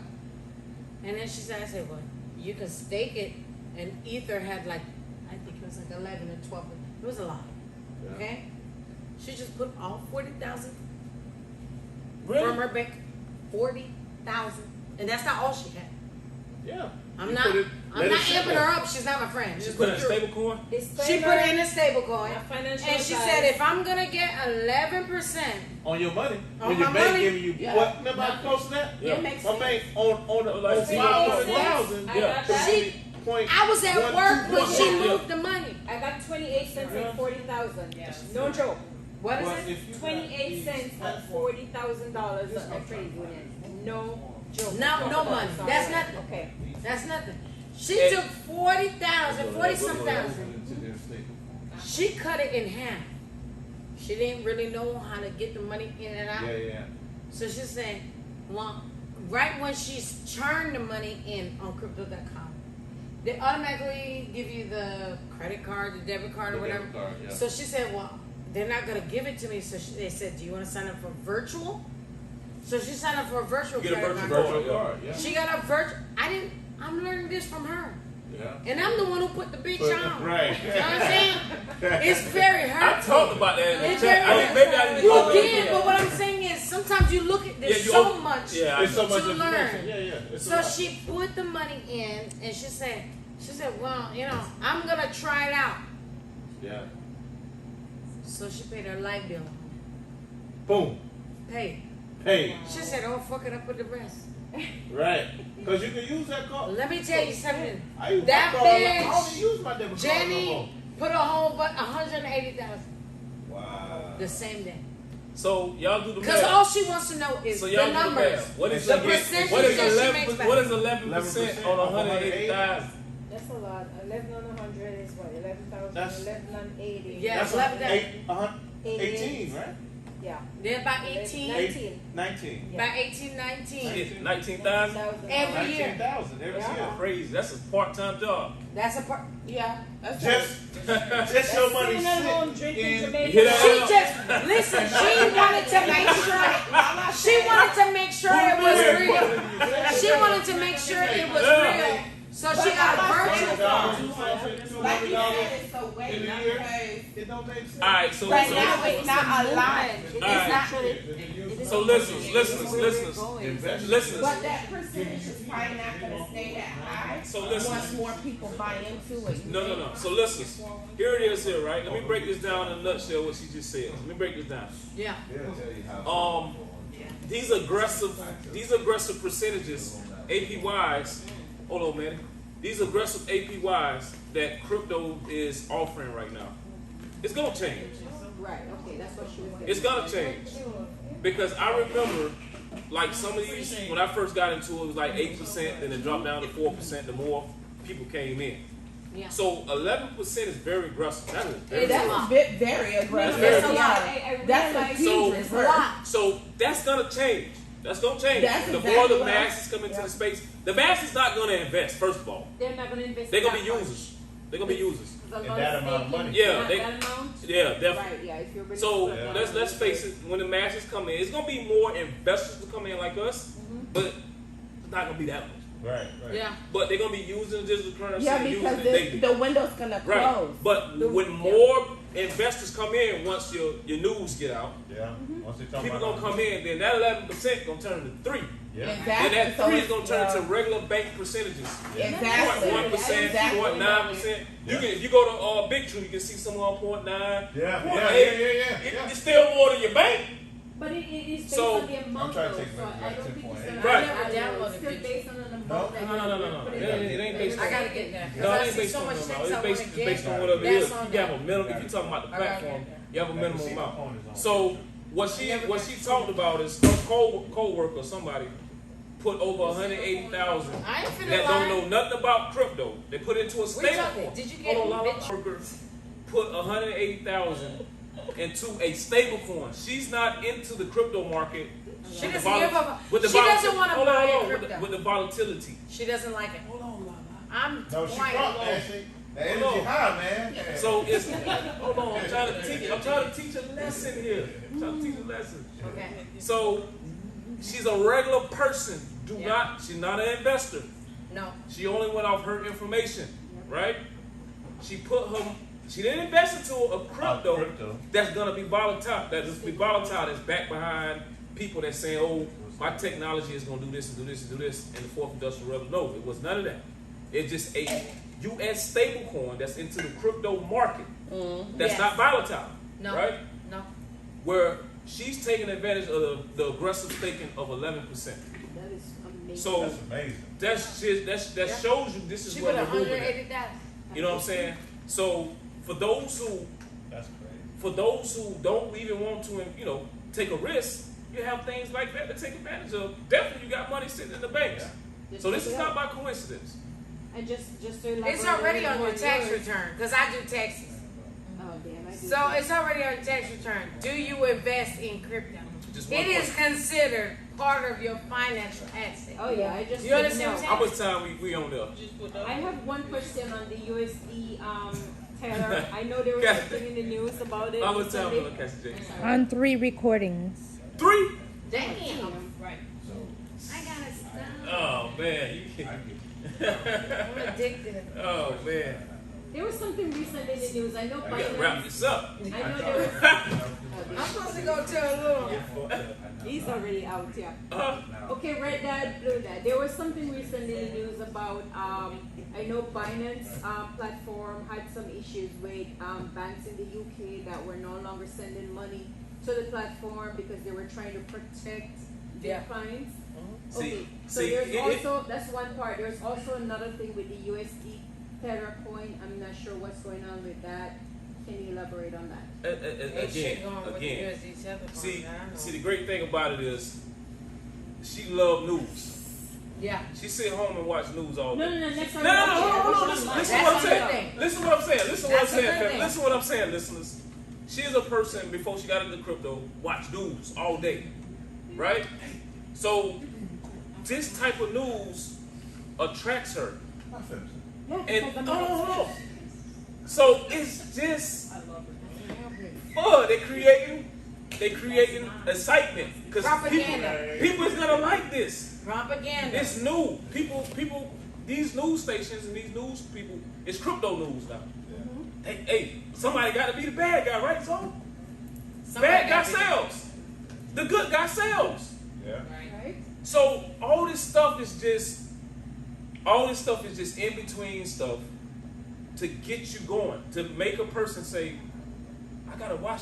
[SPEAKER 3] And then she said, I said, well, you can stake it, and Ether had like, I think it was like 11 or 12, it was a lot.
[SPEAKER 1] Yeah.
[SPEAKER 3] Okay? She just put all 40,000
[SPEAKER 1] Really?
[SPEAKER 3] from her bank. 40,000. And that's not all she had.
[SPEAKER 1] Yeah.
[SPEAKER 3] I'm
[SPEAKER 1] You
[SPEAKER 3] not
[SPEAKER 1] put it- let
[SPEAKER 3] I'm
[SPEAKER 1] it
[SPEAKER 3] not
[SPEAKER 1] sit
[SPEAKER 3] amping
[SPEAKER 1] there.
[SPEAKER 3] her up. She's not my friend.
[SPEAKER 1] You
[SPEAKER 3] She's
[SPEAKER 1] just put it in a
[SPEAKER 3] through.
[SPEAKER 1] stable coin?
[SPEAKER 3] She put it in a stable coin.
[SPEAKER 8] A financial
[SPEAKER 3] And she
[SPEAKER 8] advice.
[SPEAKER 3] said if I'm gonna get 11%,
[SPEAKER 7] On your money.
[SPEAKER 3] On
[SPEAKER 7] When your
[SPEAKER 3] my
[SPEAKER 7] bank
[SPEAKER 3] money?
[SPEAKER 7] giving you
[SPEAKER 6] Yeah.
[SPEAKER 7] what? Remember how close to that?
[SPEAKER 1] Yeah.
[SPEAKER 6] It makes
[SPEAKER 7] My
[SPEAKER 6] sense.
[SPEAKER 7] bank on
[SPEAKER 1] Like
[SPEAKER 7] 500,000.
[SPEAKER 8] I
[SPEAKER 1] Yeah.
[SPEAKER 8] got that.
[SPEAKER 3] She- I was at work when she moved the money.
[SPEAKER 8] I got 28 cents on 40,000. No joke.
[SPEAKER 3] What is
[SPEAKER 7] But
[SPEAKER 3] it?
[SPEAKER 7] if you got
[SPEAKER 8] 28
[SPEAKER 7] these
[SPEAKER 8] cents on
[SPEAKER 7] platforms-
[SPEAKER 8] $40,000 on a trade union. No joke.
[SPEAKER 3] No money.
[SPEAKER 8] Sorry.
[SPEAKER 3] That's nothing.
[SPEAKER 8] Okay.
[SPEAKER 3] That's nothing. She
[SPEAKER 1] And-
[SPEAKER 3] took 40,000, 40 some thousand. She cut it in half. She didn't really know how to get the money in and out.
[SPEAKER 7] Yeah.
[SPEAKER 3] So she's saying, well, right when she's turned the money in on crypto.com, they automatically give you the credit card, the debit card, or
[SPEAKER 7] The
[SPEAKER 3] whatever.
[SPEAKER 7] debit card, yeah.
[SPEAKER 3] So she said, well, they're not gonna give it to me. So they said, do you want to sign up for virtual? So she signed up for a virtual
[SPEAKER 1] You get a
[SPEAKER 3] credit
[SPEAKER 1] virtual
[SPEAKER 3] card.
[SPEAKER 1] card.
[SPEAKER 7] Yeah.
[SPEAKER 3] She got a virtual. I'm learning this from her.
[SPEAKER 7] Yeah.
[SPEAKER 3] And I'm the one who put the bitch on.
[SPEAKER 7] Right.
[SPEAKER 3] You know what I'm saying? It's very
[SPEAKER 1] I
[SPEAKER 3] hurtful.
[SPEAKER 1] talked about that in the
[SPEAKER 3] It's
[SPEAKER 1] chat.
[SPEAKER 3] very
[SPEAKER 1] Maybe I didn't
[SPEAKER 3] You
[SPEAKER 1] talk about
[SPEAKER 3] did,
[SPEAKER 1] it.
[SPEAKER 3] but what I'm saying is sometimes you look at there's
[SPEAKER 1] you
[SPEAKER 3] so
[SPEAKER 1] op-
[SPEAKER 3] much
[SPEAKER 1] Yeah,
[SPEAKER 7] There's so much
[SPEAKER 3] to
[SPEAKER 7] information.
[SPEAKER 3] learn.
[SPEAKER 7] Yeah, yeah. It's a
[SPEAKER 3] So
[SPEAKER 7] lot.
[SPEAKER 3] she put the money in and she said, well, I'm gonna try it out.
[SPEAKER 7] Yeah.
[SPEAKER 3] So she paid her light bill.
[SPEAKER 7] Boom.
[SPEAKER 3] Paid.
[SPEAKER 7] Hey.
[SPEAKER 3] She said, oh, fuck it up with the rest.
[SPEAKER 7] Right. Because you can use that card.
[SPEAKER 3] Let me tell you something.
[SPEAKER 7] I use
[SPEAKER 3] That
[SPEAKER 7] my card. I
[SPEAKER 3] bitch,
[SPEAKER 7] don't use my debit card no
[SPEAKER 3] Jenny,
[SPEAKER 7] more.
[SPEAKER 3] put a whole but 180,000
[SPEAKER 7] Wow.
[SPEAKER 3] the same day.
[SPEAKER 1] So y'all do the
[SPEAKER 3] Because
[SPEAKER 1] math.
[SPEAKER 3] all she wants to know is
[SPEAKER 1] So
[SPEAKER 3] the
[SPEAKER 1] y'all do the
[SPEAKER 3] numbers.
[SPEAKER 1] math. What is
[SPEAKER 3] The
[SPEAKER 1] the
[SPEAKER 3] percentage
[SPEAKER 1] what is
[SPEAKER 3] that she
[SPEAKER 1] 11?
[SPEAKER 3] makes back.
[SPEAKER 1] What is 11% on 180,000?
[SPEAKER 8] That's a lot. 11 on 100 is what? 11,000.
[SPEAKER 7] That's-
[SPEAKER 8] 11 on 80.
[SPEAKER 3] Yeah.
[SPEAKER 7] That's
[SPEAKER 3] left that.
[SPEAKER 7] 18, right?
[SPEAKER 8] Yeah.
[SPEAKER 3] They're about 18,
[SPEAKER 8] 19.
[SPEAKER 7] 19.
[SPEAKER 3] about 18, 19
[SPEAKER 1] 19,000?
[SPEAKER 3] every year.
[SPEAKER 7] 19,000 every
[SPEAKER 8] Yeah.
[SPEAKER 7] year.
[SPEAKER 1] Crazy. That's a part-time job.
[SPEAKER 3] That's a part.
[SPEAKER 6] Yeah, that's
[SPEAKER 7] Just your money
[SPEAKER 8] Sitting at home
[SPEAKER 7] sit
[SPEAKER 8] drinking
[SPEAKER 7] in.
[SPEAKER 8] Jamaican.
[SPEAKER 1] You hear that?
[SPEAKER 3] She just listen. She wanted to make sure. She wanted to make sure it was real. She wanted to make sure it was real. So she got a virtual card.
[SPEAKER 6] like you said, it's so
[SPEAKER 7] In
[SPEAKER 6] way
[SPEAKER 7] a
[SPEAKER 6] not
[SPEAKER 7] year,
[SPEAKER 6] because
[SPEAKER 7] it don't make sense.
[SPEAKER 1] All right, so
[SPEAKER 6] right
[SPEAKER 1] so,
[SPEAKER 6] now it's not a lot. It's
[SPEAKER 1] Alright.
[SPEAKER 6] not.
[SPEAKER 1] so listeners.
[SPEAKER 6] But that percentage is probably not going to stay that high.
[SPEAKER 1] So listen.
[SPEAKER 6] Once more people buy into it.
[SPEAKER 1] No. So listen. Here it is here, right? Let me break this down in a nutshell. What she just said. Let me break this down.
[SPEAKER 3] Yeah.
[SPEAKER 1] These aggressive percentages, APYs. Hold on, man. These aggressive APYs that crypto is offering right now, it's gonna change.
[SPEAKER 8] Right. Okay. That's what she was getting.
[SPEAKER 1] It's gonna change because I remember, like some of these when I first got into it, it was like 8%, then it dropped down to 4%. The more people came in,
[SPEAKER 3] Yeah.
[SPEAKER 1] so 11% is very aggressive. That is very
[SPEAKER 3] It's a
[SPEAKER 6] That's
[SPEAKER 3] lot.
[SPEAKER 6] a bit very aggressive.
[SPEAKER 1] That's
[SPEAKER 3] a lot.
[SPEAKER 8] I
[SPEAKER 6] That's a
[SPEAKER 8] realized-
[SPEAKER 6] huge
[SPEAKER 1] So-
[SPEAKER 3] It's a
[SPEAKER 6] reverse.
[SPEAKER 3] lot.
[SPEAKER 1] So that's gonna change. That's gonna change.
[SPEAKER 6] That's
[SPEAKER 1] The
[SPEAKER 6] exactly
[SPEAKER 1] more the
[SPEAKER 6] what
[SPEAKER 1] masses come into the space, the masses not gonna invest. First of all,
[SPEAKER 8] They're not going to invest.
[SPEAKER 1] they're gonna
[SPEAKER 8] that
[SPEAKER 1] be
[SPEAKER 8] much.
[SPEAKER 1] users. They're gonna be users.
[SPEAKER 8] The
[SPEAKER 7] And that amount of money.
[SPEAKER 1] Yeah,
[SPEAKER 8] That,
[SPEAKER 1] they-
[SPEAKER 8] that amount.
[SPEAKER 1] Yeah, definitely.
[SPEAKER 8] Right. Yeah. If you're ready
[SPEAKER 1] So
[SPEAKER 8] to put
[SPEAKER 1] let's
[SPEAKER 8] down-
[SPEAKER 1] face it. When the masses come in, it's gonna be more investors to come in like us, but it's not gonna be that much.
[SPEAKER 7] Right.
[SPEAKER 3] Yeah.
[SPEAKER 1] But they're gonna be using digital currency.
[SPEAKER 6] Yeah,
[SPEAKER 1] and
[SPEAKER 6] because
[SPEAKER 1] using it daily.
[SPEAKER 6] the window's going to
[SPEAKER 1] Right.
[SPEAKER 6] close.
[SPEAKER 1] But when more investors come in, once your news get out,
[SPEAKER 7] Yeah. Once they talk
[SPEAKER 1] people
[SPEAKER 7] about
[SPEAKER 1] gonna come in. Then that 11% gonna turn to 3.
[SPEAKER 7] Yeah.
[SPEAKER 6] Exactly.
[SPEAKER 1] Then that
[SPEAKER 6] So
[SPEAKER 1] 3 is
[SPEAKER 6] it's,
[SPEAKER 1] gonna turn to regular bank percentages.
[SPEAKER 6] Exactly.
[SPEAKER 1] 0.1%,
[SPEAKER 6] Exactly.
[SPEAKER 1] 0.9%. You can, if you go to Big Tree, you can see some on 0.9.
[SPEAKER 7] Yeah.
[SPEAKER 1] 0.8. It's still more than your bank.
[SPEAKER 8] But it is based
[SPEAKER 1] So-
[SPEAKER 8] on the amount.
[SPEAKER 7] I'm trying to
[SPEAKER 8] though,
[SPEAKER 7] take
[SPEAKER 8] so
[SPEAKER 7] my-
[SPEAKER 8] I don't think it's gonna
[SPEAKER 1] Right.
[SPEAKER 8] be
[SPEAKER 3] I never downloaded
[SPEAKER 8] it's still
[SPEAKER 3] it.
[SPEAKER 8] based on an amount.
[SPEAKER 7] No.
[SPEAKER 8] that
[SPEAKER 1] No.
[SPEAKER 8] you put
[SPEAKER 1] It
[SPEAKER 8] in.
[SPEAKER 1] ain't based
[SPEAKER 3] I
[SPEAKER 1] on.
[SPEAKER 3] gotta get there.
[SPEAKER 1] No,
[SPEAKER 3] Because
[SPEAKER 1] it
[SPEAKER 3] I
[SPEAKER 1] ain't
[SPEAKER 3] see
[SPEAKER 1] based
[SPEAKER 3] so
[SPEAKER 1] on
[SPEAKER 3] much
[SPEAKER 1] the
[SPEAKER 3] things
[SPEAKER 1] amount.
[SPEAKER 3] I
[SPEAKER 1] It's
[SPEAKER 3] want
[SPEAKER 1] based,
[SPEAKER 3] to
[SPEAKER 1] based
[SPEAKER 3] get.
[SPEAKER 1] on whatever it
[SPEAKER 3] That's
[SPEAKER 1] is.
[SPEAKER 3] on
[SPEAKER 1] You have
[SPEAKER 3] there.
[SPEAKER 1] a minimum. If you're talking about the
[SPEAKER 3] I gotta
[SPEAKER 1] platform,
[SPEAKER 3] get there.
[SPEAKER 1] you have a minimum amount.
[SPEAKER 7] on.
[SPEAKER 1] So what she talked about is her co-worker, somebody, put over 180,000
[SPEAKER 3] I ain't finna
[SPEAKER 1] that
[SPEAKER 3] lie.
[SPEAKER 1] don't know nothing about crypto. They put it into a
[SPEAKER 3] We
[SPEAKER 1] stable
[SPEAKER 3] talking.
[SPEAKER 1] coin.
[SPEAKER 3] Did you get
[SPEAKER 1] Hold on, LaLa.
[SPEAKER 3] bitch?
[SPEAKER 1] Worker put 180,000 into a stable coin. She's not into the crypto market.
[SPEAKER 3] She
[SPEAKER 1] with the
[SPEAKER 3] doesn't give a.
[SPEAKER 1] with the
[SPEAKER 3] She doesn't
[SPEAKER 1] volatility.
[SPEAKER 3] want to
[SPEAKER 1] Hold on,
[SPEAKER 3] buy
[SPEAKER 1] hold on.
[SPEAKER 3] crypto.
[SPEAKER 1] With the volatility.
[SPEAKER 3] She doesn't like it.
[SPEAKER 1] Hold on, LaLa.
[SPEAKER 3] I'm
[SPEAKER 7] No, she
[SPEAKER 3] quiet.
[SPEAKER 7] drunk, man. The energy
[SPEAKER 1] Hold on.
[SPEAKER 7] high, man.
[SPEAKER 1] So it's hold on. I'm trying to teach a lesson here. I'm trying to teach a lesson.
[SPEAKER 3] Okay.
[SPEAKER 1] So she's a regular person. She's not an investor.
[SPEAKER 3] No.
[SPEAKER 1] She only went off her information, right? She didn't invest into a crypto,
[SPEAKER 7] Crypto.
[SPEAKER 1] that's gonna be volatile. That is be volatile. That's back behind people that saying, "Oh, my technology is gonna do this and do this and do this." In the fourth industrial revolution, no, it was none of that. It's just a U.S. stablecoin that's into the crypto market. That's
[SPEAKER 3] Yes.
[SPEAKER 1] not volatile,
[SPEAKER 3] No.
[SPEAKER 1] right?
[SPEAKER 3] No.
[SPEAKER 1] Where she's taking advantage of the aggressive staking of 11%.
[SPEAKER 8] That is amazing.
[SPEAKER 1] So
[SPEAKER 7] That's amazing.
[SPEAKER 1] that shows you this is
[SPEAKER 3] She
[SPEAKER 1] what
[SPEAKER 3] put
[SPEAKER 1] we're moving at.
[SPEAKER 3] 180,000.
[SPEAKER 1] You know what I'm saying? So for those
[SPEAKER 7] That's crazy.
[SPEAKER 1] who don't even want to, take a risk, you have things like that to take advantage of. Definitely, you got money sitting in the banks.
[SPEAKER 8] Just
[SPEAKER 1] So this
[SPEAKER 8] check
[SPEAKER 1] is
[SPEAKER 8] it
[SPEAKER 1] not
[SPEAKER 8] out.
[SPEAKER 1] by coincidence.
[SPEAKER 8] And just to elaborate
[SPEAKER 3] It's already
[SPEAKER 8] a
[SPEAKER 3] on
[SPEAKER 8] little
[SPEAKER 3] your tax
[SPEAKER 8] yours.
[SPEAKER 3] return because I do taxes.
[SPEAKER 8] Oh damn! I do.
[SPEAKER 3] So it's already on your tax return. Do you invest in crypto?
[SPEAKER 1] Just one
[SPEAKER 3] It is
[SPEAKER 1] question.
[SPEAKER 3] considered part of your financial asset.
[SPEAKER 8] Oh yeah, I just.
[SPEAKER 3] You understand
[SPEAKER 8] know.
[SPEAKER 3] what
[SPEAKER 1] How much time we on there?
[SPEAKER 8] I have one question on the USD Taylor, I know there was something in the news about it.
[SPEAKER 1] I was telling you, Cassie J.
[SPEAKER 10] On 3 recordings.
[SPEAKER 1] 3?
[SPEAKER 6] Damn.
[SPEAKER 8] Right.
[SPEAKER 3] I gotta stop.
[SPEAKER 1] Oh man, you can't.
[SPEAKER 3] I'm addicted.
[SPEAKER 1] Oh man,
[SPEAKER 8] There was something recent in the news. I know
[SPEAKER 1] you gotta wrap
[SPEAKER 8] Binance.
[SPEAKER 1] this up.
[SPEAKER 8] I know there was.
[SPEAKER 3] I'm supposed to go to a little.
[SPEAKER 8] He's already out, yeah.
[SPEAKER 1] Uh,
[SPEAKER 8] Okay, RedDad, BlueDad. There was something recent in the news about, I know Binance platform had some issues with banks in the UK that were no longer sending money to the platform because they were trying to protect their clients. Okay, so there's also, that's one part. There's also another thing with the USD Tether coin. I'm not sure what's going on with that. Can you elaborate on that?
[SPEAKER 1] again. See, the great thing about it is, she love news.
[SPEAKER 3] Yeah.
[SPEAKER 1] She sit home and watch news all day.
[SPEAKER 8] No, next time.
[SPEAKER 1] No, hold on. Listen what I'm saying.
[SPEAKER 3] thing.
[SPEAKER 1] Listen what I'm saying. Listen what I'm
[SPEAKER 3] That's a
[SPEAKER 1] saying,
[SPEAKER 3] good
[SPEAKER 1] fam.
[SPEAKER 3] thing.
[SPEAKER 1] Listen what I'm saying, listeners. She's a person, before she got into crypto, watch news all day. Right? So, this type of news attracts her. And, hold on. So, it's just fun. They're creating excitement. Because
[SPEAKER 3] Propaganda.
[SPEAKER 1] people is going to like this.
[SPEAKER 3] Propaganda.
[SPEAKER 1] It's new. People, these news stations and these news people, it's crypto news now. Hey, somebody got to be the bad guy, right, so? Bad guy sells. The good guy sells.
[SPEAKER 7] Yeah.
[SPEAKER 8] Right?
[SPEAKER 1] So all this stuff is just in between stuff to get you going, to make a person say, I gotta watch.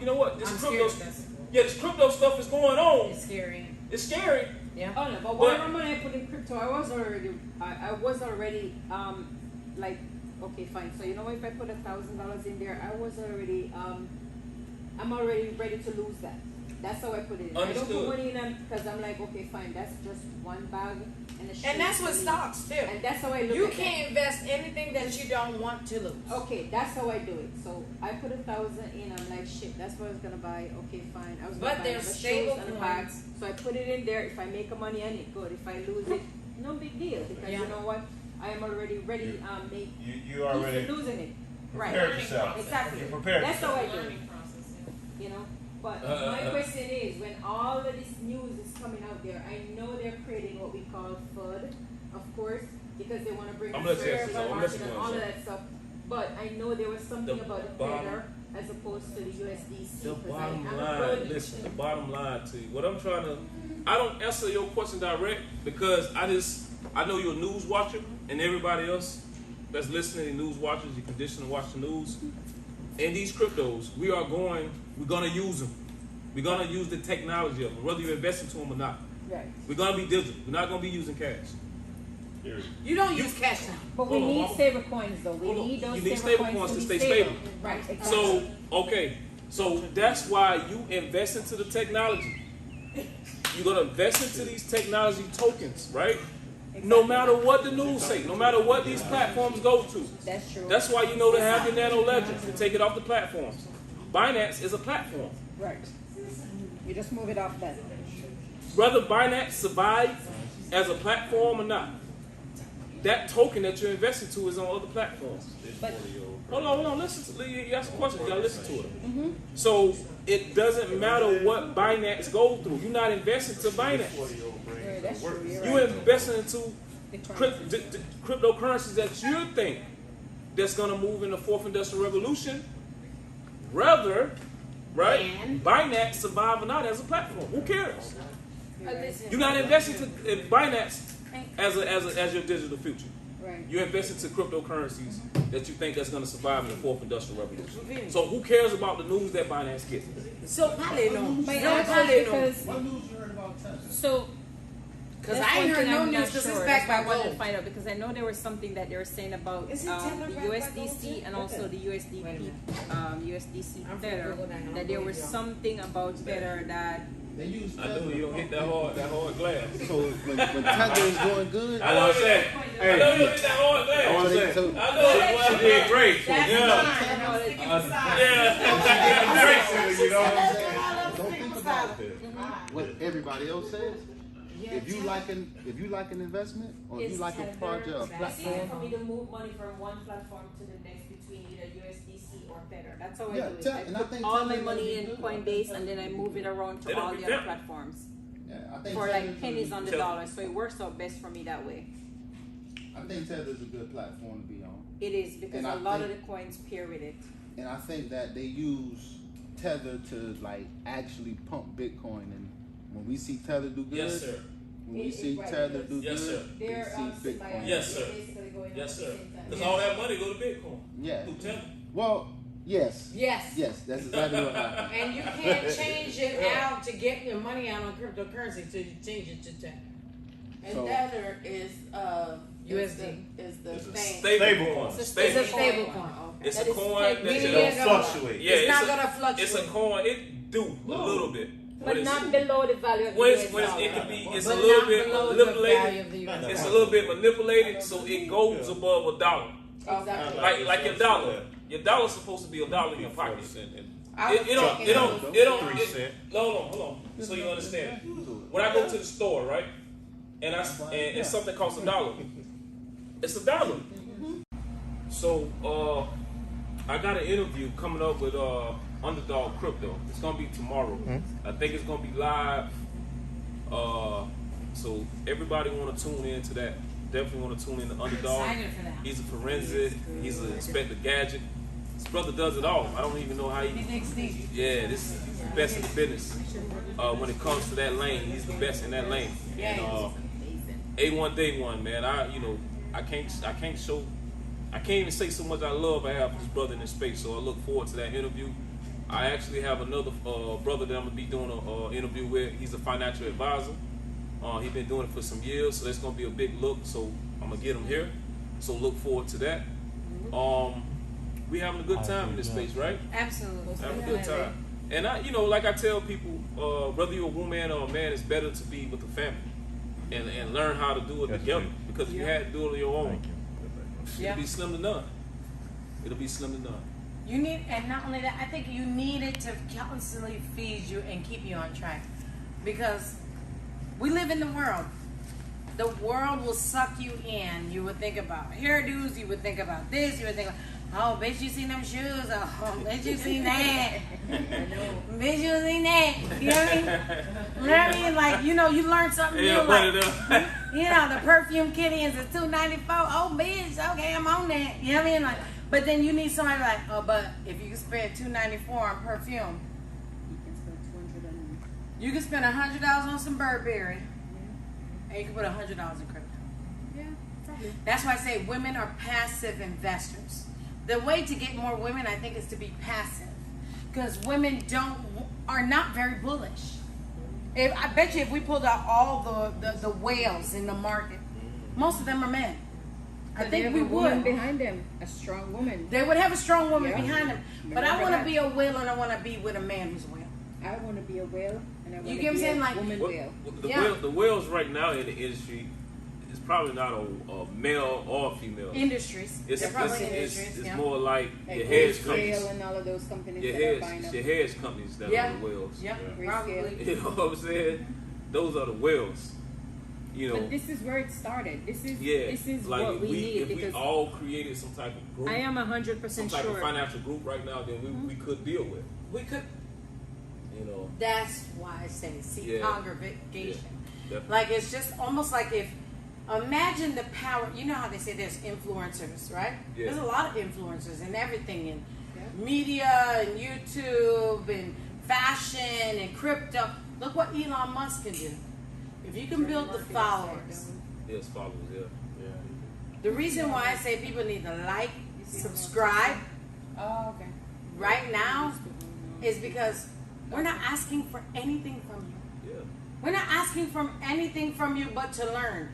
[SPEAKER 1] You know what? This crypto stuff is going on.
[SPEAKER 3] It's scary.
[SPEAKER 1] It's scary.
[SPEAKER 3] Yeah.
[SPEAKER 8] Oh no, but whatever money I put in crypto, I was already like, okay, fine. So you know, if I put $1,000 in there, I was already I'm already ready to lose that. That's how I put it in. I don't put money in because I'm like, okay, fine, that's just one bag and a shit.
[SPEAKER 3] And that's what stocks do.
[SPEAKER 8] And that's how I look
[SPEAKER 3] You
[SPEAKER 8] at
[SPEAKER 3] can't invest anything that you don't want to lose.
[SPEAKER 8] Okay, that's how I do it. So I put 1,000 in. I'm like, shit, that's what I was gonna buy. Okay, fine. I was gonna
[SPEAKER 3] But
[SPEAKER 8] buy
[SPEAKER 3] they're
[SPEAKER 8] the
[SPEAKER 3] stable
[SPEAKER 8] shoes and the
[SPEAKER 3] coins.
[SPEAKER 8] bags. So I put it in there. If I make a money on it, good. If I lose it, no big deal. Because you know what? I am already ready.
[SPEAKER 7] You already
[SPEAKER 8] losing it.
[SPEAKER 7] prepared
[SPEAKER 8] Right.
[SPEAKER 7] yourself.
[SPEAKER 8] Exactly.
[SPEAKER 7] You prepared
[SPEAKER 8] That's
[SPEAKER 7] yourself.
[SPEAKER 8] how I do it. You know. But my question is, when all of this news is coming out there, I know they're creating what we call FUD, of course, because they want to bring
[SPEAKER 1] I'm
[SPEAKER 8] the
[SPEAKER 1] gonna tell you
[SPEAKER 8] service
[SPEAKER 1] something.
[SPEAKER 8] market and
[SPEAKER 1] I'm
[SPEAKER 8] all of
[SPEAKER 1] listening.
[SPEAKER 8] that stuff. But I know there was something
[SPEAKER 1] The
[SPEAKER 8] about the
[SPEAKER 1] bottom-
[SPEAKER 8] Tether as opposed to the USDC.
[SPEAKER 1] The
[SPEAKER 8] 'cause
[SPEAKER 1] bottom
[SPEAKER 8] I
[SPEAKER 1] line,
[SPEAKER 8] heard-
[SPEAKER 1] listen, the bottom line to you. What I'm trying to, I don't answer your question direct because I know you're a news watcher and everybody else that's listening, news watchers, you're conditioned to watch the news. And these cryptos, we're gonna use them. We're gonna use the technology of them, whether you invest into them or not.
[SPEAKER 8] Right.
[SPEAKER 1] We're gonna be digital. We're not gonna be using cash.
[SPEAKER 3] You don't use cash now.
[SPEAKER 8] But we
[SPEAKER 1] Hold on,
[SPEAKER 8] need
[SPEAKER 1] Mama.
[SPEAKER 8] stable coins though. We
[SPEAKER 1] Hold on.
[SPEAKER 8] need those
[SPEAKER 1] You need
[SPEAKER 8] stable
[SPEAKER 1] stable coins to
[SPEAKER 8] be
[SPEAKER 1] stay stable.
[SPEAKER 8] Right. Exactly.
[SPEAKER 1] So, okay. So that's why you invest into the technology. You're gonna invest into these technology tokens, right? No matter what the news say, no matter what these platforms go to.
[SPEAKER 8] That's true.
[SPEAKER 1] That's why you know to have your nano ledger to take it off the platforms. Binance is a platform.
[SPEAKER 8] Right. You just move it off that.
[SPEAKER 1] Whether Binance survives as a platform or not, that token that you're investing to is on other platforms.
[SPEAKER 8] But
[SPEAKER 1] Hold on, listen to you ask a question, you gotta listen to it. So it doesn't matter what Binance goes through. You're not investing to Binance.
[SPEAKER 8] yeah, that's true. You're
[SPEAKER 1] You're
[SPEAKER 8] right.
[SPEAKER 1] investing into
[SPEAKER 8] Bitcoin.
[SPEAKER 1] cryptocurrencies that you think that's gonna move in the fourth industrial revolution. Rather, right?
[SPEAKER 3] And?
[SPEAKER 1] Binance survive or not as a platform. Who cares?
[SPEAKER 3] Listen.
[SPEAKER 1] You're not investing in Binance as your digital future.
[SPEAKER 8] Right.
[SPEAKER 1] You invest into cryptocurrencies that you think that's going to survive in the fourth industrial revolution. So who cares about the news that Binance gets?
[SPEAKER 3] So probably no.
[SPEAKER 8] But
[SPEAKER 3] No,
[SPEAKER 8] also
[SPEAKER 3] probably no.
[SPEAKER 8] because
[SPEAKER 7] What news you heard about Tesla?
[SPEAKER 8] so
[SPEAKER 3] Because
[SPEAKER 8] that's
[SPEAKER 3] I ain't
[SPEAKER 8] one
[SPEAKER 3] heard
[SPEAKER 8] thing
[SPEAKER 3] no
[SPEAKER 8] I'm
[SPEAKER 3] news
[SPEAKER 8] not
[SPEAKER 3] because
[SPEAKER 8] sure.
[SPEAKER 3] it's
[SPEAKER 8] That's
[SPEAKER 3] backed
[SPEAKER 8] why I
[SPEAKER 3] by
[SPEAKER 8] wanted to
[SPEAKER 3] gold.
[SPEAKER 8] find out because I know there was something that they were saying about
[SPEAKER 3] Is it
[SPEAKER 8] the
[SPEAKER 3] Tether backed by gold
[SPEAKER 8] USDC
[SPEAKER 3] too?
[SPEAKER 8] and also the
[SPEAKER 3] Wait a
[SPEAKER 8] USDC
[SPEAKER 3] minute.
[SPEAKER 8] USDC
[SPEAKER 3] I'm
[SPEAKER 8] Tether.
[SPEAKER 3] finna go down.
[SPEAKER 8] That there was something about Tether that
[SPEAKER 9] They use
[SPEAKER 1] I know you don't hit that hard glass.
[SPEAKER 9] So when Tether is doing good,
[SPEAKER 1] I know what I'm saying. I know you don't hit that hard glass.
[SPEAKER 9] so they, so
[SPEAKER 1] I know she did great.
[SPEAKER 3] That's
[SPEAKER 1] Yeah.
[SPEAKER 3] fine.
[SPEAKER 1] Yeah.
[SPEAKER 7] You know what I'm saying?
[SPEAKER 9] don't think about what everybody else says. if you like an investment or if you like a project or
[SPEAKER 8] It's easy
[SPEAKER 9] platform.
[SPEAKER 8] for me to move money from one platform to the next between either USDC or Tether. That's how I
[SPEAKER 9] Yeah,
[SPEAKER 8] do it.
[SPEAKER 9] and I
[SPEAKER 8] I
[SPEAKER 9] think
[SPEAKER 8] put all my
[SPEAKER 9] Tether's
[SPEAKER 8] money
[SPEAKER 9] gonna
[SPEAKER 8] in
[SPEAKER 9] be good.
[SPEAKER 8] Coinbase and then I move it around
[SPEAKER 1] They
[SPEAKER 8] to
[SPEAKER 1] don't
[SPEAKER 8] all
[SPEAKER 1] be
[SPEAKER 8] the other
[SPEAKER 1] that-
[SPEAKER 8] platforms
[SPEAKER 9] Yeah, I think
[SPEAKER 8] for
[SPEAKER 9] Tether's
[SPEAKER 8] like
[SPEAKER 9] gonna
[SPEAKER 8] pennies
[SPEAKER 9] be-
[SPEAKER 8] on the dollar. So it works out best for me that way.
[SPEAKER 9] I think Tether's a good platform to be on.
[SPEAKER 8] It is because
[SPEAKER 9] And
[SPEAKER 8] a
[SPEAKER 9] I
[SPEAKER 8] lot of
[SPEAKER 9] think-
[SPEAKER 8] the coins pair with it.
[SPEAKER 9] And I think that they use Tether to like actually pump Bitcoin. And when we see Tether do good,
[SPEAKER 1] Yes, sir.
[SPEAKER 9] when we
[SPEAKER 8] It-
[SPEAKER 9] see
[SPEAKER 8] right,
[SPEAKER 9] Tether
[SPEAKER 8] because-
[SPEAKER 9] do
[SPEAKER 1] Yes,
[SPEAKER 9] good,
[SPEAKER 1] sir.
[SPEAKER 9] we
[SPEAKER 8] They're
[SPEAKER 9] see Bitcoin.
[SPEAKER 8] symbiotic.
[SPEAKER 1] Yes, sir.
[SPEAKER 8] They're basically going on
[SPEAKER 1] Yes,
[SPEAKER 8] at the
[SPEAKER 1] sir.
[SPEAKER 8] same time.
[SPEAKER 1] Because all that money go to Bitcoin.
[SPEAKER 9] Yeah.
[SPEAKER 1] Who tell me?
[SPEAKER 9] Well, yes.
[SPEAKER 3] Yes.
[SPEAKER 9] Yes, that's exactly what happened.
[SPEAKER 3] And you can't change it out to get your money out on cryptocurrency until you change it to Tether.
[SPEAKER 6] And
[SPEAKER 9] So-
[SPEAKER 6] Tether is
[SPEAKER 3] USD.
[SPEAKER 6] is the
[SPEAKER 7] It's a
[SPEAKER 6] thing.
[SPEAKER 7] stable coin.
[SPEAKER 3] It's a
[SPEAKER 1] Stable
[SPEAKER 3] stable
[SPEAKER 1] coin.
[SPEAKER 3] coin.
[SPEAKER 1] It's
[SPEAKER 8] That
[SPEAKER 1] a
[SPEAKER 8] is
[SPEAKER 1] coin
[SPEAKER 8] fake.
[SPEAKER 1] that
[SPEAKER 3] Meaning
[SPEAKER 1] you
[SPEAKER 3] it
[SPEAKER 7] Don't
[SPEAKER 3] ain't gonna-
[SPEAKER 7] fluctuate.
[SPEAKER 1] Yeah,
[SPEAKER 3] It's not
[SPEAKER 1] a,
[SPEAKER 3] gonna fluctuate.
[SPEAKER 1] It's a coin. It do a little bit.
[SPEAKER 8] But
[SPEAKER 1] it's,
[SPEAKER 8] not below the value of the
[SPEAKER 1] when
[SPEAKER 8] US
[SPEAKER 1] it's, when
[SPEAKER 8] dollar.
[SPEAKER 1] it can be, it's
[SPEAKER 3] But
[SPEAKER 1] a little
[SPEAKER 3] not
[SPEAKER 1] bit
[SPEAKER 3] below the value
[SPEAKER 1] manipulated.
[SPEAKER 3] of the US
[SPEAKER 1] It's a
[SPEAKER 3] dollar.
[SPEAKER 1] little bit manipulated, so it goes above a dollar.
[SPEAKER 8] Exactly.
[SPEAKER 1] Like your dollar. Your dollar's supposed to be a dollar in your pocket.
[SPEAKER 6] I was
[SPEAKER 1] It don't.
[SPEAKER 6] thinking
[SPEAKER 1] It don't.
[SPEAKER 6] of-
[SPEAKER 1] It don't.
[SPEAKER 7] 3 cents.
[SPEAKER 1] Hold on. So you understand? When I go to the store, right, and and something costs $1, it's $1. So I got an interview coming up with Underdog Crypto. It's gonna be tomorrow. I think it's gonna be live. So everybody want to tune in to that. Definitely want to tune in to Underdog.
[SPEAKER 3] Excited for that.
[SPEAKER 1] He's a forensic. He's an Inspector Gadget. His brother does it all. I don't even know how he.
[SPEAKER 3] He's XD.
[SPEAKER 1] Yeah, he's the best in the business. When it comes to that lane, he's the best in that lane. And A1 Day One, man. I can't even say so much I have for this brother in this space. So I look forward to that interview. I actually have another brother that I'm gonna be doing an interview with. He's a financial advisor. He's been doing it for some years, so that's gonna be a big look. So I'm gonna get him here. So look forward to that. We having a good time in this space, right?
[SPEAKER 3] Absolutely.
[SPEAKER 1] Having a good time. And like I tell people, whether you're a woman or a man, it's better to be with the family and learn how to do it together. Because if you had to do it on your own, it'll be slim to none. It'll be slim to none.
[SPEAKER 3] You need, and not only that, I think you need it to constantly feed you and keep you on track. Because we live in the world. The world will suck you in. You would think about hairdos, you would think about this, you would think, oh, bitch, you seen them shoes? Oh, bitch, you seen that? Bitch, you seen that? You know what I mean? You know what I mean? Like, you learn something new. Like, the perfume Kitty's is $2.94. Oh, bitch, okay, I'm on that. You know what I mean? Like, but then you need somebody like, oh, but if you can spend $2.94 on perfume, you can spend $100 on some Burberry, and you can put $100 in crypto.
[SPEAKER 8] Yeah, probably.
[SPEAKER 3] That's why I say women are passive investors. The way to get more women, I think, is to be passive, because women are not very bullish. I bet you if we pulled out all the whales in the market, most of them are men. I think we
[SPEAKER 8] woman
[SPEAKER 3] would.
[SPEAKER 8] behind them, a strong woman.
[SPEAKER 3] They would have a strong woman
[SPEAKER 8] Yeah.
[SPEAKER 3] behind them. But I
[SPEAKER 8] Remember
[SPEAKER 3] want to
[SPEAKER 8] that.
[SPEAKER 3] be a whale, and I want to be with a man who's a whale.
[SPEAKER 8] I want to be a whale, and I want
[SPEAKER 3] You
[SPEAKER 8] to
[SPEAKER 3] get what I'm
[SPEAKER 8] be
[SPEAKER 3] saying?
[SPEAKER 8] a
[SPEAKER 3] Like,
[SPEAKER 8] woman whale.
[SPEAKER 1] The whales right now in the industry is probably not a male or female.
[SPEAKER 3] Industries. They're probably industries.
[SPEAKER 1] It's
[SPEAKER 3] yeah.
[SPEAKER 1] more like
[SPEAKER 8] Like
[SPEAKER 1] your hedge
[SPEAKER 8] Grayscale
[SPEAKER 1] companies.
[SPEAKER 8] and all of those companies
[SPEAKER 1] Your
[SPEAKER 8] that are buying
[SPEAKER 1] hedge,
[SPEAKER 8] up.
[SPEAKER 1] your hedge companies that
[SPEAKER 3] Yeah.
[SPEAKER 1] are the whales.
[SPEAKER 3] Yep,
[SPEAKER 8] Grayscale.
[SPEAKER 3] probably.
[SPEAKER 1] You know what I'm saying? Those are the whales.
[SPEAKER 8] But this is where it started. This is
[SPEAKER 1] like
[SPEAKER 8] what we need
[SPEAKER 1] if we
[SPEAKER 8] because
[SPEAKER 1] all created some type of group,
[SPEAKER 8] I am
[SPEAKER 1] some
[SPEAKER 8] 100%
[SPEAKER 1] type of
[SPEAKER 8] sure.
[SPEAKER 1] financial group right now, then we could deal with.
[SPEAKER 3] We could.
[SPEAKER 1] You
[SPEAKER 3] That's why I say seek
[SPEAKER 1] Yeah.
[SPEAKER 3] congregation.
[SPEAKER 1] Yeah.
[SPEAKER 3] Like, it's just almost like imagine the power. You know how they say there's influencers, right?
[SPEAKER 1] Yeah.
[SPEAKER 3] There's a lot of influencers in everything, in media and YouTube and fashion and crypto. Look what Elon Musk can do. If you can build the followers.
[SPEAKER 1] Yes, followers. Yeah.
[SPEAKER 3] The reason why I say people need to like, subscribe right now is because we're not asking for anything from you.
[SPEAKER 1] Yeah.
[SPEAKER 3] We're not asking for anything from you but to learn.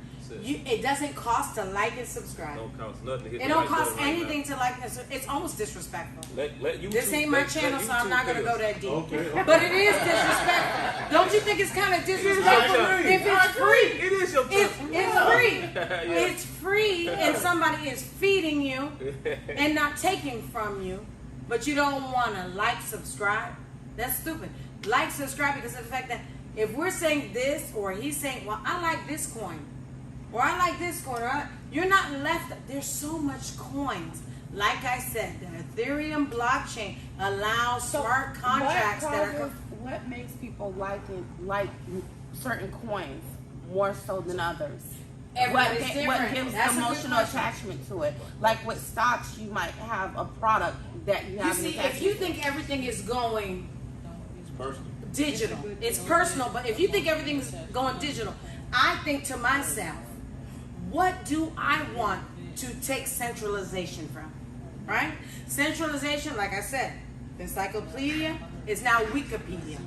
[SPEAKER 3] It doesn't cost to like and subscribe.
[SPEAKER 1] Don't cost nothing to hit
[SPEAKER 3] It
[SPEAKER 1] the
[SPEAKER 3] don't
[SPEAKER 1] like
[SPEAKER 3] cost
[SPEAKER 1] button right
[SPEAKER 3] anything to like this. It's almost disrespectful.
[SPEAKER 1] Let YouTube,
[SPEAKER 3] This ain't my
[SPEAKER 1] let
[SPEAKER 3] channel, so I'm
[SPEAKER 1] YouTube
[SPEAKER 3] not going to
[SPEAKER 1] pay
[SPEAKER 3] go
[SPEAKER 1] us.
[SPEAKER 3] that deep.
[SPEAKER 7] Okay.
[SPEAKER 3] But it is disrespectful. Don't you think it's kind of disrespectful if it's free?
[SPEAKER 1] It is your
[SPEAKER 3] It's free.
[SPEAKER 1] Yeah.
[SPEAKER 3] It's free, and somebody is feeding you and not taking from you, but you don't want to like, subscribe. That's stupid. Like, subscribe because of the fact that If we're saying this, or he's saying, well, I like this coin, or I like this coin, or you're not left. There's so much coins. Like I said, the Ethereum blockchain allows smart contracts that are.
[SPEAKER 6] What makes people like certain coins more so than others?
[SPEAKER 3] Everybody's different.
[SPEAKER 6] What gives
[SPEAKER 3] That's a good
[SPEAKER 6] emotional
[SPEAKER 3] question.
[SPEAKER 6] attachment to it? Like with stocks, you might have a product that you
[SPEAKER 3] You
[SPEAKER 6] have.
[SPEAKER 3] see,
[SPEAKER 6] an attachment
[SPEAKER 3] if you
[SPEAKER 6] to.
[SPEAKER 3] think everything is going
[SPEAKER 7] It's personal.
[SPEAKER 3] digital, it's personal. But if you think everything's going digital, I think to myself, what do I want to take centralization from? Right? Centralization, like I said, encyclopedia is now Wikipedia.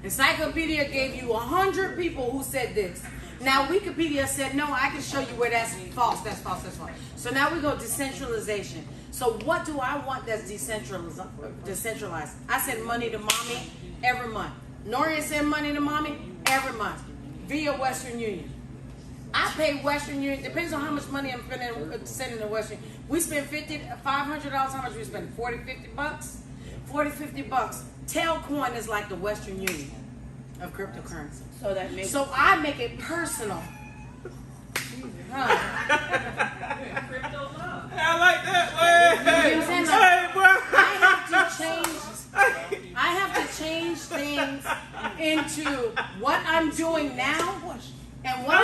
[SPEAKER 3] Encyclopedia gave you 100 people who said this. Now Wikipedia said, no, I can show you where that's false, that's false, that's false. So now we go decentralization. So what do I want that's decentralized? I send money to mommy every month. Noria send money to mommy every month via Western Union. I pay Western Union, depends on how much money I'm sending to Western Union. We spend $500, how much we spend? 40, 50 bucks? 40, 50 bucks. Tailcoin is like the Western Union of cryptocurrency.
[SPEAKER 6] So that makes
[SPEAKER 3] So I make it personal.
[SPEAKER 8] Crypto love.
[SPEAKER 7] I like that, man.
[SPEAKER 3] You know what I'm saying?
[SPEAKER 7] Hey, boy.
[SPEAKER 3] I have to change things into what I'm doing now. And what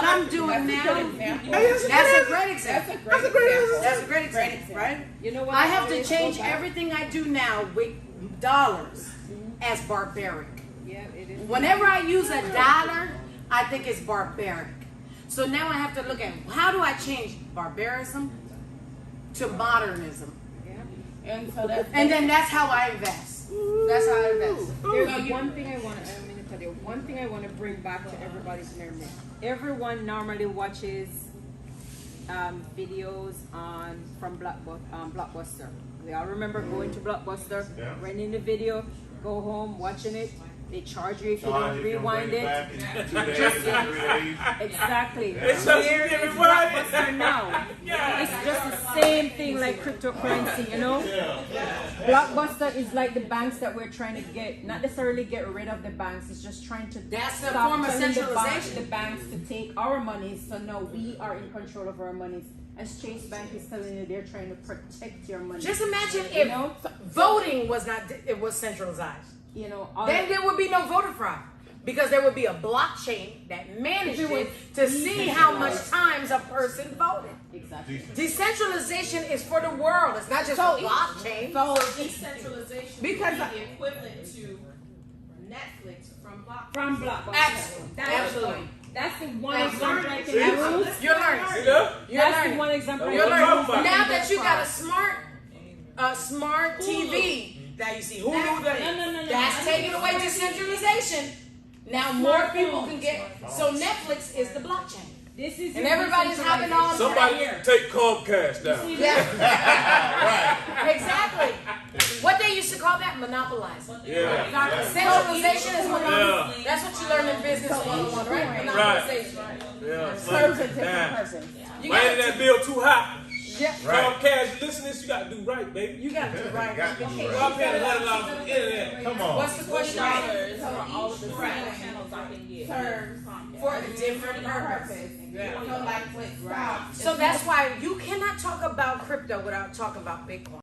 [SPEAKER 3] I'm doing now, that's a great example. That's a great example, right?
[SPEAKER 8] You know what?
[SPEAKER 3] I have to change everything I do now with dollars as barbaric.
[SPEAKER 8] Yeah, it is.
[SPEAKER 3] Whenever I use a dollar, I think it's barbaric. So now I have to look at how do I change barbarism to modernism,
[SPEAKER 6] and so that's
[SPEAKER 3] and then that's how I invest. That's how I invest.
[SPEAKER 8] There's one thing I want to bring back to everybody's memory. Everyone normally watches videos from Blockbuster. We all remember going to Blockbuster, renting the video, go home, watching it. They charge you if you don't rewind it. Exactly. Where is Blockbuster now? It's just the same thing like cryptocurrency, you know? Blockbuster is like the banks that we're trying to get, not necessarily get rid of the banks, it's just trying to
[SPEAKER 3] That's the
[SPEAKER 8] stop
[SPEAKER 3] form of
[SPEAKER 8] telling
[SPEAKER 3] centralization.
[SPEAKER 8] the banks to take our monies, so now we are in control of our monies. As Chase Bank is telling you, they're trying to protect your money.
[SPEAKER 3] Just imagine
[SPEAKER 8] You
[SPEAKER 3] if
[SPEAKER 8] know?
[SPEAKER 3] voting was centralized.
[SPEAKER 8] You know,
[SPEAKER 3] Then there would be no voter fraud because there would be a blockchain that managed it to see how much times a person voted.
[SPEAKER 8] Exactly.
[SPEAKER 3] Decentralization is for the world. It's not just a blockchain.
[SPEAKER 6] So
[SPEAKER 11] Decentralization
[SPEAKER 6] because
[SPEAKER 11] would be the equivalent to Netflix from Blockbuster.
[SPEAKER 8] From Blockbuster.
[SPEAKER 3] Absolutely.
[SPEAKER 8] Absolutely. That's the one example I can
[SPEAKER 3] You're
[SPEAKER 8] use.
[SPEAKER 3] learning.
[SPEAKER 8] That's the one example I
[SPEAKER 3] You're
[SPEAKER 8] can
[SPEAKER 3] learning.
[SPEAKER 8] use.
[SPEAKER 3] Now that you got a smart TV, now you see Hulu.
[SPEAKER 8] No.
[SPEAKER 3] That's taking away decentralization. Now more people can get. So Netflix is the blockchain,
[SPEAKER 8] This is
[SPEAKER 3] and everybody's hopping on.
[SPEAKER 1] Somebody take Comcast down.
[SPEAKER 3] Yeah. Exactly. What they used to call that monopolizing.
[SPEAKER 1] Yeah.
[SPEAKER 3] Centralization is monopoly.
[SPEAKER 1] Yeah.
[SPEAKER 3] That's what you learn in business 101, right? Monopolization.
[SPEAKER 1] Yeah.
[SPEAKER 6] serves a different purpose.
[SPEAKER 1] Man, that bill too high.
[SPEAKER 3] Yeah.
[SPEAKER 1] Comcast, you listen to this, you gotta do right, baby.
[SPEAKER 3] You got to do right.
[SPEAKER 1] Well, I'm paying $100 for the internet.
[SPEAKER 7] Come on.
[SPEAKER 3] What's the question?
[SPEAKER 6] So
[SPEAKER 11] All of the channels I can get.
[SPEAKER 6] serves
[SPEAKER 3] For a different purpose.
[SPEAKER 6] So like with stocks.
[SPEAKER 3] So that's why you cannot talk about crypto without talking about Bitcoin.